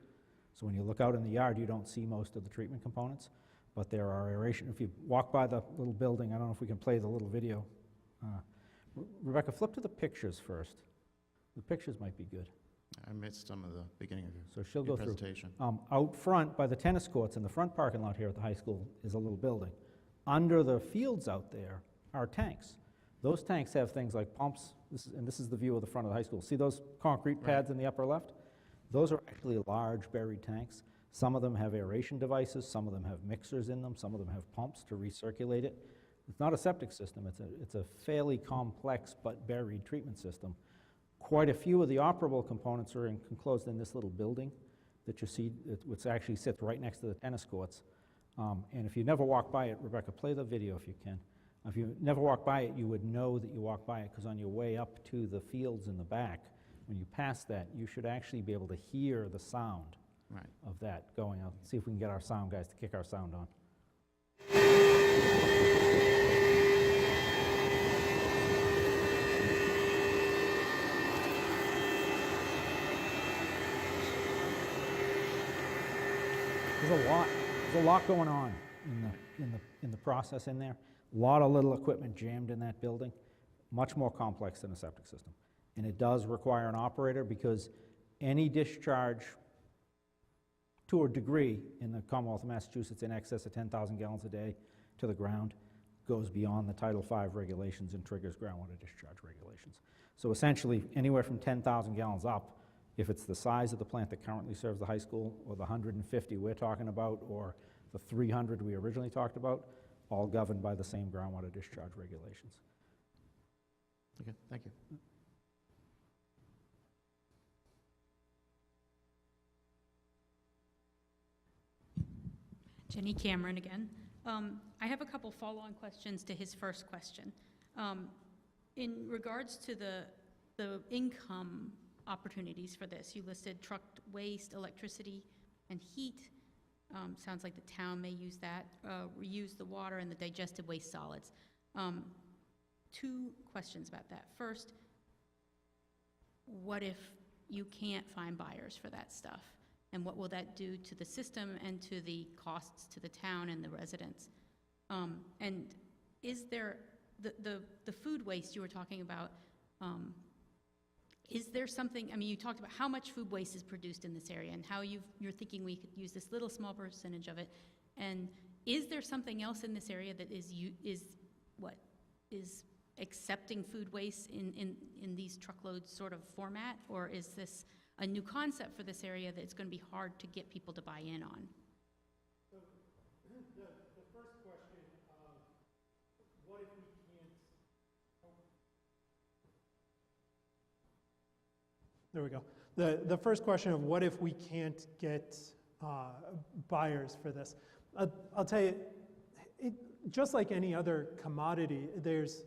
so when you look out in the yard, you don't see most of the treatment components, but there are aeration. If you walk by the little building, I don't know if we can play the little video. Rebecca, flip to the pictures first. The pictures might be good. I missed some of the beginning of So she'll your go through. presentation. Out front by the tennis courts in the front parking lot here at the high school is a little building. Under the fields out there are tanks. Those tanks have things like pumps, this is the view of the front of the high school. See those concrete pads in the upper left? Those are actually large buried tanks. Some of them have aeration devices, some of them have mixers in them, some of them have pumps to recirculate it. It's not a septic system, it's a fairly complex but buried treatment system. Quite a few of the operable components are enclosed in this little building that you see, which actually sits right next to the tennis courts. And if you never walk by it, Rebecca, play the video if you can. If you never walk by it, you would know that you walked by it, because on your way up to the fields in the back, when you pass that, you should actually be able to hear the sound of that going on. See if we can get our sound guys to kick our sound on. There's a lot going on in the process in there. A lot of little equipment jammed in that building, much more complex than a septic system. And it does require an operator, because any discharge to a degree in the Commonwealth of Massachusetts in excess of 10,000 gallons a day to the ground goes beyond the Title V regulations and triggers groundwater discharge regulations. So essentially, anywhere from 10,000 gallons up, if it's the size of the plant that currently serves the high school, or the 150 we're talking about, or the 300 we originally talked about, all governed by the same groundwater discharge regulations. Okay, thank you. Jenny Cameron again. I have a couple follow-on questions to his first question. In regards to the income opportunities for this, you listed trucked waste, electricity, and heat. Sounds like the town may use that, reuse the water and the digested waste solids. Two questions about that. First, what if you can't find buyers for that stuff? And what will that do to the system and to the costs to the town and the residents? And is there, the food waste you were talking about, is there something, I mean, you talked about how much food waste is produced in this area and how you're thinking we could use this little small percentage of it. And is there something else in this area that is accepting food waste in these truckloads sort of format? Or is this a new concept for this area that it's going to be hard to get people to buy in on? So the first question, what if we can't, there we go. The first question of what if we can't get buyers for this? I'll tell you, just like any other commodity, there's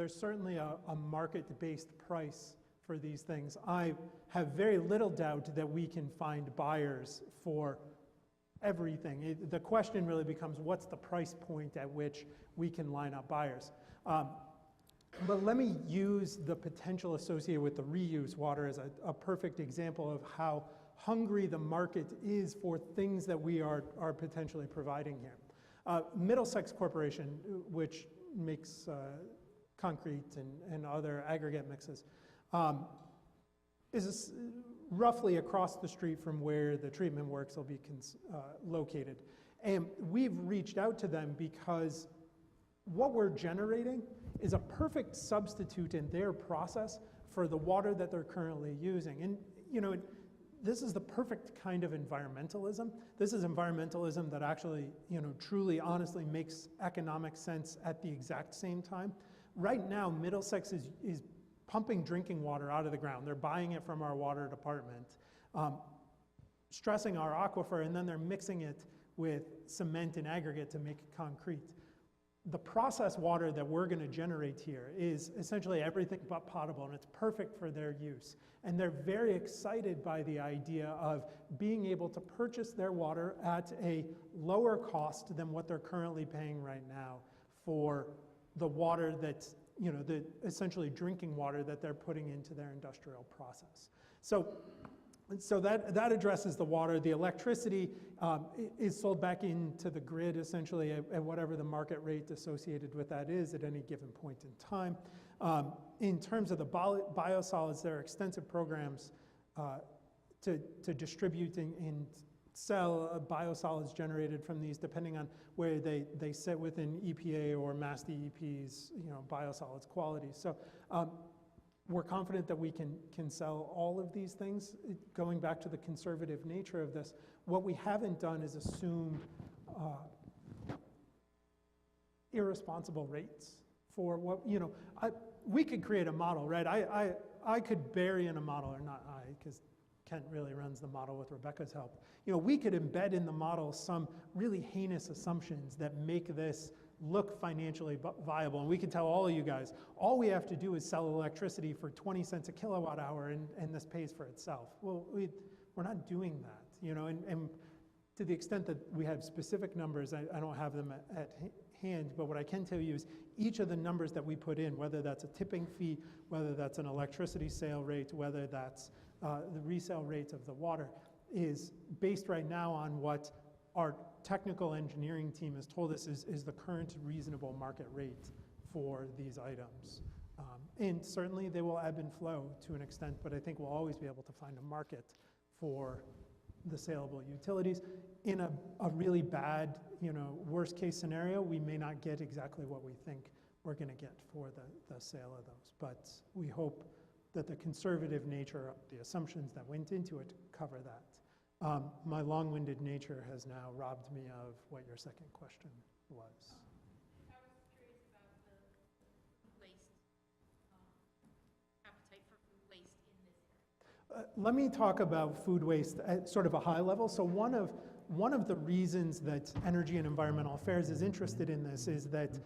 certainly a market-based price for these things. I have very little doubt that we can find buyers for everything. The question really becomes, what's the price point at which we can line up buyers? But let me use the potential associated with the reuse water as a perfect example of how hungry the market is for things that we are potentially providing here. Middlesex Corporation, which makes concrete and other aggregate mixes, is roughly across the street from where the treatment works will be located. And we've reached out to them because what we're generating is a perfect substitute in their process for the water that they're currently using. And, you know, this is the perfect kind of environmentalism. This is environmentalism that actually, you know, truly, honestly makes economic sense at the exact same time. Right now, Middlesex is pumping drinking water out of the ground. They're buying it from our water department, stressing our aquifer, and then they're mixing it with cement and aggregate to make concrete. the processed water that we're going to generate here is essentially everything but potable, and it's perfect for their use. And they're very excited by the idea of being able to purchase their water at a lower cost than what they're currently paying right now for the water that's, the essentially drinking water that they're putting into their industrial process. So that addresses the water. The electricity is sold back into the grid essentially at whatever the market rate associated with that is at any given point in time. In terms of the biosolids, there are extensive programs to distribute and sell biosolids generated from these, depending on where they sit within EPA or Mass DEP's biosolids quality. So we're confident that we can sell all of these things. Going back to the conservative nature of this, what we haven't done is assumed irresponsible rates for what, we could create a model, right? I could bury in a model, or not I, because Kent really runs the model with Rebecca's help. We could embed in the model some really heinous assumptions that make this look financially viable. And we can tell all of you guys, all we have to do is sell electricity for 20 cents a kilowatt hour and this pays for itself. Well, we're not doing that, and to the extent that we have specific numbers, I don't have them at hand, but what I can tell you is each of the numbers that we put in, whether that's a tipping fee, whether that's an electricity sale rate, whether that's the resale rate of the water, is based right now on what our technical engineering team has told us is the current reasonable market rate for these items. And certainly they will ebb and flow to an extent, but I think we'll always be able to find a market for the saleable utilities. In a really bad, worst case scenario, we may not get exactly what we think we're going to get for the sale of those. But we hope that the conservative nature of the assumptions that went into it cover that. My long-winded nature has now robbed me of what your second question was. I was curious about the food waste, appetite for food waste in this area. Let me talk about food waste at sort of a high level. So one of the reasons that Energy and Environmental Affairs is interested in this is that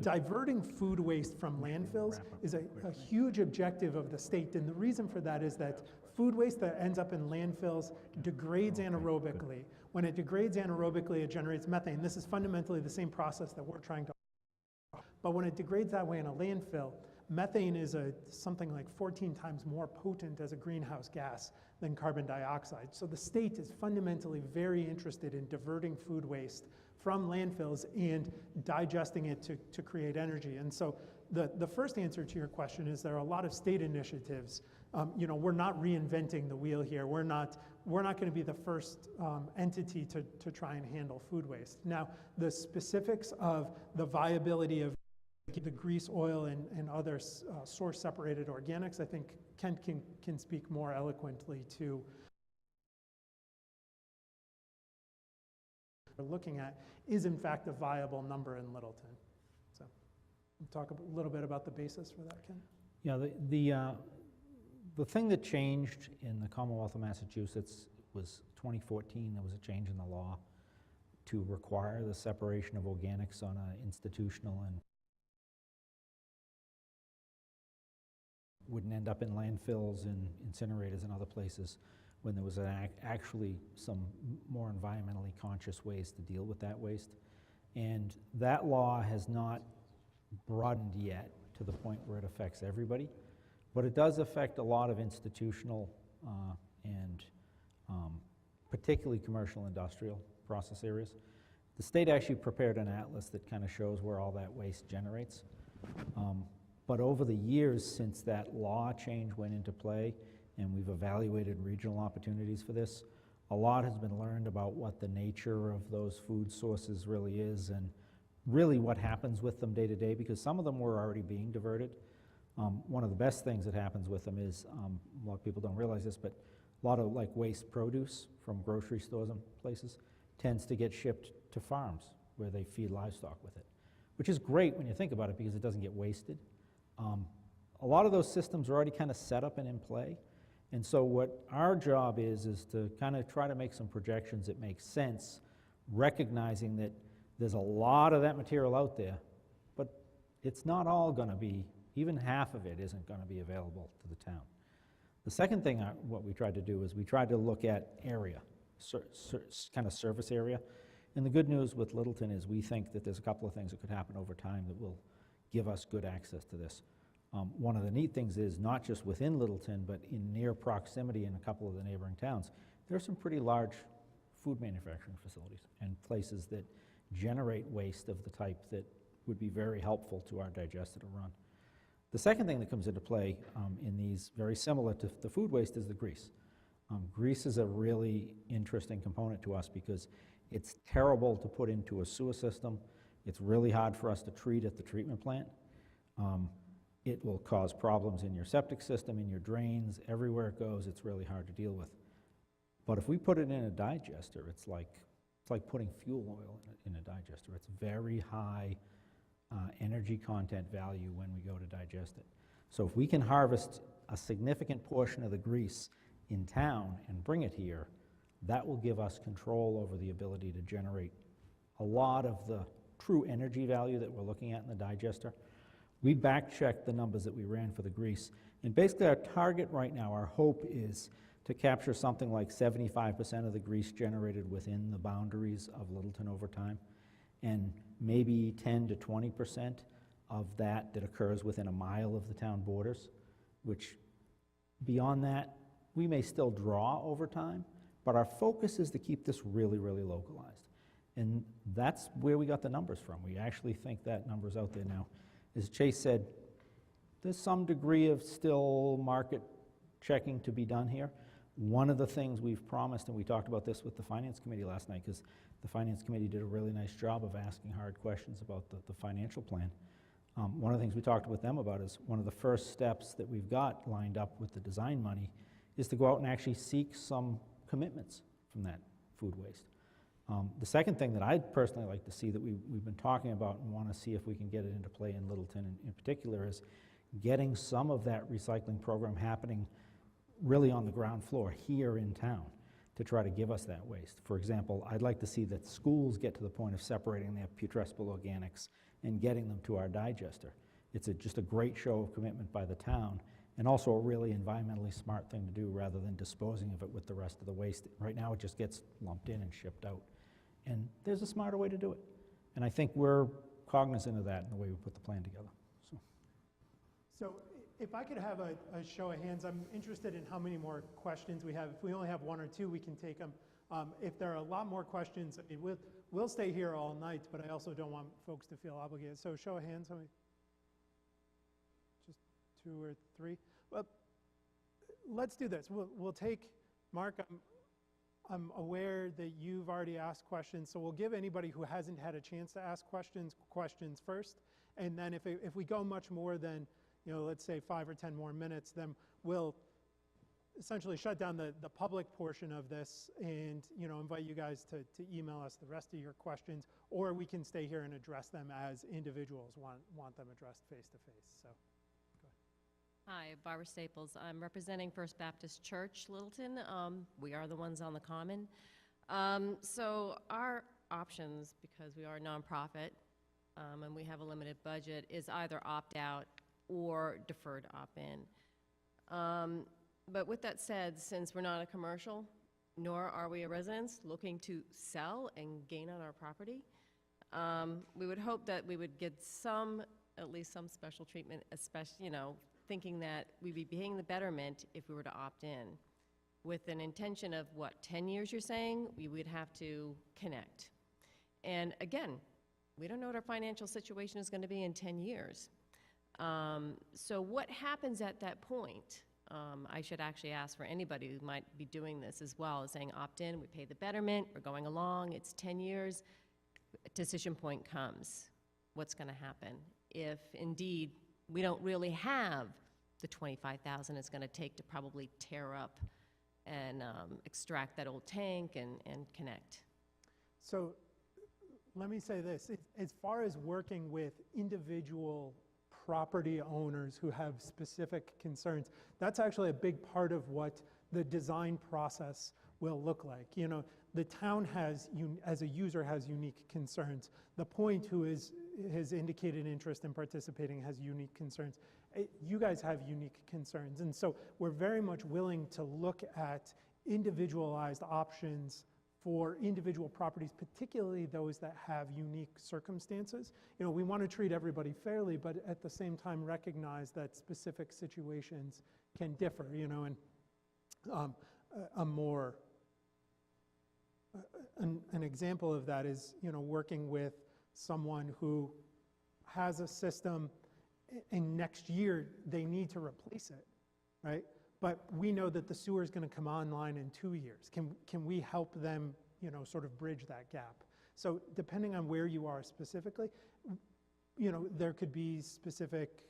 diverting food waste from landfills is a huge objective of the state. And the reason for that is that food waste that ends up in landfills degrades anaerobically. When it degrades anaerobically, it generates methane. This is fundamentally the same process that we're trying to. But when it degrades that way in a landfill, methane is something like 14 times more potent as a greenhouse gas than carbon dioxide. So the state is fundamentally very interested in diverting food waste from landfills and digesting it to create energy. And so the first answer to your question is there are a lot of state initiatives. We're not reinventing the wheel here. We're not going to be the first entity to try and handle food waste. Now, the specifics of the viability of the grease, oil, and other source-separated organics, I think Kent can speak more eloquently to. We're looking at is in fact a viable number in Littleton. So, talk a little bit about the basis for that, Ken. Yeah, the thing that changed in the Commonwealth of Massachusetts was 2014. There was a change in the law to require the separation of organics on an institutional and wouldn't end up in landfills and incinerators and other places when there was actually some more environmentally conscious ways to deal with that waste. And that law has not broadened yet to the point where it affects everybody, but it does affect a lot of institutional and particularly commercial industrial process areas. The state actually prepared an atlas that kind of shows where all that waste generates. But over the years since that law change went into play and we've evaluated regional opportunities for this, a lot has been learned about what the nature of those food sources really is and really what happens with them day to day, because some of them were already being diverted. One of the best things that happens with them is, a lot of people don't realize this, but a lot of waste produce from grocery stores and places tends to get shipped to farms where they feed livestock with it, which is great when you think about it because it doesn't get wasted. A lot of those systems are already kind of set up and in play. And so what our job is to kind of try to make some projections that make sense, recognizing that There's a lot of that material out there, but it's not all going to be, even half of it isn't going to be available to the town. The second thing, what we tried to do is we tried to look at area, kind of surface area. And the good news with Littleton is we think that there's a couple of things that could happen over time that will give us good access to this. One of the neat things is not just within Littleton, but in near proximity in a couple of the neighboring towns, there are some pretty large food manufacturing facilities and places that generate waste of the type that would be very helpful to our digester to run. The second thing that comes into play in these, very similar to the food waste, is the grease. Grease is a really interesting component to us because it's terrible to put into a sewer system. It's really hard for us to treat at the treatment plant. It will cause problems in your septic system, in your drains, everywhere it goes. It's really hard to deal with. But if we put it in a digester, it's like putting fuel oil in a digester. It's very high energy content value when we go to digest it. So if we can harvest a significant portion of the grease in town and bring it here, that will give us control over the ability to generate a lot of the true energy value that we're looking at in the digester. We back-checked the numbers that we ran for the grease, and basically our target right now, our hope is to capture something like 75% of the grease generated within the boundaries of Littleton over time, and maybe 10 to 20% of that occurs within a mile of the town borders, which beyond that, we may still draw over time, but our focus is to keep this really, really localized. And that's where we got the numbers from. We actually think that number's out there now. As Chase said, there's some degree of still market checking to be done here. One of the things we've promised, and we talked about this with the Finance Committee last night, because the Finance Committee did a really nice job of asking hard questions about the financial plan. One of the things we talked with them about is one of the first steps that we've got lined up with the design money is to go out and actually seek some commitments from that food waste. The second thing that I'd personally like to see that we've been talking about and want to see if we can get it into play in Littleton in particular is getting some of that recycling program happening really on the ground floor here in town to try to give us that waste. For example, I'd like to see that schools get to the point of separating their putrescible organics and getting them to our digester. It's just a great show of commitment by the town, and also a really environmentally smart thing to do rather than disposing of it with the rest of the waste. Right now it just gets lumped in and shipped out. And there's a smarter way to do it. And I think we're cognizant of that in the way we put the plan together. So if I could have a show of hands, I'm interested in how many more questions we have. If we only have one or two, we can take them. If there are a lot more questions, I mean, we'll stay here all night, but I also don't want folks to feel obligated. So show of hands, how many? Just two or three? Well, let's do this. We'll take, Mark, I'm aware that you've already asked questions, so we'll give anybody who hasn't had a chance to ask questions first, and then if we go much more than, let's say 5 or 10 more minutes, then we'll essentially shut down the public portion of this and invite you guys to email us the rest of your questions, or we can stay here and address them as individuals want them addressed face to face. So. Hi, Barbara Staples. I'm representing First Baptist Church, Littleton. We are the ones on the common. So our options, because we are a nonprofit and we have a limited budget, is either opt out or deferred opt-in. But with that said, since we're not a commercial, nor are we a residence looking to sell and gain on our property, we would hope that we would get at least some special treatment, especially, thinking that we'd be paying the betterment if we were to opt in. With an intention of, 10 years you're saying? We would have to connect. And again, we don't know what our financial situation is going to be in 10 years. So what happens at that point? I should actually ask for anybody who might be doing this as well, saying opt in, we pay the betterment, we're going along, it's 10 years, a decision point comes. What's going to happen? If indeed we don't really have the $25,000 it's going to take to probably tear up and extract that old tank and connect. So let me say this. As far as working with individual property owners who have specific concerns. That's actually a big part of what the design process will look like. You know, the town has, as a user, has unique concerns. The Point, who has indicated interest in participating, has unique concerns. You guys have unique concerns. And so we're very much willing to look at individualized options for individual properties, particularly those that have unique circumstances. You know, we want to treat everybody fairly, but at the same time recognize that specific situations can differ, you know, and an example of that is, you know, working with someone who has a system and next year they need to replace it, right? But we know that the sewer is going to come online in 2 years. Can we help them, you know, sort of bridge that gap? So depending on where you are specifically, you know, there could be specific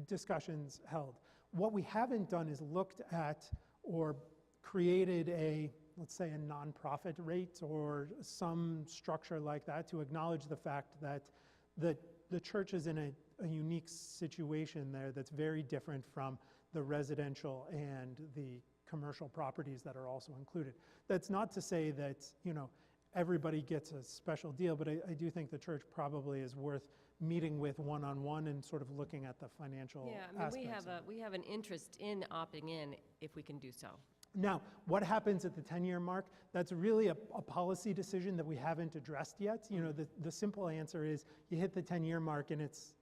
discussions held. What we haven't done is looked at or created a, let's say, a nonprofit rate or some structure like that to acknowledge the fact that the church is in a unique situation there that's very different from the residential and the commercial properties that are also included. That's not to say that, you know, everybody gets a special deal, but I do think the church probably is worth meeting with one-on-one and sort of looking at the financial aspects. We have an interest in opting in if we can do so. Now, what happens at the 10-year mark? That's really a policy decision that we haven't addressed yet. You know, the simple answer is you hit the 10-year mark and it's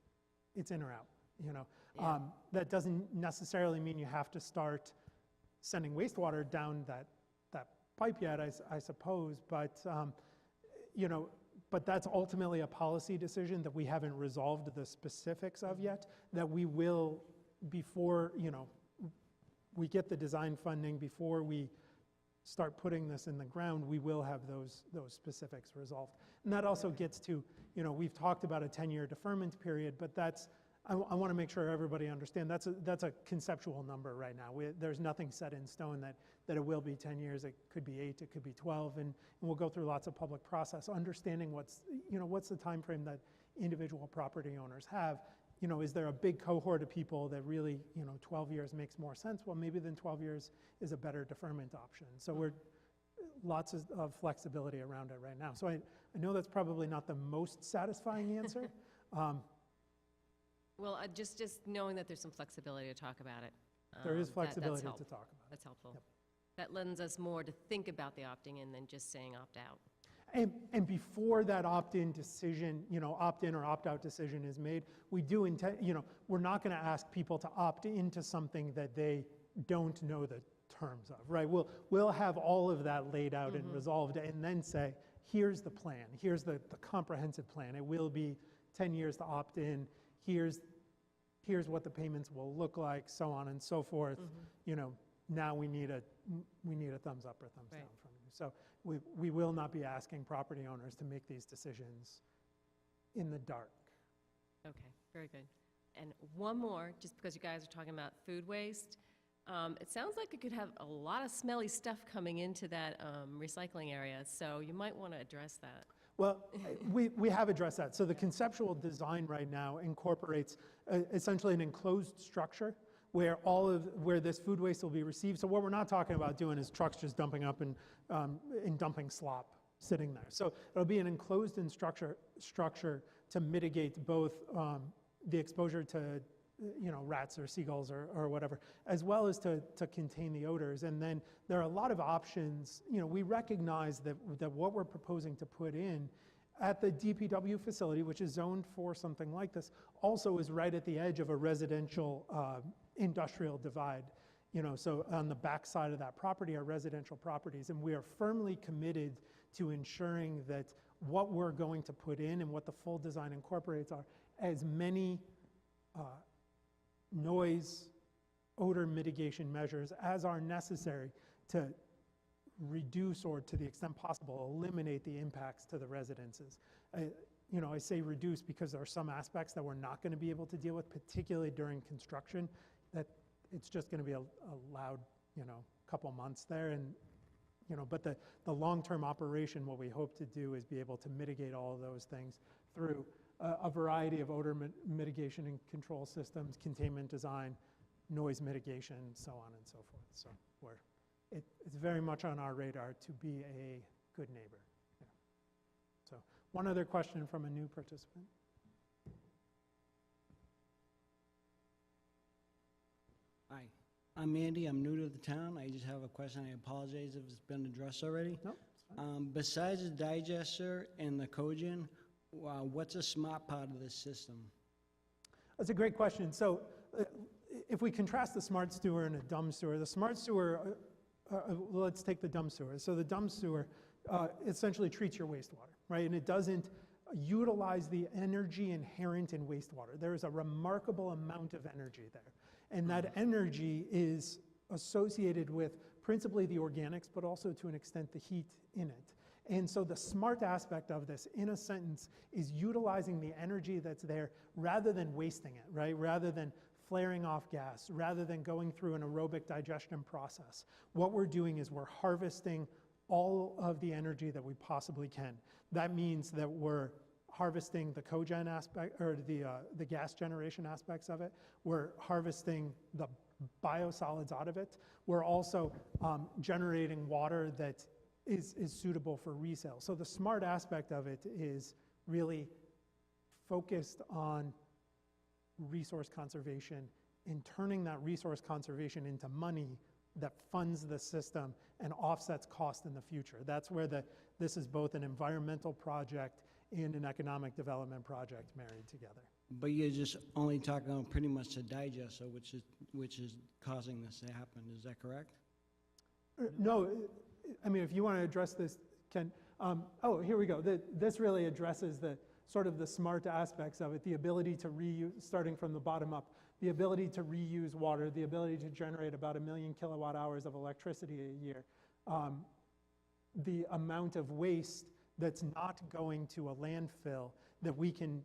in or out, you know. Yeah. That doesn't necessarily mean you have to start sending wastewater down that pipe yet, I suppose, but, you know, but that's ultimately a policy decision that we haven't resolved the specifics of yet, that we will, before, you know, we get the design funding, before we start putting this in the ground, we will have those specifics resolved. And that also gets to, you know, we've talked about a 10-year deferment period, but that's, I want to make sure everybody understands that's a conceptual number right now. There's nothing set in stone that it will be 10 years. It could be 8, it could be 12, and we'll go through lots of public process, understanding what's the time frame that individual property owners have. You know, is there a big cohort of people that really, you know, 12 years makes more sense? Well, maybe then 12 years is a better deferment option. So we're lots of flexibility around it right now. So I know that's probably not the most satisfying answer. Well, just knowing that there's some flexibility to talk about it. There is flexibility to that's talk about it. That's helpful. Yep. That lends us more to think about the opting in than just saying opt out. And before that opt-in decision, you know, opt-in or opt-out decision is made, we do intend, you know, we're not going to ask people to opt into something that they don't know the terms of, right? We'll have all of that laid out and resolved, and then say, here's the plan, here's the comprehensive plan. It will be 10 years to opt in, here's what the payments will look like, so on and so forth. You know, now we need a thumbs up or thumbs down from you. So we will not be asking property owners to make these decisions in the dark. Okay, very good. And one more, just because you guys are talking about food waste, it sounds like it could have a lot of smelly stuff coming into that recycling area, so you might want to address that. Well, we have addressed that. So the conceptual design right now incorporates essentially an enclosed structure where this food waste will be received. So what we're not talking about doing is trucks just dumping up and dumping slop sitting there. So it'll be an enclosed structure to mitigate both the exposure to rats or seagulls or whatever, as well as to contain the odors. And then there are a lot of options. You know, we recognize that what we're proposing to put in at the DPW facility, which is zoned for something like this, also is right at the edge of a residential industrial divide. You know, so on the back side of that property are residential properties, and we are firmly committed to ensuring that what we're going to put in and what the full design incorporates are as many noise, odor mitigation measures as are necessary to reduce or, to the extent possible, eliminate the impacts to the residences. I say reduce because there are some aspects that we're not going to be able to deal with, particularly during construction, that it's just going to be a loud, couple months there. And, but the long-term operation, what we hope to do is be able to mitigate all of those things through a variety of odor mitigation and control systems, containment design, noise mitigation, so on and so forth. So it's very much on our radar to be a good neighbor. Yeah. So one other question from a new participant. Hi, I'm Andy. I'm new to the town. I just have a question. I apologize if it's been addressed already. No, it's fine. Besides the digester and the cogen, what's a smart part of this system? That's a great question. So if we contrast the smart sewer and a dumb sewer, the smart sewer, let's take the dumb sewer. So the dumb sewer essentially treats your wastewater, right? And it doesn't utilize the energy inherent in wastewater. There is a remarkable amount of energy there. And that energy is associated with principally the organics, but also to an extent the heat in it. And so the smart aspect of this, in a sentence, is utilizing the energy that's there rather than wasting it, right? Rather than flaring off gas, rather than going through an aerobic digestion process. What we're doing is we're harvesting all of the energy that we possibly can. That means that we're harvesting the cogen aspect, or the gas generation aspects of it. We're harvesting the biosolids out of it. We're also generating water that is suitable for resale. So the smart aspect of it is really focused on resource conservation and turning that resource conservation into money that funds the system and offsets cost in the future. That's where this is both an environmental project and an economic development project married together. But you're just only talking about pretty much the digester, which is causing this to happen. Is that correct? No, I mean, if you want to address this, Ken. Oh, here we go. This really addresses the sort of the smart aspects of it, the ability to reuse, starting from the bottom up, the ability to reuse water, the ability to generate about 1 million kilowatt hours of electricity a year, the amount of waste that's not going to a landfill that we can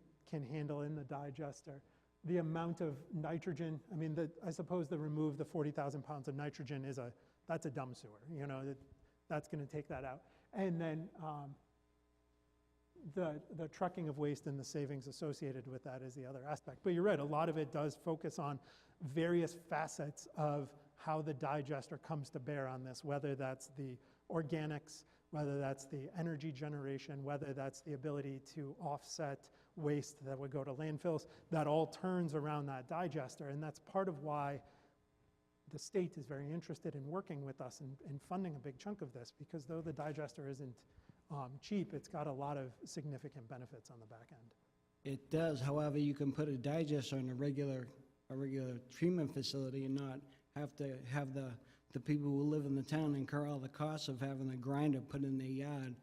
handle in the digester, the amount of nitrogen. I mean, I suppose the remove the 40,000 pounds of nitrogen that's a dumb sewer. You know, that's going to take that out. And then the trucking of waste and the savings associated with that is the other aspect. But you're right, a lot of it does focus on various facets of how the digester comes to bear on this, whether that's the organics, whether that's the energy generation, whether that's the ability to offset waste that would go to landfills. That all turns around that digester, and that's part of why the state is very interested in working with us and funding a big chunk of this, because though the digester isn't cheap, it's got a lot of significant benefits on the back end. It does. However, you can put a digester in a regular treatment facility and not have to have the people who live in the town incur all the costs of having the grinder put in their yard.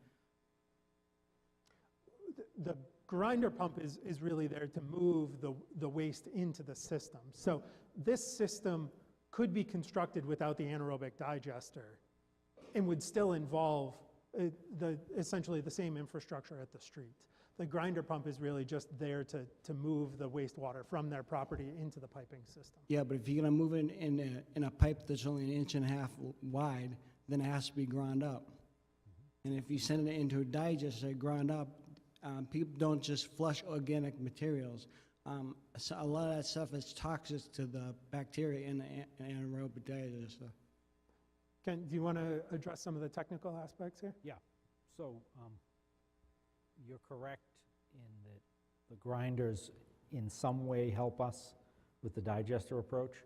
The grinder pump is really there to move the waste into the system. So this system could be constructed without the anaerobic digester and would still involve essentially the same infrastructure at the street. The grinder pump is really just there to move the wastewater from their property into the piping system. Yeah, but if you're gonna move it in a pipe that's only 1.5 inches wide, then it has to be ground up. And if you send it into a digester ground up, people don't just flush organic materials. So a lot of that stuff is toxic to the bacteria in the anaerobic digester. Ken, do you want to address some of the technical aspects here? Yeah. So you're correct in that the grinders in some way help us with the digester approach.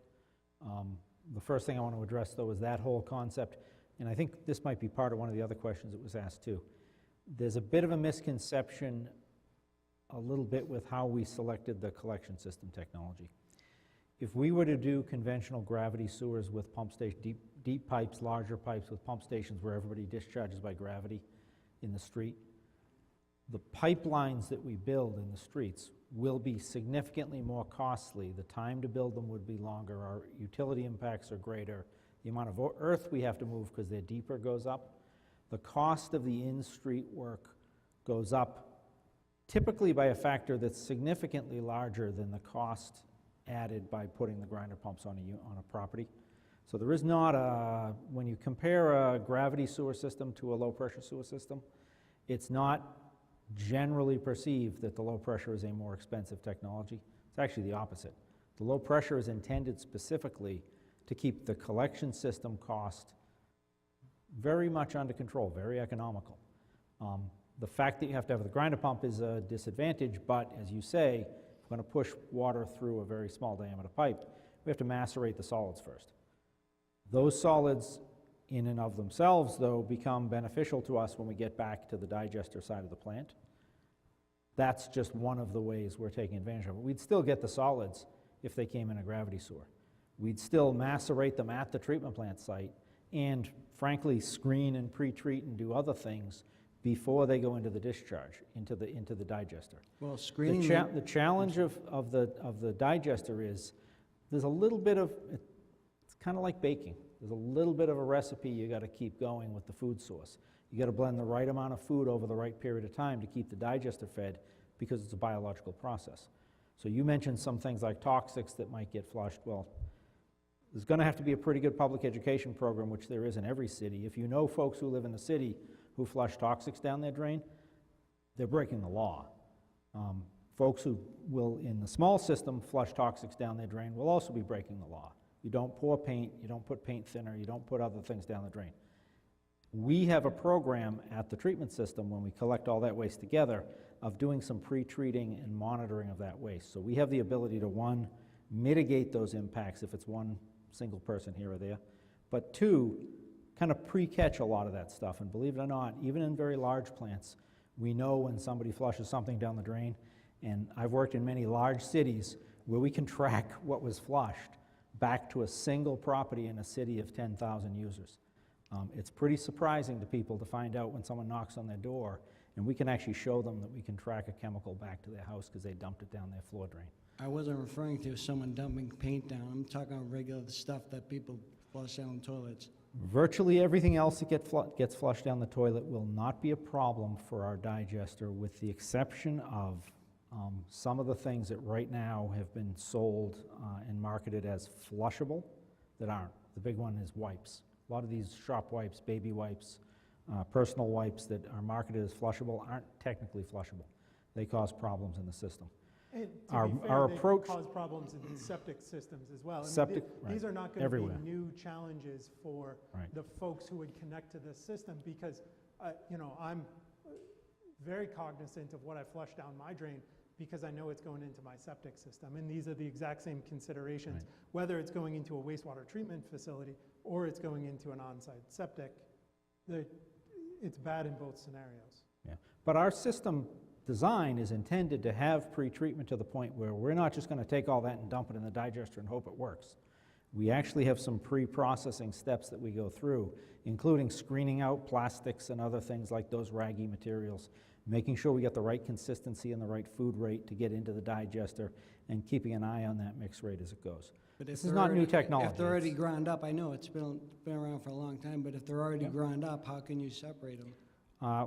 The first thing I want to address, though, is that whole concept, and I think this might be part of one of the other questions that was asked, too. There's a bit of a misconception a little bit with how we selected the collection system technology. If we were to do conventional gravity sewers with pump station, deep pipes, larger pipes with pump stations where everybody discharges by gravity in the street, the pipelines that we build in the streets will be significantly more costly. The time to build them would be longer. Our utility impacts are greater. The amount of earth we have to move because they're deeper goes up. The cost of the in-street work goes up typically by a factor that's significantly larger than the cost added by putting the grinder pumps on a property. So there is not when you compare a gravity sewer system to a low-pressure sewer system, it's not generally perceive that the low pressure is a more expensive technology. It's actually the opposite. The low pressure is intended specifically to keep the collection system cost very much under control, very economical. The fact that you have to have the grinder pump is a disadvantage, but as you say, if we're going to push water through a very small diameter pipe, we have to macerate the solids first. Those solids in and of themselves, though, become beneficial to us when we get back to the digester side of the plant. That's just one of the ways we're taking advantage of it. We'd still get the solids if they came in a gravity sewer. We'd still macerate them at the treatment plant site and, frankly, screen and pre-treat and do other things before they go into the discharge, into the digester. Well, screening... The challenge of the digester is there's a little bit of, it's kind of like baking. There's a little bit of a recipe you got to keep going with the food source. You got to blend the right amount of food over the right period of time to keep the digester fed because it's a biological process. So you mentioned some things like toxics that might get flushed. Well, there's going to have to be a pretty good public education program, which there is in every city. If you know folks who live in the city who flush toxics down their drain, they're breaking the law. Folks who will, in the small system, flush toxics down their drain will also be breaking the law. You don't pour paint, you don't put paint thinner, you don't put other things down the drain. We have a program at the treatment system when we collect all that waste together of doing some pre-treating and monitoring of that waste. So we have the ability to, one, mitigate those impacts if it's one single person here or there, but two, kind of pre-catch a lot of that stuff. And believe it or not, even in very large plants, we know when somebody flushes something down the drain. And I've worked in many large cities where we can track what was flushed back to a single property in a city of 10,000 users. It's pretty surprising to people to find out when someone knocks on their door, and we can actually show them that we can track a chemical back to their house because they dumped it down their floor drain. I wasn't referring to someone dumping paint down. I'm talking about regular stuff that people flush down toilets. Virtually everything else that gets flushed down the toilet will not be a problem for our digester, with the exception of some of the things that right now have been sold and marketed as flushable that aren't. The big one is wipes. A lot of these shop wipes, baby wipes, personal wipes that are marketed as flushable aren't technically flushable. They cause problems in the system. And Our to be fair, approach- they cause problems in septic systems as well. I mean, Septic, these right, are not going to everywhere. be new challenges for Right. the folks who would connect to this system because, I'm very cognizant of what I flush down my drain because I know it's going into my septic system. And these are the exact same considerations, Right. whether it's going into a wastewater treatment facility or it's going into an on-site septic. It's bad in both scenarios. Yeah. But our system design is intended to have pre-treatment to the point where we're not just going to take all that and dump it in the digester and hope it works. We actually have some pre-processing steps that we go through, including screening out plastics and other things like those raggy materials, making sure we get the right consistency and the right food rate to get into the digester, and keeping an eye on that mix rate as it goes. But if This is they're not new already- technology. If they're already It's- ground up, I know it's been around for a long time, but if they're already Yep. ground up, how can you separate them?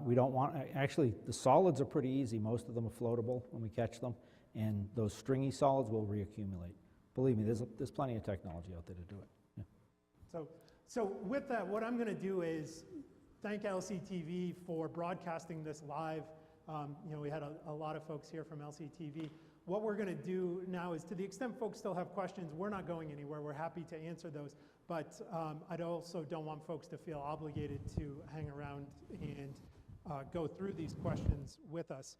We don't want, actually, the solids are pretty easy. Most of them are floatable when we catch them, and those stringy solids will reaccumulate. Believe me, there's plenty of technology out there to do it. Yeah. So with that, what I'm going to do is thank LCTV for broadcasting this live. We had a lot of folks here from LCTV. What we're going to do now is, to the extent folks still have questions, we're not going anywhere. We're happy to answer those. But I also don't want folks to feel obligated to hang around and go through these questions with us.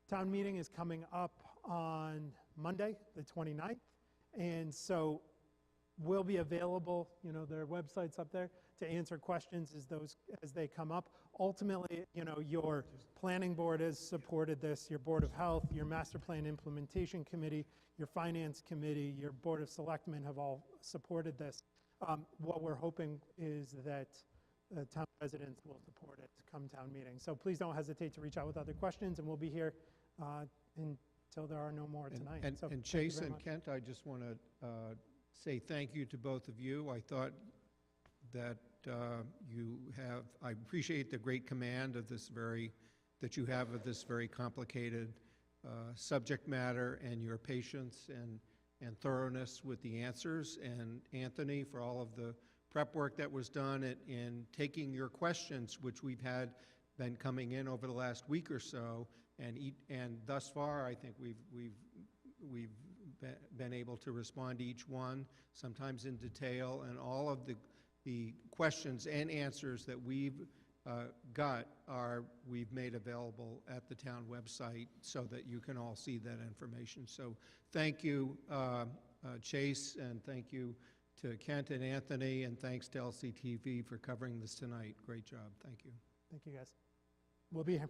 Town meeting is coming up on Monday, the 29th. And so we'll be available, their website's up there, to answer questions as they come up. Ultimately, your planning board has supported this, your Board of Health, your Master Plan Implementation Committee, your Finance Committee, your Board of Selectmen have all supported this. What we're hoping is that town residents will support it come town meeting. So please don't hesitate to reach out with other questions, and we'll be here until there are no more tonight. And So thank you Chase very and much. Kent, I just want to say thank you to both of you. I thought that I appreciate the great command of that you have of this very complicated subject matter, and your patience and thoroughness with the answers, and Anthony for all of the prep work that was done in taking your questions, which we've had been coming in over the last week or so, and thus far, I think we've been able to respond to each one, sometimes in detail, and all of the questions and answers that we've we've made available at the town website so that you can all see that information. So thank you, Chase, and thank you to Kent and Anthony, and thanks to LCTV for covering this tonight. Great job. Thank you. Thank you, guys. We'll be here.